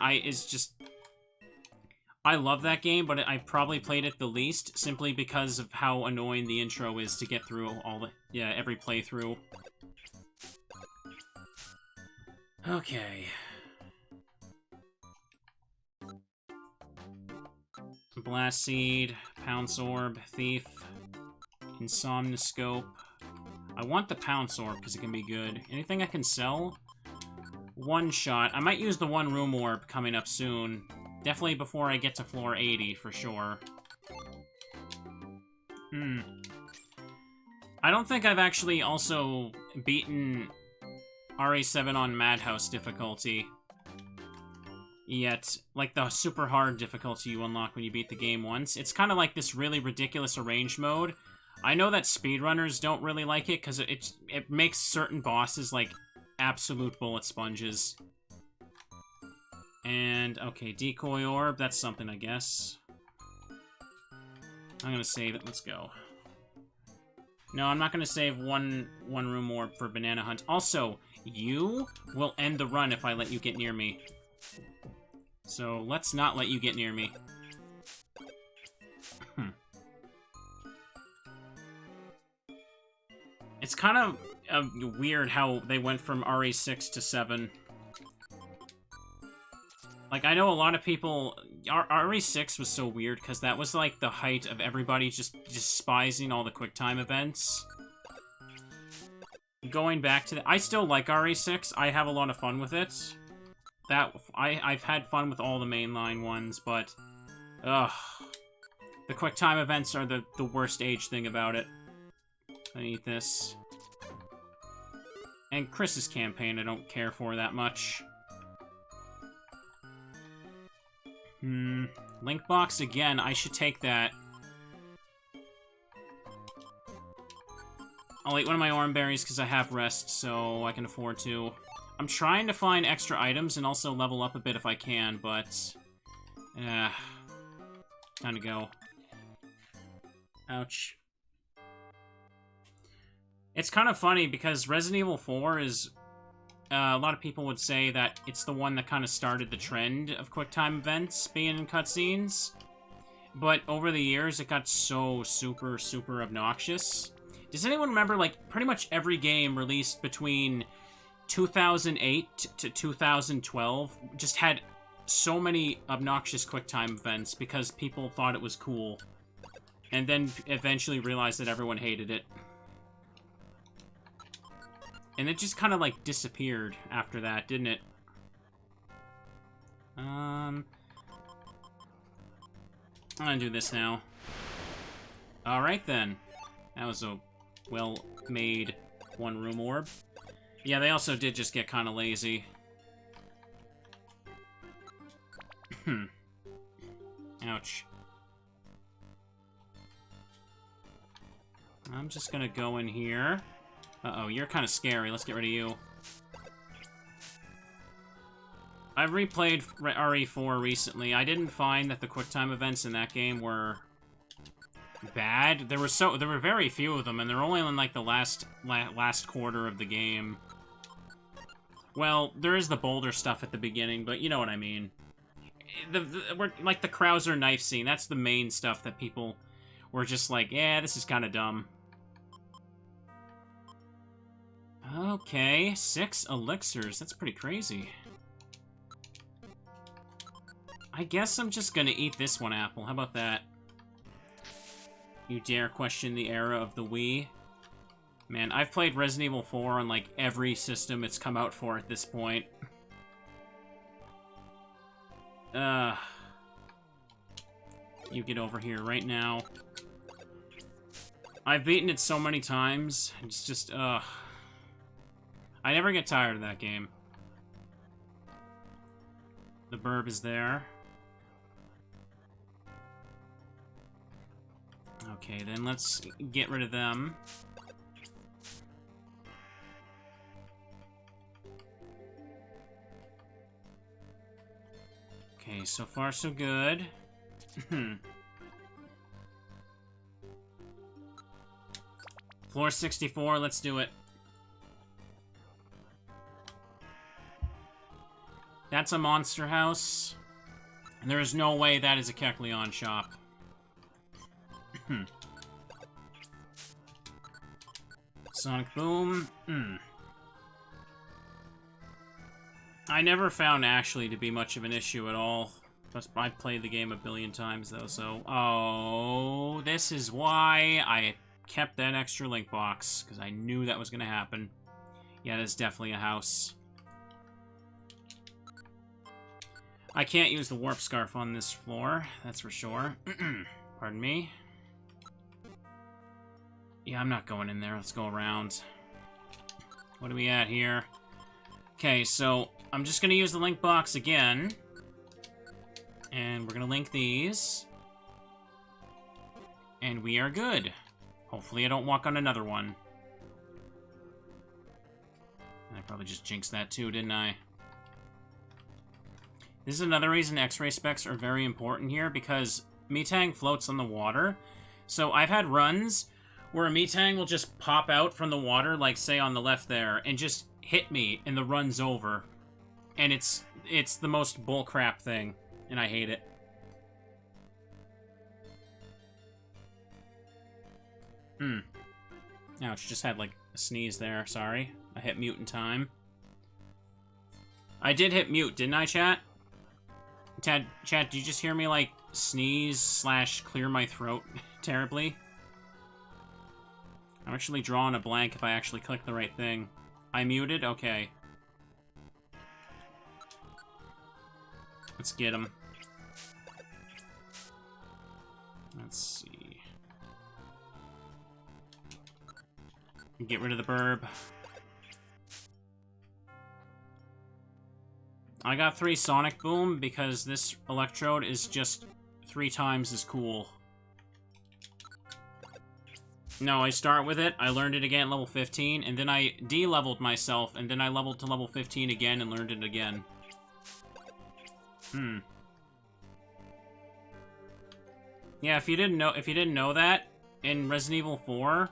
I love that game, but I probably played it the least, simply because of how annoying the intro is to get through every playthrough. Okay. Blast Seed, Pounce Orb, Thief, Insomnoscope. I want the Pounce Orb because it can be good. Anything I can sell? One shot. I might use the one room orb coming up soon. Definitely before I get to floor 80, for sure. I don't think I've actually also beaten RE7 on Madhouse difficulty. yet, like, the super hard difficulty you unlock when you beat the game once. It's kind of like this really ridiculous arranged mode. I know that speedrunners don't really like it, because it makes certain bosses, like, absolute bullet sponges. And, okay, decoy orb, that's something, I guess. I'm gonna save it, let's go. No, I'm not gonna save one room orb for banana hunt. Also, you will end the run if I let you get near me. So, let's not let you get near me. It's kind of weird how they went from RE6 to 7. Like, I know a lot of people... RE6 was so weird, because that was, like, the height of everybody just despising all the QuickTime events. Going back to the... I still like RE6. I have a lot of fun with it. I've had fun with all the mainline ones, but... Ugh. The QuickTime events are the worst age thing about it. I need this. And Chris's campaign I don't care for that much. Link box again. I should take that. I'll eat one of my orange berries because I have rest, so I can afford to. I'm trying to find extra items and also level up a bit if I can, but... time to go. Ouch. It's kind of funny because Resident Evil 4 is... a lot of people would say that it's the one that kind of started the trend of QuickTime events being in cutscenes. But over the years, it got so super, super obnoxious. Does anyone remember, like, pretty much every game released between 2008 to 2012 just had so many obnoxious QuickTime events because people thought it was cool. And then eventually realized that everyone hated it. And it just kind of, like, disappeared after that, didn't it? I'm gonna do this now. Alright, then. That was a well-made one-room orb. Yeah, they also did just get kind of lazy. Ouch. I'm just gonna go in here. Uh-oh, you're kind of scary. Let's get rid of you. I replayed RE4 recently. I didn't find that the QuickTime events in that game were bad. There were very few of them, and they're only in like the last quarter of the game. Well, there is the boulder stuff at the beginning, but you know what I mean. We're like the Krauser knife scene. That's the main stuff that people were just like, yeah, this is kind of dumb. Okay, 6 elixirs. That's pretty crazy. I guess I'm just gonna eat this one apple. How about that? You dare question the era of the Wii? Man, I've played Resident Evil 4 on, like, every system it's come out for at this point. You get over here right now. I've beaten it so many times. It's just, I never get tired of that game. The burb is there. Okay, then let's get rid of them. Okay, so far so good. Floor 64, let's do it. That's a monster house. And there is no way that is a Kecleon shop. Sonic Boom. I never found Ashley to be much of an issue at all. I've played the game a billion times, though, so... Oh, this is why I kept that extra link box, because I knew that was going to happen. Yeah, that's definitely a house. I can't use the warp scarf on this floor, that's for sure. Pardon me. Yeah, I'm not going in there. Let's go around. What are we at here? Okay, so I'm just going to use the link box again. And we're gonna link these. And we are good. Hopefully I don't walk on another one. I probably just jinxed that too, didn't I? This is another reason X-ray specs are very important here, because Metang floats on the water. So I've had runs where a Metang will just pop out from the water, like say on the left there, and just hit me, and the run's over. And it's the most bullcrap thing, and I hate it. Ouch, just had like a sneeze there, sorry. I hit mute in time. I did hit mute, didn't I, chat? Chat, did you just hear me, like, sneeze / clear my throat terribly? I'm actually drawing a blank if I actually click the right thing. I muted? Okay. Let's get him. Let's see. Get rid of the burb. I got 3 Sonic Boom because this electrode is just 3 times as cool. No, I start with it, I learned it again at level 15, and then I de-leveled myself, and then I leveled to level 15 again and learned it again. Yeah, if you didn't know that, in Resident Evil 4,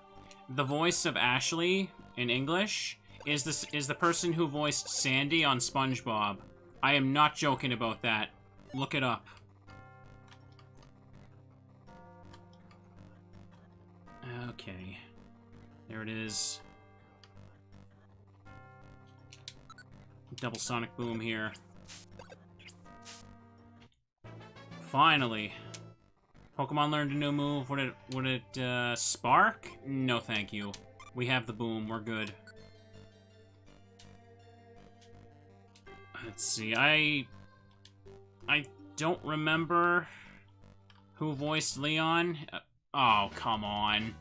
the voice of Ashley in English is the person who voiced Sandy on SpongeBob. I am not joking about that. Look it up. Okay. There it is. Double Sonic Boom here. Finally. Pokemon learned a new move. Would it spark? No, thank you. We have the boom. We're good. Let's see. I don't remember who voiced Leon. Oh, come on.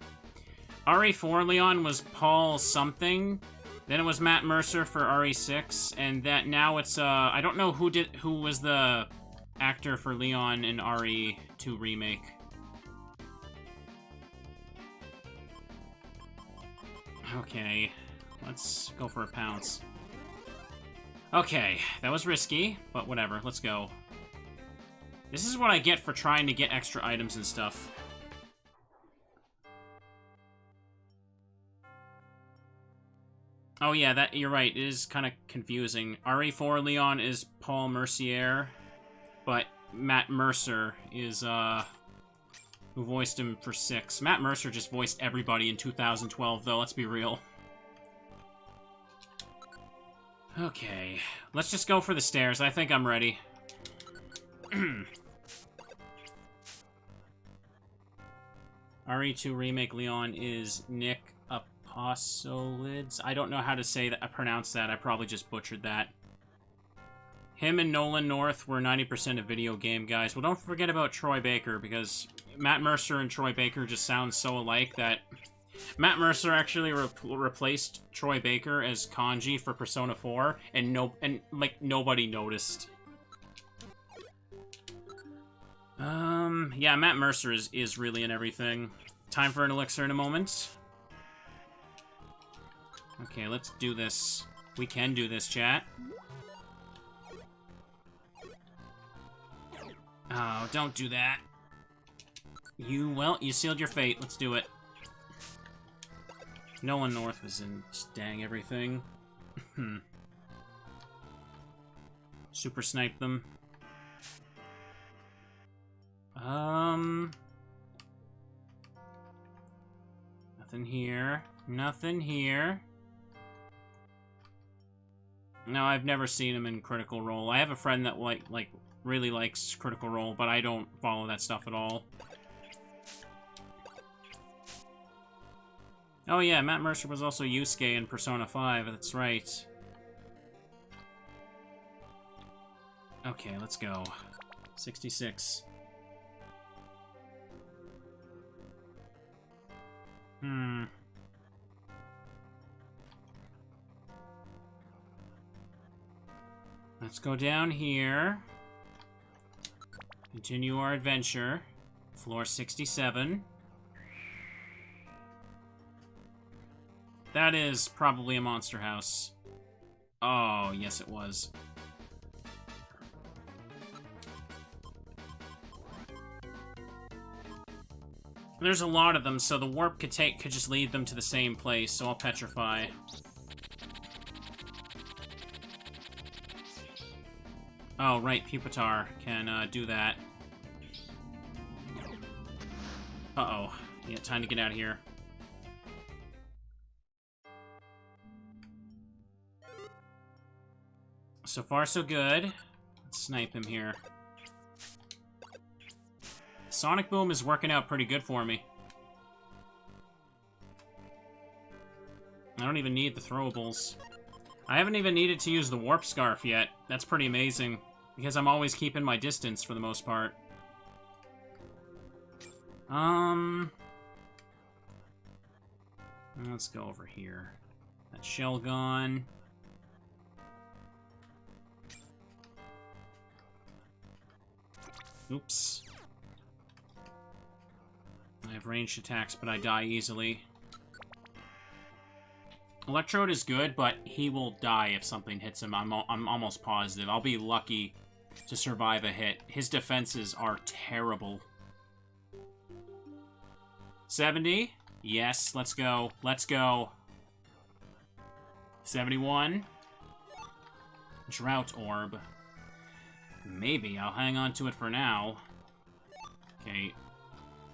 RE4 Leon was Paul something. Then it was Matt Mercer for RE6, and that now it's I don't know who was the actor for Leon in RE2 remake. Okay, let's go for a pounce. Okay, that was risky, but whatever, let's go. This is what I get for trying to get extra items and stuff. Oh yeah, that you're right, it is kind of confusing. RE4 Leon is Paul Mercier, but Matt Mercer is, who voiced him for 6. Matt Mercer just voiced everybody in 2012, though, let's be real. Okay, let's just go for the stairs. I think I'm ready. RE2 Remake Leon is Nick Apostolids. I don't know how to say that. I pronounce that. I probably just butchered that. Him and Nolan North were 90% of video game guys. Well, don't forget about Troy Baker, because Matt Mercer and Troy Baker just sound so alike that Matt Mercer actually replaced Troy Baker as Kanji for Persona 4, and nobody noticed. Yeah, Matt Mercer is really in everything. Time for an elixir in a moment. Okay, let's do this. We can do this, chat. Oh, don't do that. You sealed your fate. Let's do it. Nolan North was in just dang everything. Super snipe them. Nothing here. Nothing here. No, I've never seen him in Critical Role. I have a friend that really likes Critical Role, but I don't follow that stuff at all. Oh yeah, Matt Mercer was also Yusuke in Persona 5, that's right. Okay, let's go. 66. Let's go down here. Continue our adventure. Floor 67. That is probably a monster house. Oh, yes it was. There's a lot of them, so the warp could just lead them to the same place, so I'll petrify. Oh, right, Pupitar can do that. Uh-oh. Yeah, time to get out of here. So far, so good. Let's snipe him here. Sonic Boom is working out pretty good for me. I don't even need the throwables. I haven't even needed to use the Warp Scarf yet. That's pretty amazing, because I'm always keeping my distance for the most part. Let's go over here. That shell gone. Oops. I have ranged attacks, but I die easily. Electrode is good, but he will die if something hits him. I'm almost positive. I'll be lucky to survive a hit. His defenses are terrible. 70? Yes, let's go. Let's go. 71. Drought Orb. Maybe. I'll hang on to it for now. Okay.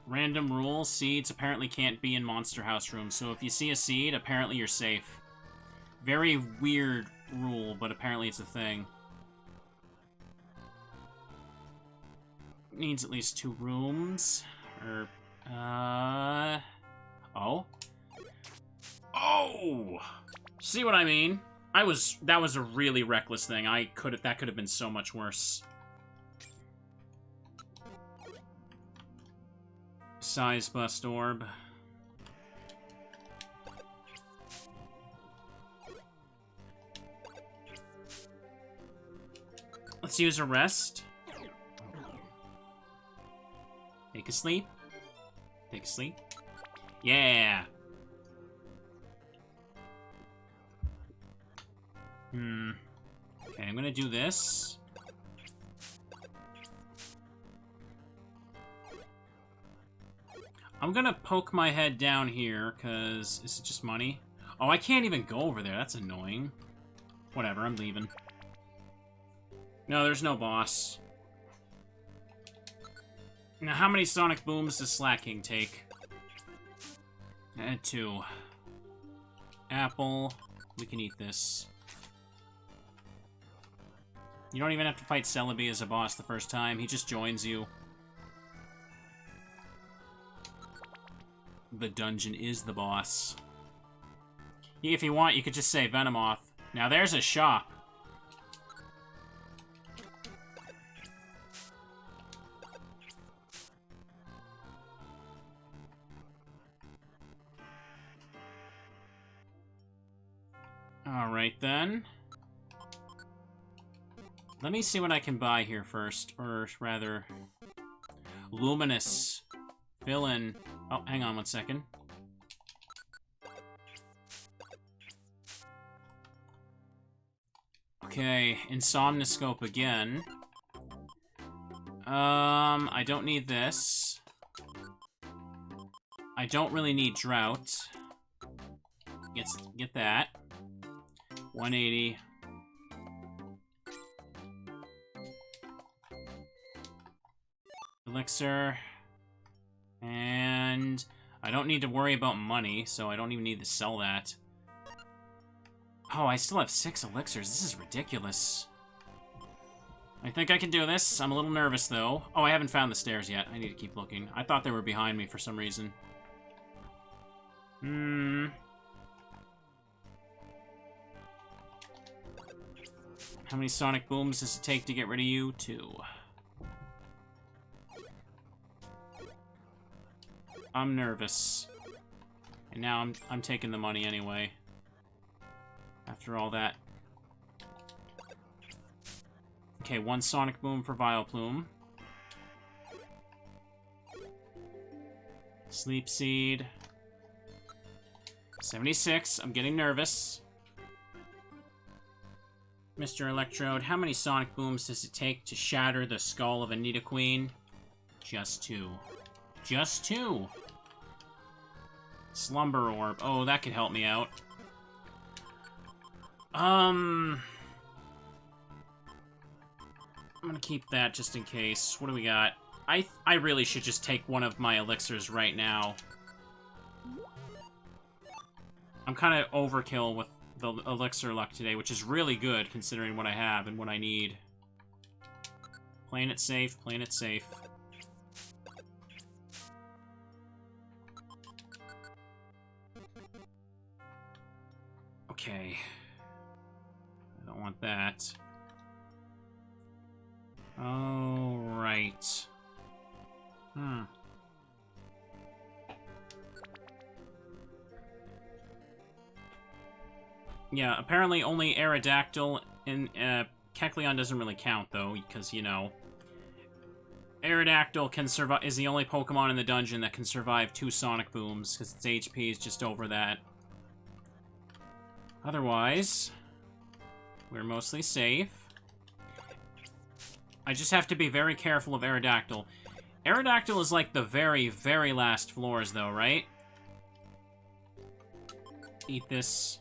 Random rule. Seeds apparently can't be in Monster House rooms, so if you see a seed, apparently you're safe. Very weird rule, but apparently it's a thing. Needs at least 2 rooms. Oh? Oh! See what I mean? That was a really reckless thing. That could have been so much worse. Size Bust Orb. Let's use a rest. Take a sleep. Take a sleep. Yeah! Okay, I'm gonna do this. I'm gonna poke my head down here, because... Is it just money? Oh, I can't even go over there. That's annoying. Whatever, I'm leaving. No, there's no boss. Now, how many Sonic Booms does Slack King take? Add 2. Apple. We can eat this. You don't even have to fight Celebi as a boss the first time. He just joins you. The dungeon is the boss. If you want, you could just say Venomoth. Now there's a shop. Alright then. Let me see what I can buy here first. Or rather... Luminous. Fill in... Oh, hang on one second. Okay, Insomnoscope again. I don't need this. I don't really need Drought. Get that. 180. Elixir. And I don't need to worry about money, so I don't even need to sell that. Oh, I still have 6 elixirs. This is ridiculous. I think I can do this. I'm a little nervous, though. Oh, I haven't found the stairs yet. I need to keep looking. I thought they were behind me for some reason. How many Sonic Booms does it take to get rid of you? 2. I'm nervous. And now I'm taking the money anyway. After all that. Okay, 1 Sonic Boom for Vileplume. Sleep Seed. 76. I'm getting nervous. Mr. Electrode, how many sonic booms does it take to shatter the skull of a Nidoqueen? Just 2. Just 2. Slumber Orb. Oh, that could help me out. I'm gonna keep that just in case. What do we got? I really should just take one of my elixirs right now. I'm kind of overkill with the elixir luck today, which is really good considering what I have and what I need. Playing it safe, playing it safe. Okay. I don't want that. Oh, right. Yeah, apparently only Aerodactyl and Kecleon doesn't really count, though, because, you know, Aerodactyl can survive, is the only Pokemon in the dungeon that can survive 2 Sonic Booms, because its HP is just over that. Otherwise, we're mostly safe. I just have to be very careful of Aerodactyl. Aerodactyl is like the very, very last floors, though, right? Eat this.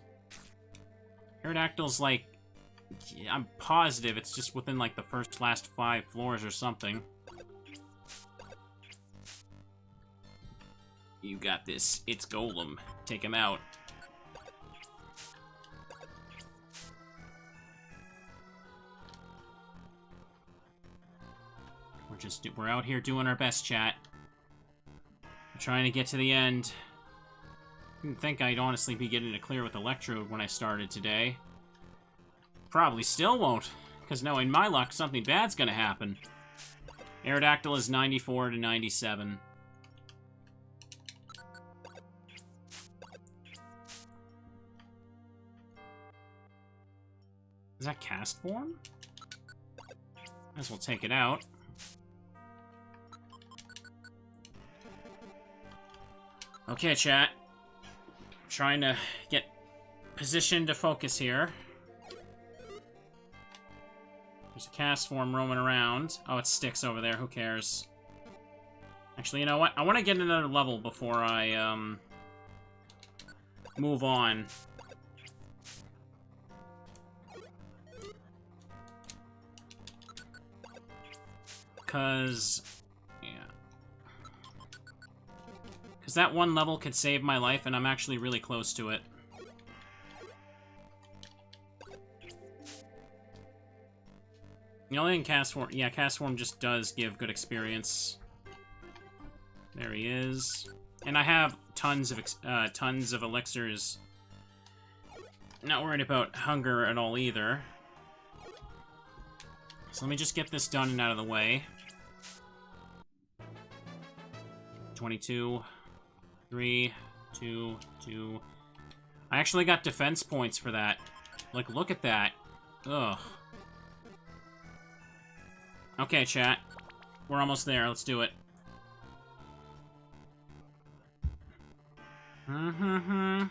Aerodactyl's like... I'm positive it's just within, like, the last 5 floors or something. You got this. It's Golem. Take him out. We're out here doing our best, chat. We're trying to get to the end. Didn't think I'd honestly be getting it clear with Electrode when I started today. Probably still won't, because knowing my luck, something bad's gonna happen. Aerodactyl is 94 to 97. Is that cast form? Might as well take it out. Okay, chat. Trying to get positioned to focus here. There's a cast form roaming around. Oh, it's Styx over there. Who cares? Actually, you know what? I want to get another level before I, move on. Because that one level could save my life, and I'm actually really close to it. The only thing Cast Form... Yeah, Cast Form just does give good experience. There he is. And I have tons of elixirs. Not worried about hunger at all, either. So let me just get this done and out of the way. 22... 3, 2, 2. I actually got defense points for that. Like, look at that. Ugh. Okay, chat. We're almost there. Let's do it. Yeah,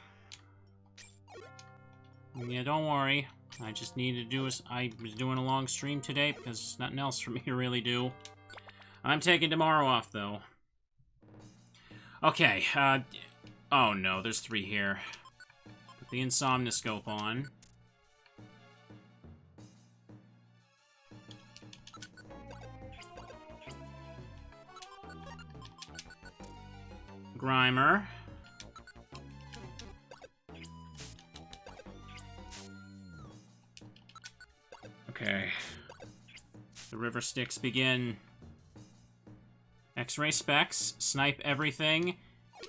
don't worry. I just need to do I was doing a long stream today because there's nothing else for me to really do. I'm taking tomorrow off, though. Okay, oh no, there's 3 here. Put the Insomniscope on. Grimer. Okay. The River Styx begin. X-ray specs, snipe everything,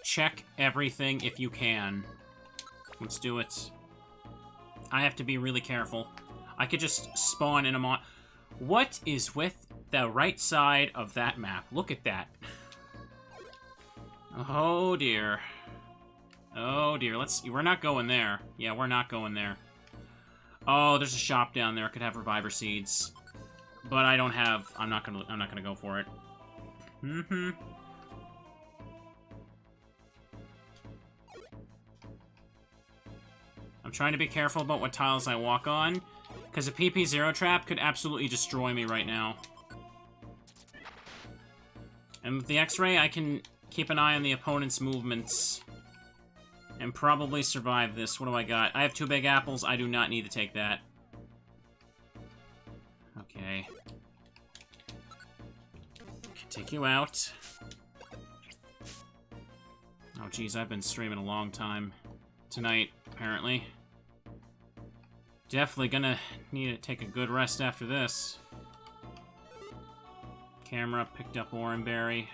check everything if you can. Let's do it. I have to be really careful. I could just spawn in a mon... What is with the right side of that map? Look at that. Oh dear. Oh dear, we're not going there. Yeah, we're not going there. Oh, there's a shop down there. I could have Reviver Seeds. But I don't have... I'm not gonna go for it. I'm trying to be careful about what tiles I walk on, because a PP0 trap could absolutely destroy me right now. And with the X-ray, I can keep an eye on the opponent's movements and probably survive this. What do I got? I have 2 big apples. I do not need to take that. Okay. Can take you out. Oh, geez, I've been streaming a long time tonight, apparently. Definitely gonna need to take a good rest after this. Camera picked up Oranberry.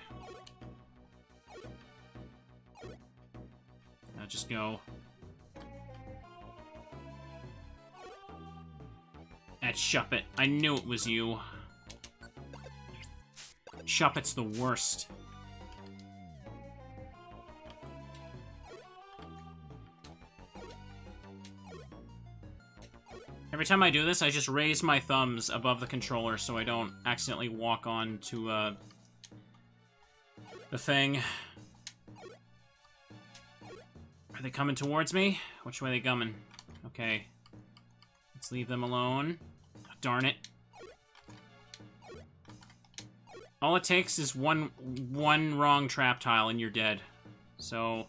Now just go. At Shuppet. I knew it was you. Shuppet's the worst. Every time I do this, I just raise my thumbs above the controller so I don't accidentally walk on to, the thing. Are they coming towards me? Which way are they coming? Okay. Let's leave them alone. Oh, darn it. All it takes is one wrong trap tile and you're dead. So...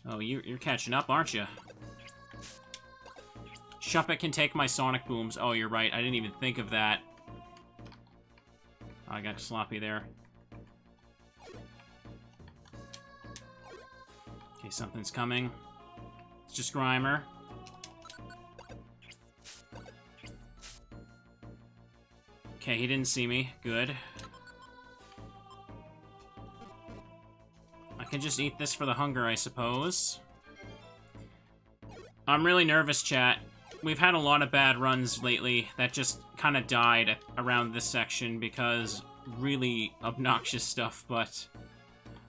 Oh, you're catching up, aren't you? Shuppet can take my sonic booms. Oh, you're right. I didn't even think of that. Oh, I got sloppy there. Okay, something's coming. It's just Grimer. Okay, he didn't see me. Good. I can just eat this for the hunger, I suppose. I'm really nervous, chat. We've had a lot of bad runs lately that just kind of died around this section because really obnoxious stuff, but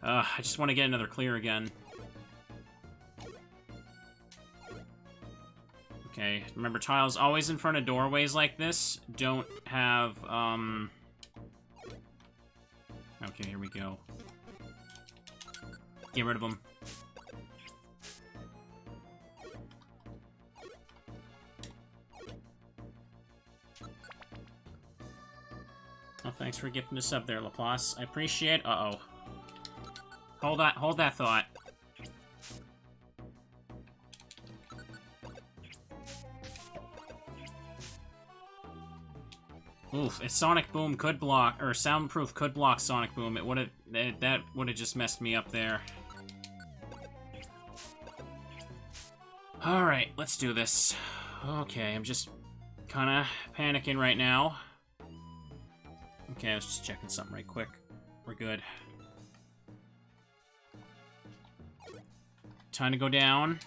I just want to get another clear again. Okay, remember tiles always in front of doorways like this don't have, Okay, here we go. Get rid of them. Oh, thanks for gifting the sub there, Laplace. I appreciate it. Uh-oh. Hold that thought. Oof, if Sonic Boom could block, or Soundproof could block Sonic Boom, it would've, that would've just messed me up there. Alright, let's do this. Okay, I'm just kinda panicking right now. Okay, I was just checking something right quick. We're good. Time to go down.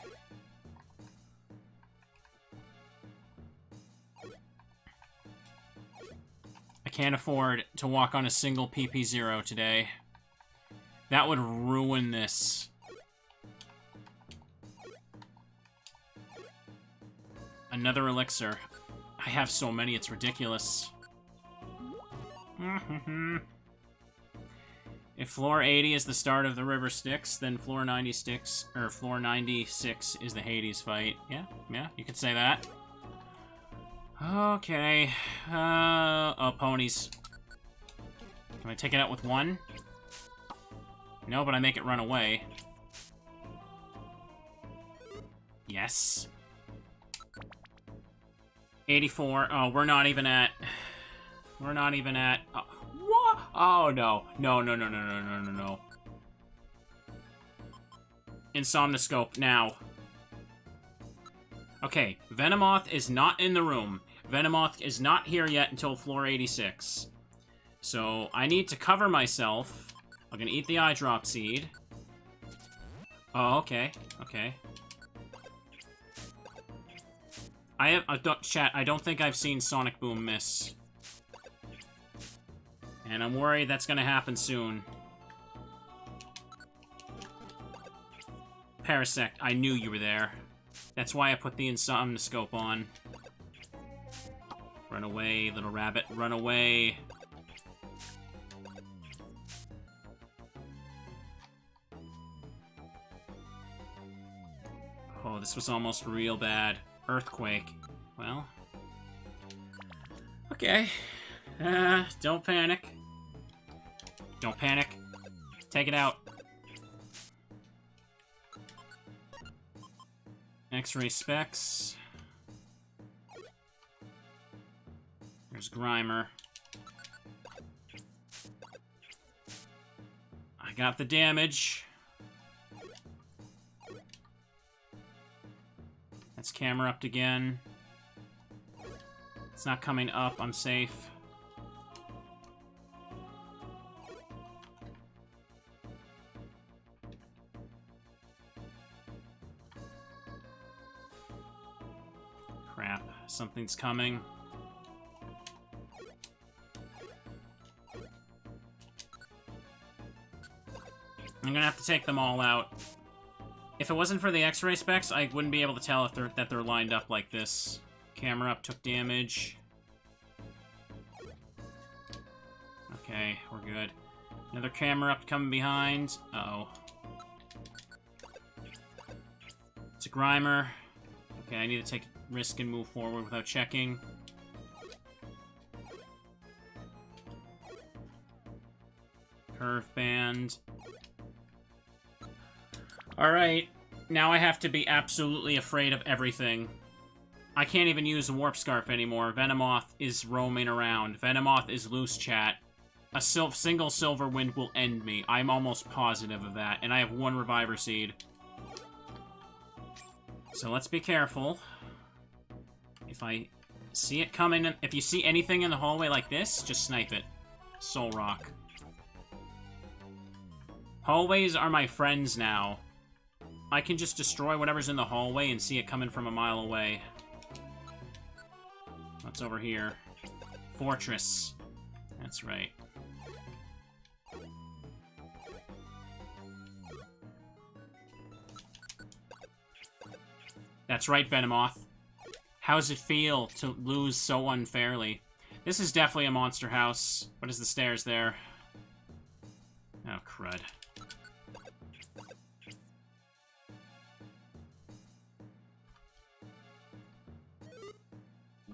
I can't afford to walk on a single PP0 today. That would ruin this. Another elixir. I have so many, it's ridiculous. If floor 80 is the start of the river Styx, then floor 96 is the Hades fight. Yeah, you could say that. Okay. Oh, ponies. Can I take it out with one? No, but I make it run away. Yes. 84. Oh, we're not even at... We're not even at... what? Oh, no. No. Insomnoscope, now. Okay, Venomoth is not in the room. Venomoth is not here yet until floor 86. So, I need to cover myself. I'm gonna eat the eye drop seed. Oh, okay. Okay. Chat, I don't think I've seen Sonic Boom miss. And I'm worried that's gonna happen soon. Parasect, I knew you were there. That's why I put the Insomnoscope on. Run away, little rabbit, run away. Oh, Oh, this was almost real bad. Earthquake. Well. Okay. Don't panic. Don't panic. Take it out. X-ray specs. There's Grimer. I got the damage. That's camera upped again. It's not coming up. I'm safe. Crap. Something's coming. I'm gonna have to take them all out. If it wasn't for the X-ray specs, I wouldn't be able to tell if they're lined up like this. Camera up took damage. Okay, we're good. Another camera up coming behind. Uh-oh. It's a Grimer. Okay, I need to take a risk and move forward without checking. Curve band. Alright, now I have to be absolutely afraid of everything. I can't even use a Warp Scarf anymore. Venomoth is roaming around. Venomoth is loose, chat. A single Silver Wind will end me. I'm almost positive of that. And I have 1 Reviver Seed. So let's be careful. If I see it coming, if you see anything in the hallway like this, just snipe it. Soul Rock. Hallways are my friends now. I can just destroy whatever's in the hallway and see it coming from a mile away. What's over here? Fortress. That's right. That's right, Venomoth. How's it feel to lose so unfairly? This is definitely a monster house. What is the stairs there? Oh, crud.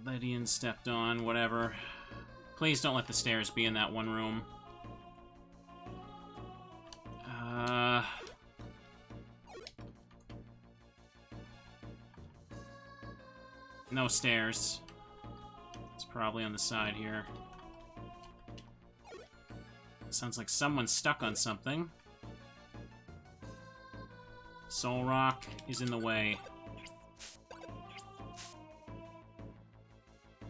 Lydian stepped on, whatever. Please don't let the stairs be in that one room. No stairs. It's probably on the side here. Sounds like someone's stuck on something. Soul Rock is in the way.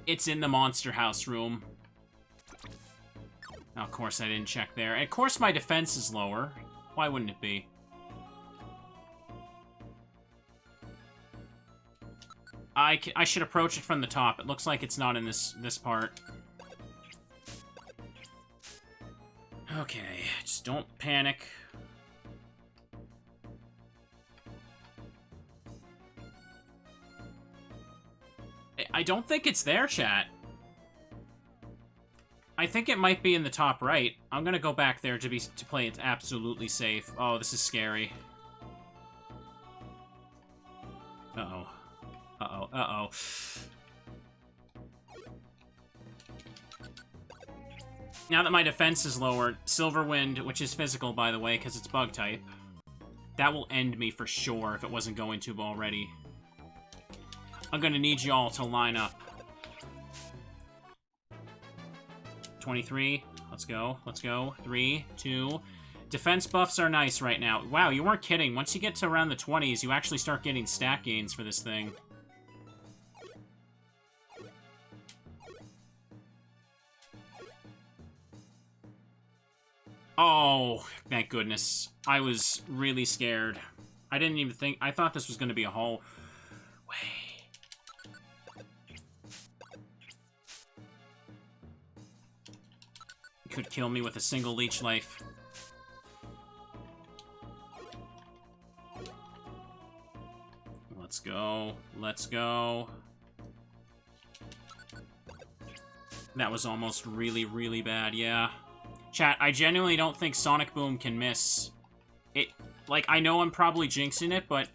It's in the Monster House room. Oh, of course I didn't check there. And of course my defense is lower. Why wouldn't it be? I should approach it from the top. It looks like it's not in this part. Okay, just don't panic. I don't think it's there, chat. I think it might be in the top right. I'm gonna go back there to play it absolutely safe. Oh, this is scary. Uh-oh. Uh-oh, uh-oh. Now that my defense is lowered, Silver Wind, which is physical, by the way, because it's bug type, that will end me for sure if it wasn't going to already. I'm gonna need y'all to line up. 23. Let's go. Let's go. 3, 2. Defense buffs are nice right now. Wow, you weren't kidding. Once you get to around the 20s, you actually start getting stat gains for this thing. Oh, thank goodness. I was really scared. I didn't even think... I thought this was going to be a hallway. Could kill me with a single leech life. Let's go. Let's go. That was almost really, really bad, yeah. Chat, I genuinely don't think Sonic Boom can miss. It, like, I know I'm probably jinxing it, but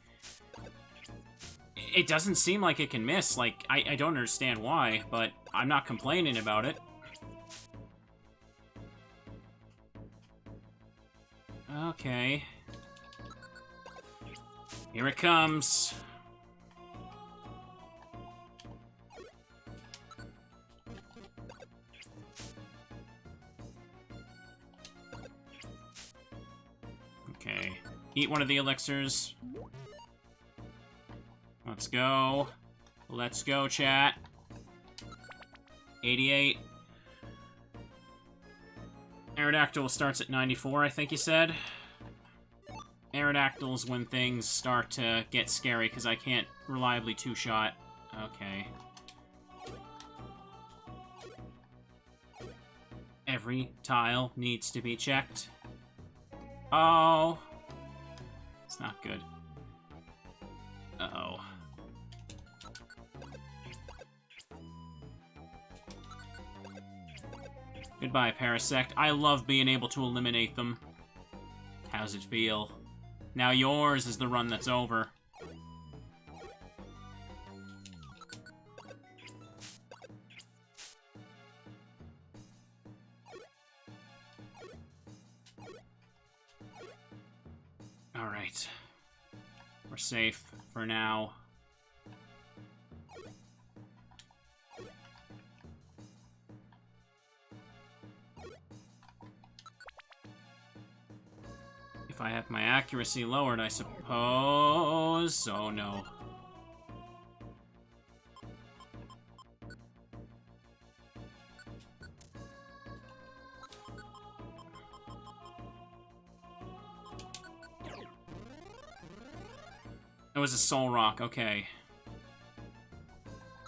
It doesn't seem like it can miss. Like, I don't understand why, but I'm not complaining about it. Okay. Here it comes. Okay. Eat one of the elixirs. Let's go. Let's go, chat. 88. Aerodactyl starts at 94, I think you said. Aerodactyls when things start to get scary, because I can't reliably two-shot. Okay. Every tile needs to be checked. Oh. It's not good. Uh-oh. Goodbye, Parasect. I love being able to eliminate them. How's it feel? Now yours is the run that's over. Alright. We're safe for now. If I have my accuracy lowered, I suppose... Oh, no. It was a soul rock, okay.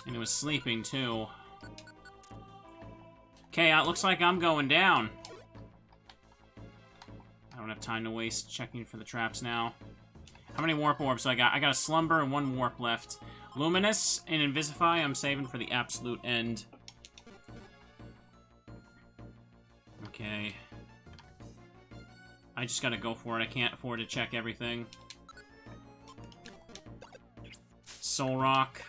And it was sleeping, too. Okay, it looks like I'm going down. I don't have time to waste checking for the traps now. How many warp orbs do I got? I got a slumber and 1 warp left. Luminous and Invisify I'm saving for the absolute end. Okay. I just gotta go for it. I can't afford to check everything. Soul Rock.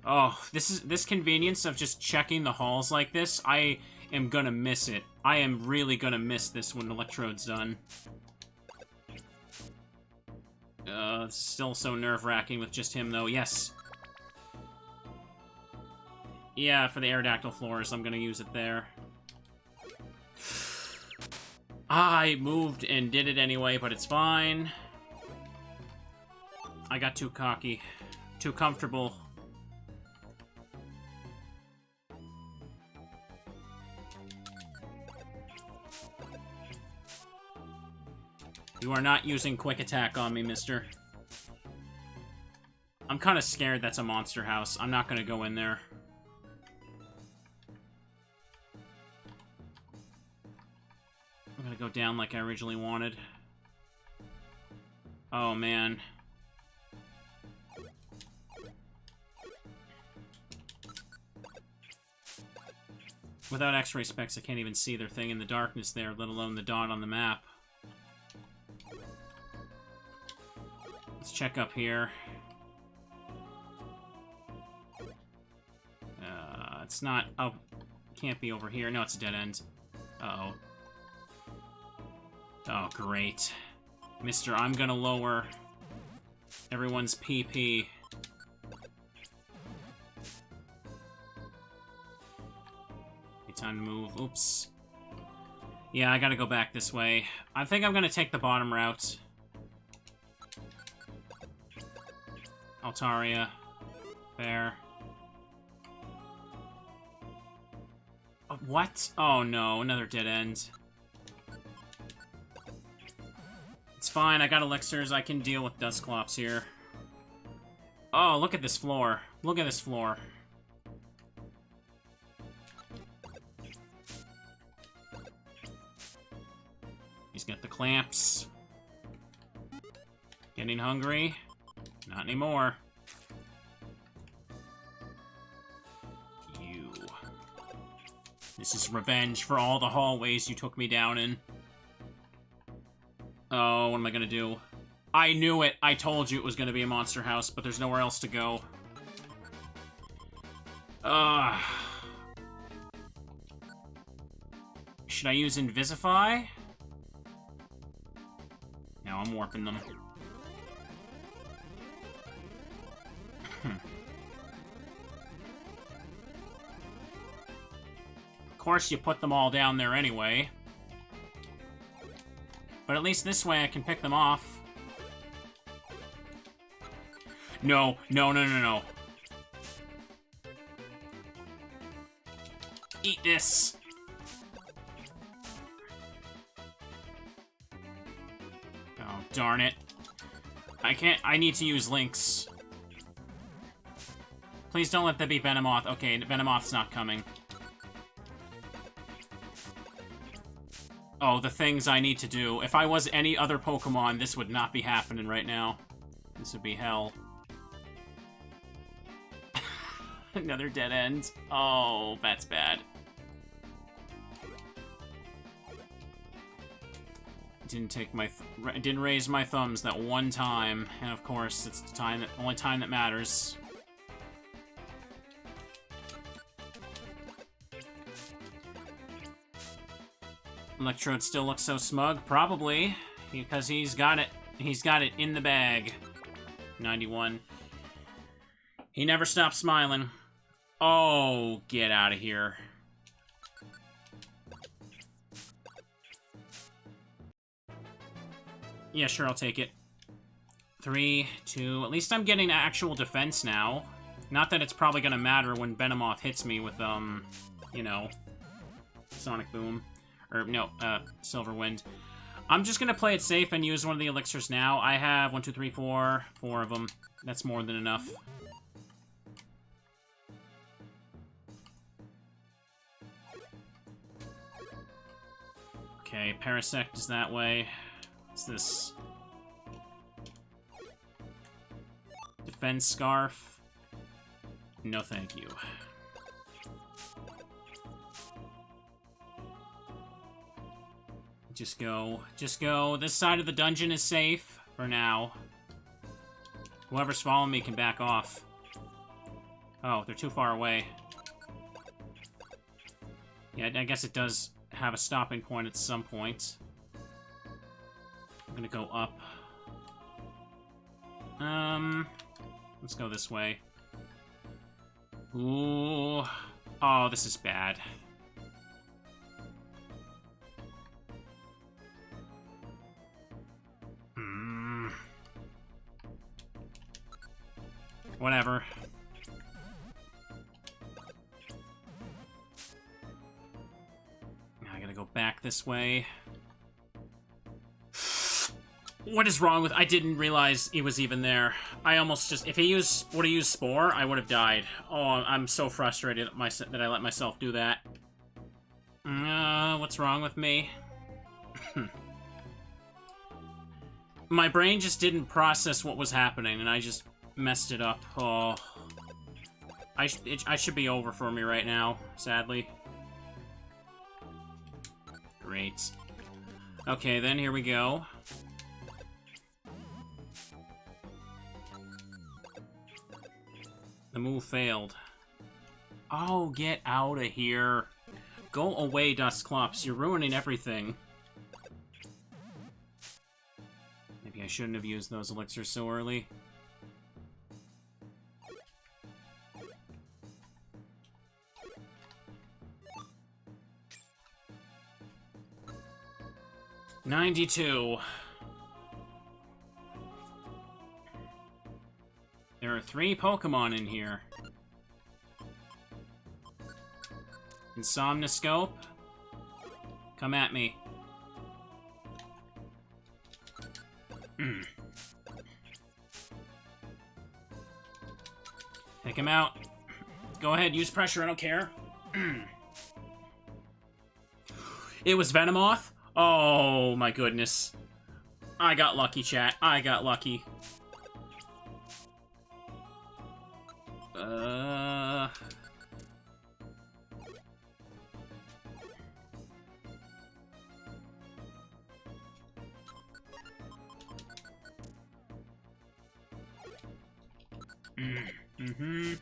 Oh, this convenience of just checking the halls like this, I am gonna miss it. I am really gonna miss this when Electrode's done. It's still so nerve-wracking with just him, though. Yes. Yeah, for the Aerodactyl floors, I'm gonna use it there. I moved and did it anyway, but it's fine. I got too cocky. Too comfortable. You are not using quick attack on me, mister. I'm kind of scared that's a monster house. I'm not going to go in there. I'm going to go down like I originally wanted. Oh, man. Without X-ray specs, I can't even see their thing in the darkness there, let alone the dot on the map. Let's check up here. It's not... Oh, can't be over here. No, it's a dead end. Uh-oh. Oh, great. Mister, I'm gonna lower everyone's PP. Time to move. Oops. Yeah, I gotta go back this way. I think I'm gonna take the bottom route. Altaria. There. What? Oh no, another dead end. It's fine, I got elixirs. I can deal with Dusclops here. Oh, look at this floor. Look at this floor. He's got the clamps. Getting hungry? Not anymore. You. This is revenge for all the hallways you took me down in. Oh, what am I gonna do? I knew it. I told you it was going to be a monster house, but there's nowhere else to go. Should I use Invisify? No, I'm warping them. Of course, you put them all down there anyway. But at least this way I can pick them off. No, no, no, no, no. Eat this. Oh, darn it. I can't. I need to use Lynx. Please don't let that be Venomoth. Okay, Venomoth's not coming. Oh, the things I need to do. If I was any other Pokemon, this would not be happening right now. This would be hell. Another dead end. Oh, that's bad. Didn't raise my thumbs that one time, and of course, it's the only time that matters. Electrode still looks so smug, probably, because he's got it. He's got it in the bag. 91. He never stops smiling. Oh, get out of here. Yeah, sure, I'll take it. 3, 2... At least I'm getting actual defense now. Not that it's probably gonna matter when Venomoth hits me with, you know, Sonic Boom. Or, no, Silver Wind. I'm just gonna play it safe and use one of the elixirs now. I have 1, 2, 3, 4 of them. That's more than enough. Okay, Parasect is that way. What's this? Defense Scarf. No thank you. Just go. Just go. This side of the dungeon is safe for now. Whoever's following me can back off. Oh, they're too far away. Yeah, I guess it does have a stopping point at some point. I'm gonna go up. Let's go this way. Ooh. Oh, this is bad. Whatever. Now I gotta go back this way. What is wrong with... I didn't realize he was even there. I almost just... If he would have used Spore, I would have died. Oh, I'm so frustrated that I let myself do that. What's wrong with me? My brain just didn't process what was happening, and I just messed it up. Oh. I should be over for me right now, sadly. Great. Okay, then here we go. The move failed. Oh, get out of here. Go away, Dusclops. You're ruining everything. Maybe I shouldn't have used those elixirs so early. $92. There are 3 Pokemon in here. Insomnoscope. Come at me. Take him out. Go ahead, use pressure, I don't care. It was Venomoth? Oh my goodness. I got lucky, chat. I got lucky. Mm-hmm.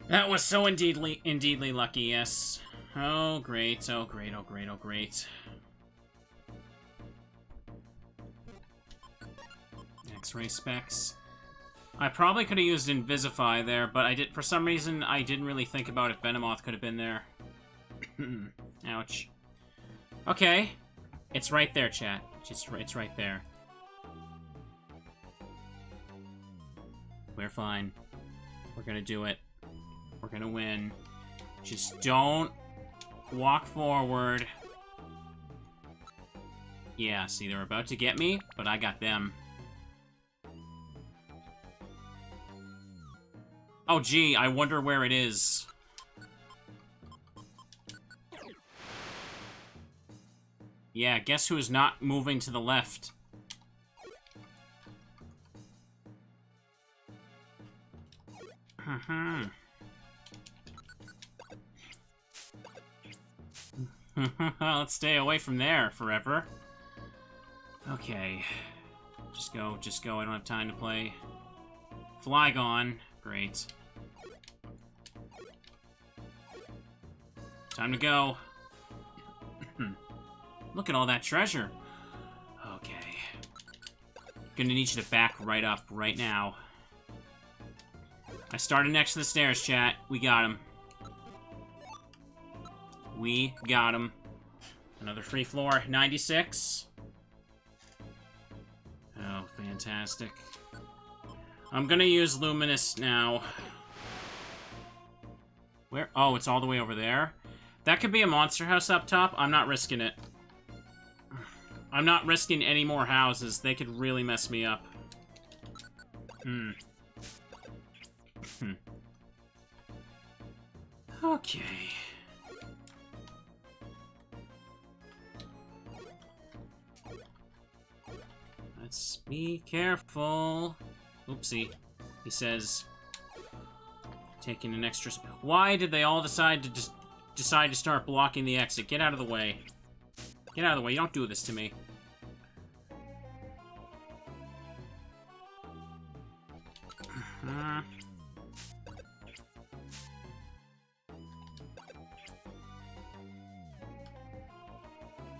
That was so indeedly lucky, yes. Oh, great, oh, great, oh, great, oh, great. X-ray specs. I probably could have used Invisify there, but for some reason, I didn't really think about if Venomoth could have been there. Ouch. Okay. It's right there, chat. It's right there. We're fine. We're gonna do it. We're gonna win. Just don't walk forward. Yeah, see, they're about to get me, but I got them. Oh, gee, I wonder where it is. Yeah, guess who's not moving to the left? Let's stay away from there forever. Okay. Just go. I don't have time to play. Flygon. Great. Time to go. Look at all that treasure. Okay. Gonna need you to back right up right now. I started next to the stairs, chat. We got him. We got him. Another free floor. 96. Oh, fantastic. I'm gonna use Luminous now. Where? Oh, it's all the way over there? That could be a monster house up top. I'm not risking it. I'm not risking any more houses. They could really mess me up. Okay. Let's be careful. Oopsie. He says, taking an extra... Why did they all decide to start blocking the exit? Get out of the way. Get out of the way. You don't do this to me.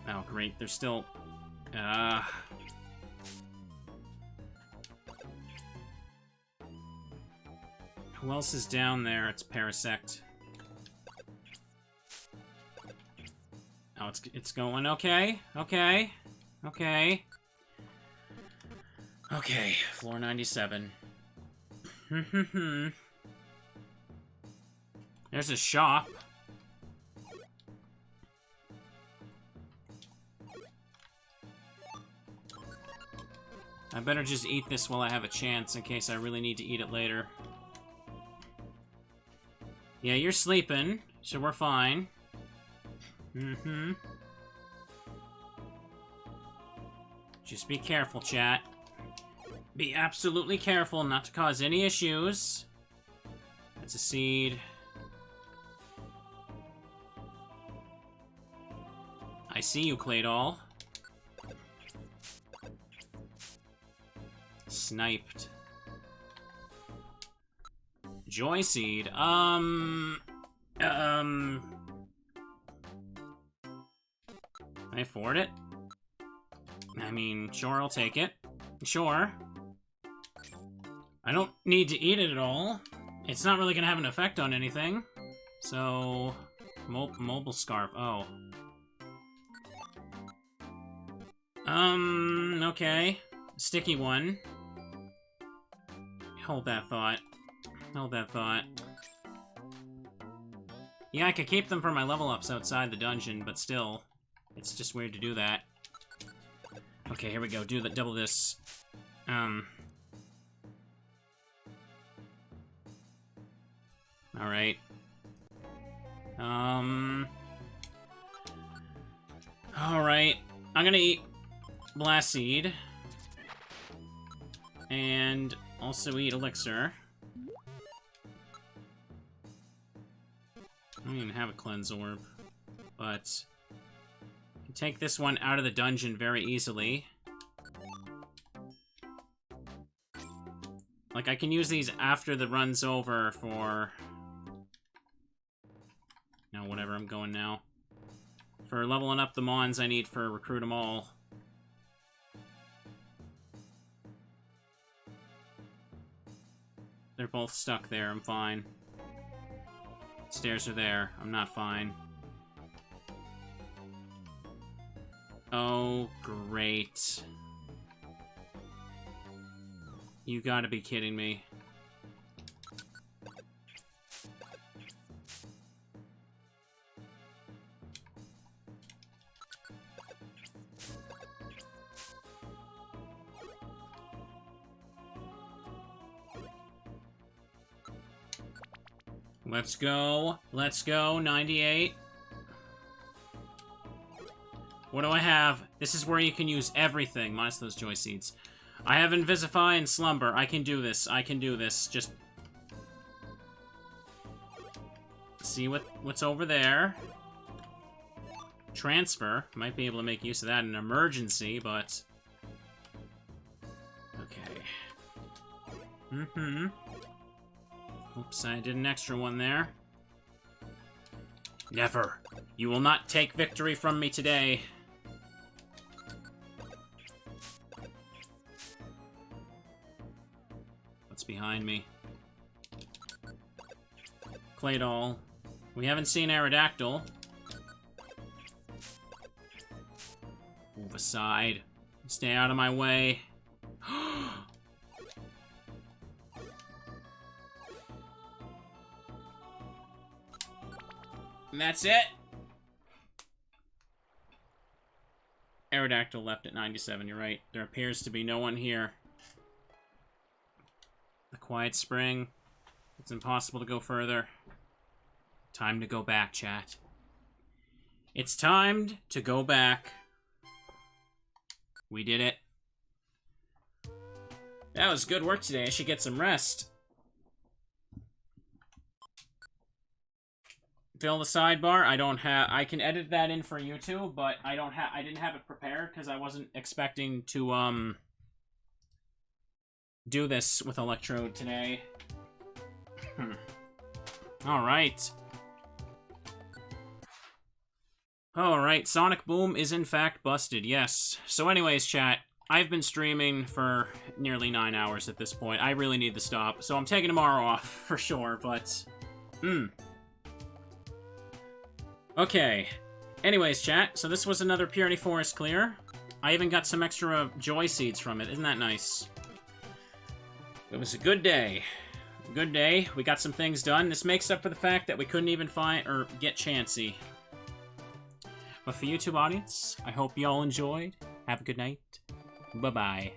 Oh, great. They're still... Who else is down there? It's Parasect. Oh, it's going okay. Okay. Okay. Okay, floor 97. There's a shop. I better just eat this while I have a chance in case I really need to eat it later. Yeah, you're sleeping, so we're fine. Just be careful, chat. Be absolutely careful not to cause any issues. That's a seed. I see you, Claydol. Sniped. Joy seed. Can I afford it? I mean, sure, I'll take it. Sure. I don't need to eat it at all. It's not really gonna have an effect on anything. So... mobile scarf. Oh. Okay. Sticky one. Hold that thought. Hold that thought. Yeah, I could keep them for my level ups outside the dungeon, but still, it's just weird to do that. Okay, here we go. Do the double this. Alright. Alright. I'm gonna eat Blast Seed. And also eat Elixir. I don't even have a Cleanse Orb. But I can take this one out of the dungeon very easily. Like, I can use these after the run's over for... No, whatever, I'm going now. For leveling up the Mons I need for Recruit 'em All. They're both stuck there, I'm fine. Stairs are there, I'm not fine. Oh, great. You gotta be kidding me. Let's go. Let's go. 98. What do I have? This is where you can use everything, minus those joy seeds. I have Invisify and Slumber. I can do this. I can do this. Just see what's over there. Transfer. Might be able to make use of that in an emergency, but... Okay. Mm-hmm. Oops, I did an extra one there. Never. You will not take victory from me today. What's behind me? Claydol. We haven't seen Aerodactyl. Move aside. Stay out of my way. And that's it. Aerodactyl left at 97, you're right. There appears to be no one here. The Quiet Spring. It's impossible to go further. Time to go back, chat. It's time to go back. We did it. That was good work today. I should get some rest. Fill the sidebar. I can edit that in for YouTube, but I didn't have it prepared because I wasn't expecting to do this with Electrode today. Alright. Alright, Sonic Boom is in fact busted, yes. So anyways, chat, I've been streaming for nearly 9 hours at this point. I really need to stop, so I'm taking tomorrow off for sure, but... Okay. Anyways, chat, so this was another Purity Forest clear. I even got some extra joy seeds from it. Isn't that nice? It was a good day. Good day. We got some things done. This makes up for the fact that we couldn't even find or get Chansey. But for YouTube audience, I hope you all enjoyed. Have a good night. Bye-bye.